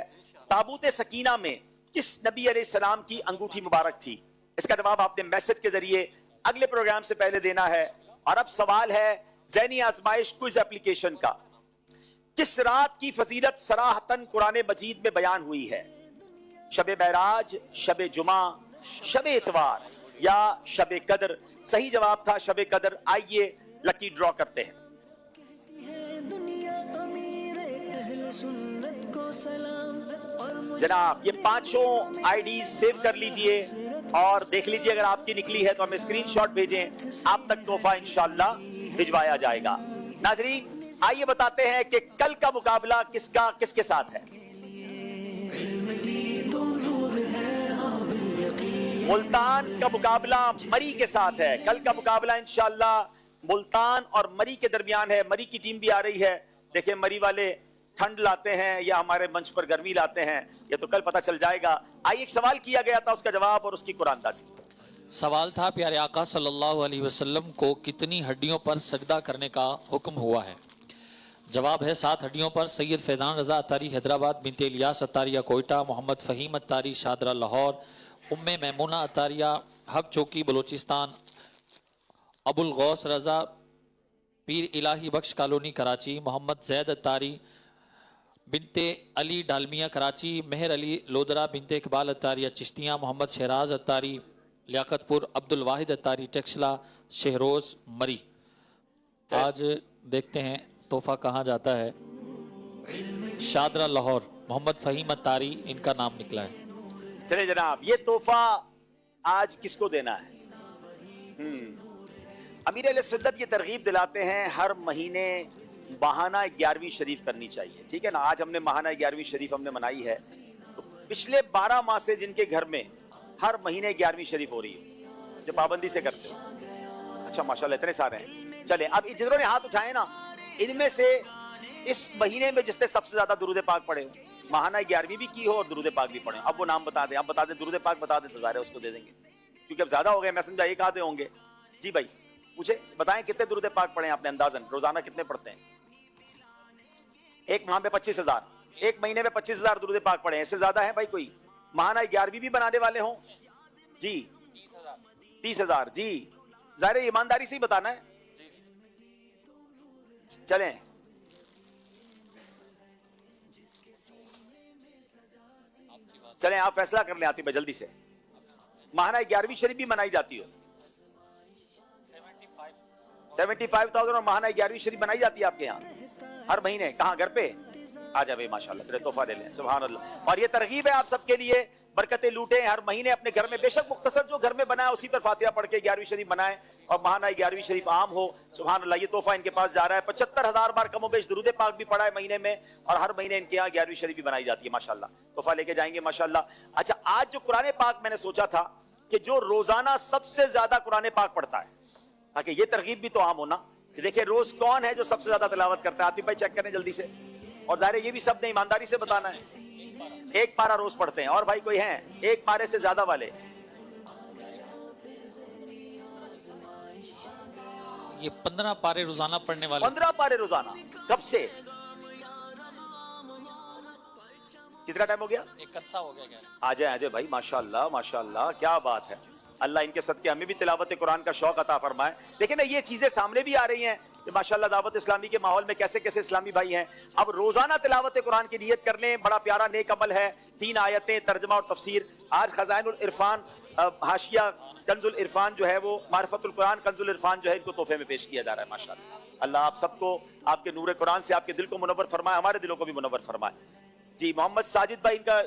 ताबूत सकीना में किस नबी अलैहिस्सलाम की अंगूठी मुबारक थी। इसका जवाब आपने मैसेज के जरिए अगले प्रोग्राम से पहले देना है। और अब सवाल है ज़हनी आजमाइश क्विज एप्लीकेशन का, किस रात की फजीलत सराहतन कुरान मजीद में बयान हुई है? शब महराज, शब जुमा, शब इतवार या शब कदर? सही जवाब था शब कदर। आइए लकी ड्रॉ करते हैं। जनाब ये पांचों आईडी सेव कर लीजिए और देख लीजिए, अगर आपकी निकली है तो हमें स्क्रीनशॉट भेजें, आप तक तोहफा इंशाल्लाह भिजवाया जाएगा। नाजरीन आइए बताते हैं कि कल का मुकाबला किसके साथ है। मुल्तान का मुकाबला मरी के साथ है। कल का मुकाबला इंशाल्लाह मुल्तान और मरी के दरमियान है। मरी की टीम भी आ रही है। देखिए मरी वाले ठंड लाते हैं या हमारे मंच पर गर्मी लाते हैं, ये तो कल पता चल जाएगा। आइए एक सवाल किया गया था, उसका जवाब और उसकी कुरानदाजी। सवाल था प्यारे आका सल्लल्लाहु अलैहि वसल्लम को कितनी हड्डियों पर सजदा करने का हुक्म हुआ है? जवाब है 7 हड्डियों पर। सैयद फैजान रजा अत्तारी हैदराबाद, बिनते इलियास अत्तारिया कोयटा, मोहम्मद फ़हीम अत्तारी शादरा लाहौर, उम्मे मैमूना अत्तारिया हब चौकी बलूचिस्तान, अबुल गौस रजा पीर इलाही बख्श कॉलोनी कराची, मोहम्मद जैद अत्तारी बिनते अली डालमिया कराची, मेहर अली लोदरा बिनते इकबाल अत्तारिया चिश्तियाँ, मोहम्मद शहराज अत्तारी लियाकतपुर, अब्दुल वाहिद अत्तारी टेक्सला, शहरोज मरी। आज देखते हैं तोहफा कहाँ जाता है। शादरा लाहौर, मोहम्मद फ़हीम अत्तारी इनका नाम निकला है। चले जनाब ये तोहफा आज किसको देना है? अमीर अहले सुन्नत की तरगीब दिलाते हैं हर महीने महाना 11वीं शरीफ करनी चाहिए, ठीक है ना। आज हमने महाना 11वीं शरीफ हमने मनाई है, तो पिछले 12 माह से जिनके घर में हर महीने 11वीं शरीफ हो रही है, जो पाबंदी से करते हो। अच्छा माशाल्लाह इतने सारे हैं। चले अब जिन्होंने ने हाथ उठाए ना, इनमें से इस महीने में जिसने सबसे ज्यादा दुरूद पाक पढ़े हो, महाना 11वीं भी की हो और दुरूद पाक भी पढ़े, अब वो नाम बता दें। अब बता दें, दुरूद पाक बता दें तो ज़ाहिर है उसको दे देंगे, क्योंकि अब ज्यादा हो गए। मैं समझा एक आधे होंगे। जी भाई पूछे, बताएं कितने दुरूद पाक पढ़े आपने अंदाजन, रोजाना कितने पढ़ते हैं? एक माह में 25,000, एक महीने में 25,000 दुरूद पाक पढ़े, इससे ज्यादा है भाई कोई? महाना 11वीं भी बनाने वाले हों जी? 30,000 जी, ज़ाहिर ईमानदारी से ही बताना है। चलें चलें आप फैसला कर लें आती भाई जल्दी से। महाना 11वीं शरीफ भी मनाई जाती हो? 75,000 और महाना 11वीं शरीफ बनाई जाती है आपके यहाँ हर महीने? कहाँ? घर पे? आ जाए भाई माशाल्लाह, तेरे तोहफा ले लें। सुभान अल्लाह। और ये तरगीब है आप सबके लिए, बरकतें लूटें हर महीने अपने घर में। बेशक मुख्तसर जो घर में बनाए उसी पर फातिहा पढ़ के 11वीं शरीफ बनाए और महाना 11वीं शरीफ आम हो। सुभान अल्लाह। ये तोहफा इनके पास जा रहा है। 75,000 बार कमो बेश दुरूद पाक भी पढ़ा है महीने में, और हर महीने इनके यहाँ 11वीं शरीफ भी बनाई जाती है माशाल्लाह। तोहफा लेके जाएंगे माशाल्लाह। अच्छा आज जो कुरान पाक मैंने सोचा था कि जो रोजाना सबसे ज्यादा कुरान पाक पढ़ता है, ताकि ये तरगीब भी तो आम होना कि देखिए रोज कौन है जो सबसे ज्यादा तिलावत करता है। आतिफ भाई चेक करें जल्दी से। और ज़ाहिर ये भी सब ने ईमानदारी से बताना है। एक पारा रोज पढ़ते हैं। और भाई कोई है एक पारे से ज्यादा वाले? ये 15 पारे रोजाना पढ़ने वाले। 15 पारे रोजाना? कब से? कितना टाइम हो गया? एक अरसा हो गया क्या? आ जाए भाई माशाल्लाह माशाल्लाह, क्या बात है। अल्लाह इनके सदके हमें भी तिलावत कुरान का शौक अता फरमाए। देखिए ना ये चीजें सामने भी आ रही हैं कि माशाल्लाह दावत इस्लामी के माहौल में कैसे कैसे इस्लामी भाई हैं। अब रोजाना तिलावत कुरान की नियत कर लें, बड़ा प्यारा नेक अमल है। 3 आयतें, तर्जमा और तफसीर। आज खजाइनुल इरफान हाशिया कंजुल इरफान जो है वो मारिफतुल कुरान कंजुल इरफान जो है इनको तोहफे में पेश किया जा रहा है माशाल्लाह। अल्लाह आप सबको आपके नूर कुरान से आपके दिल को मुनव्वर फरमाए, हमारे दिलों को भी मुनव्वर फरमाए। जी मोहम्मद साजिद भाई इनका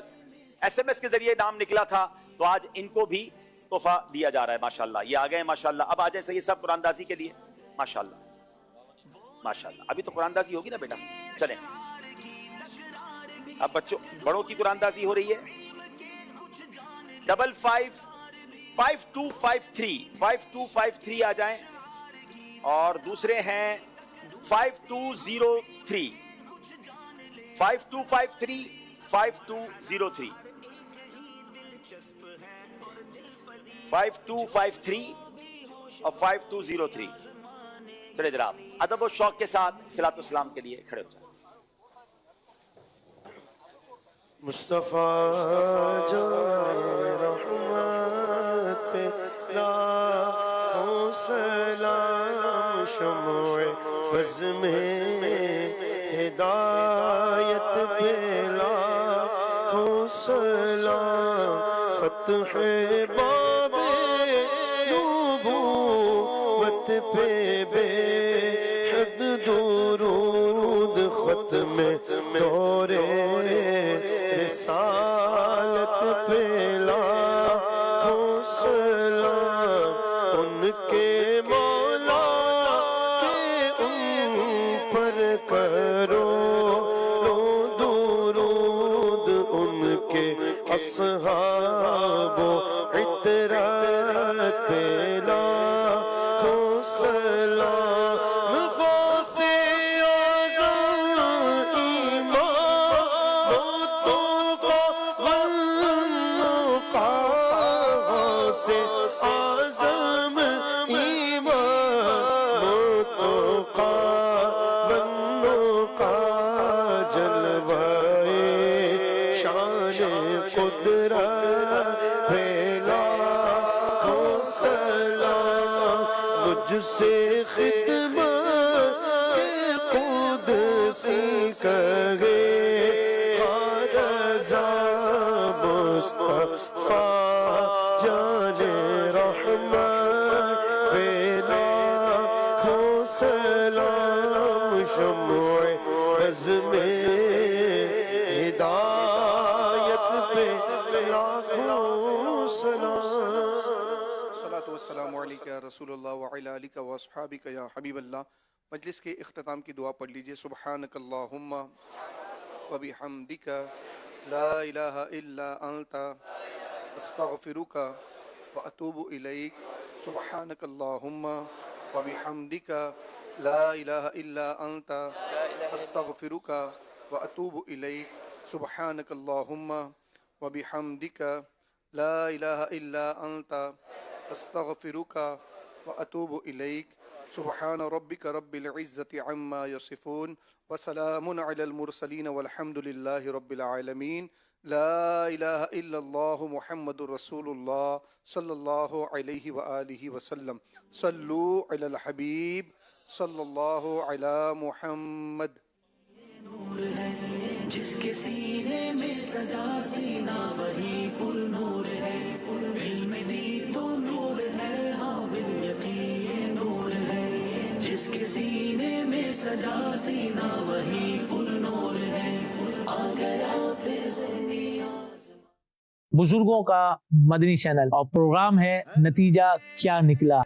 SMS के जरिए नाम निकला था, तो आज इनको भी तोहफा दिया जा रहा है माशाल्लाह। ये आ गए माशाल्लाह। अब आ जाए सही सब कुरानदाजी के लिए माशाल्लाह माशाल्लाह। अभी तो कुरानदाजी होगी ना बेटा। चलें अब बच्चों बड़ों की कुरानदाजी हो रही है। 555253 5253 आ जाएं। और दूसरे हैं 5203 5253 5203 5253 और 5203। चले इधर आप अदब और शौक के साथ सलातो सलाम के लिए खड़े हो जाए। मुस्तफा जान रहमत पे लाखों सलाम शम्ए बज़ में हिदायत पे लाखों सलाम फतह बाबे नबूवत पे बेहद दुरूद ख़त्म दौरे रिसालत पे लाखों सलाम उनके मौला के उन पर करो दुरूद उनके अस्हाब इतरात पे लाखों सलाम गौसे आज़म ईमान से आज़म ईमान का बन्नो का जलवाए शान कुदरत पे लाखों सलाम मुझसे खिदमत के कुदसी कहे रज़ा मुस्तफा जाने रहमत पे लाखों सलाम शम्ए बज़ में हिदायत पे लाखों सलाम। सलातो वस्सलामु अलैका या रसूलल्लाह व अला आलिका व अस्हाबिका या हबीबल्लाह। मजलिस के इख्तिताम की दुआ पढ़ लीजिए। सुब्हानकल्लाहुम्मा व बिहम्दिका ला इलाहा इल्ला अंता अस्तगफिरुका व अतूबु इलैक। सुब्हानकल्लाहुम्मा व बिहम्दिका ला इलाहा इल्ला अंता अस्तगफिरुका व अतूबु इलैक। सुब्हानकल्लाहुम्मा व बिहम्दिका ला इलाहा इल्ला अंता अस्तगफिरुका व अतूबु इलैक। सुब्हान रब्बिका रब्बिल इज़्ज़ति अम्मा यसिफून व सलामुन अलल मुरसलीन वल्हम्दुलिल्लाहि रब्बिल आलमीन। ला इलाहा इल्लल्लाह मुहम्मदुर रसूलुल्लाह सल्लल्लाहु अलैहि व आलिहि वसल्लम। सल्लू अलल हबीब सल्लल्लाहु अला मुहम्मद। जिसके सीने में सजा सीना वही पुर नूर है, इल्म दी तो नूर है, हाँ बिल यकीन नूर है। जिसके सीने में सजा सीना वही पुर नूर है, आ गया फिर ज़हनी बुजुर्गों का मदनी चैनल और प्रोग्राम है नतीजा क्या निकला।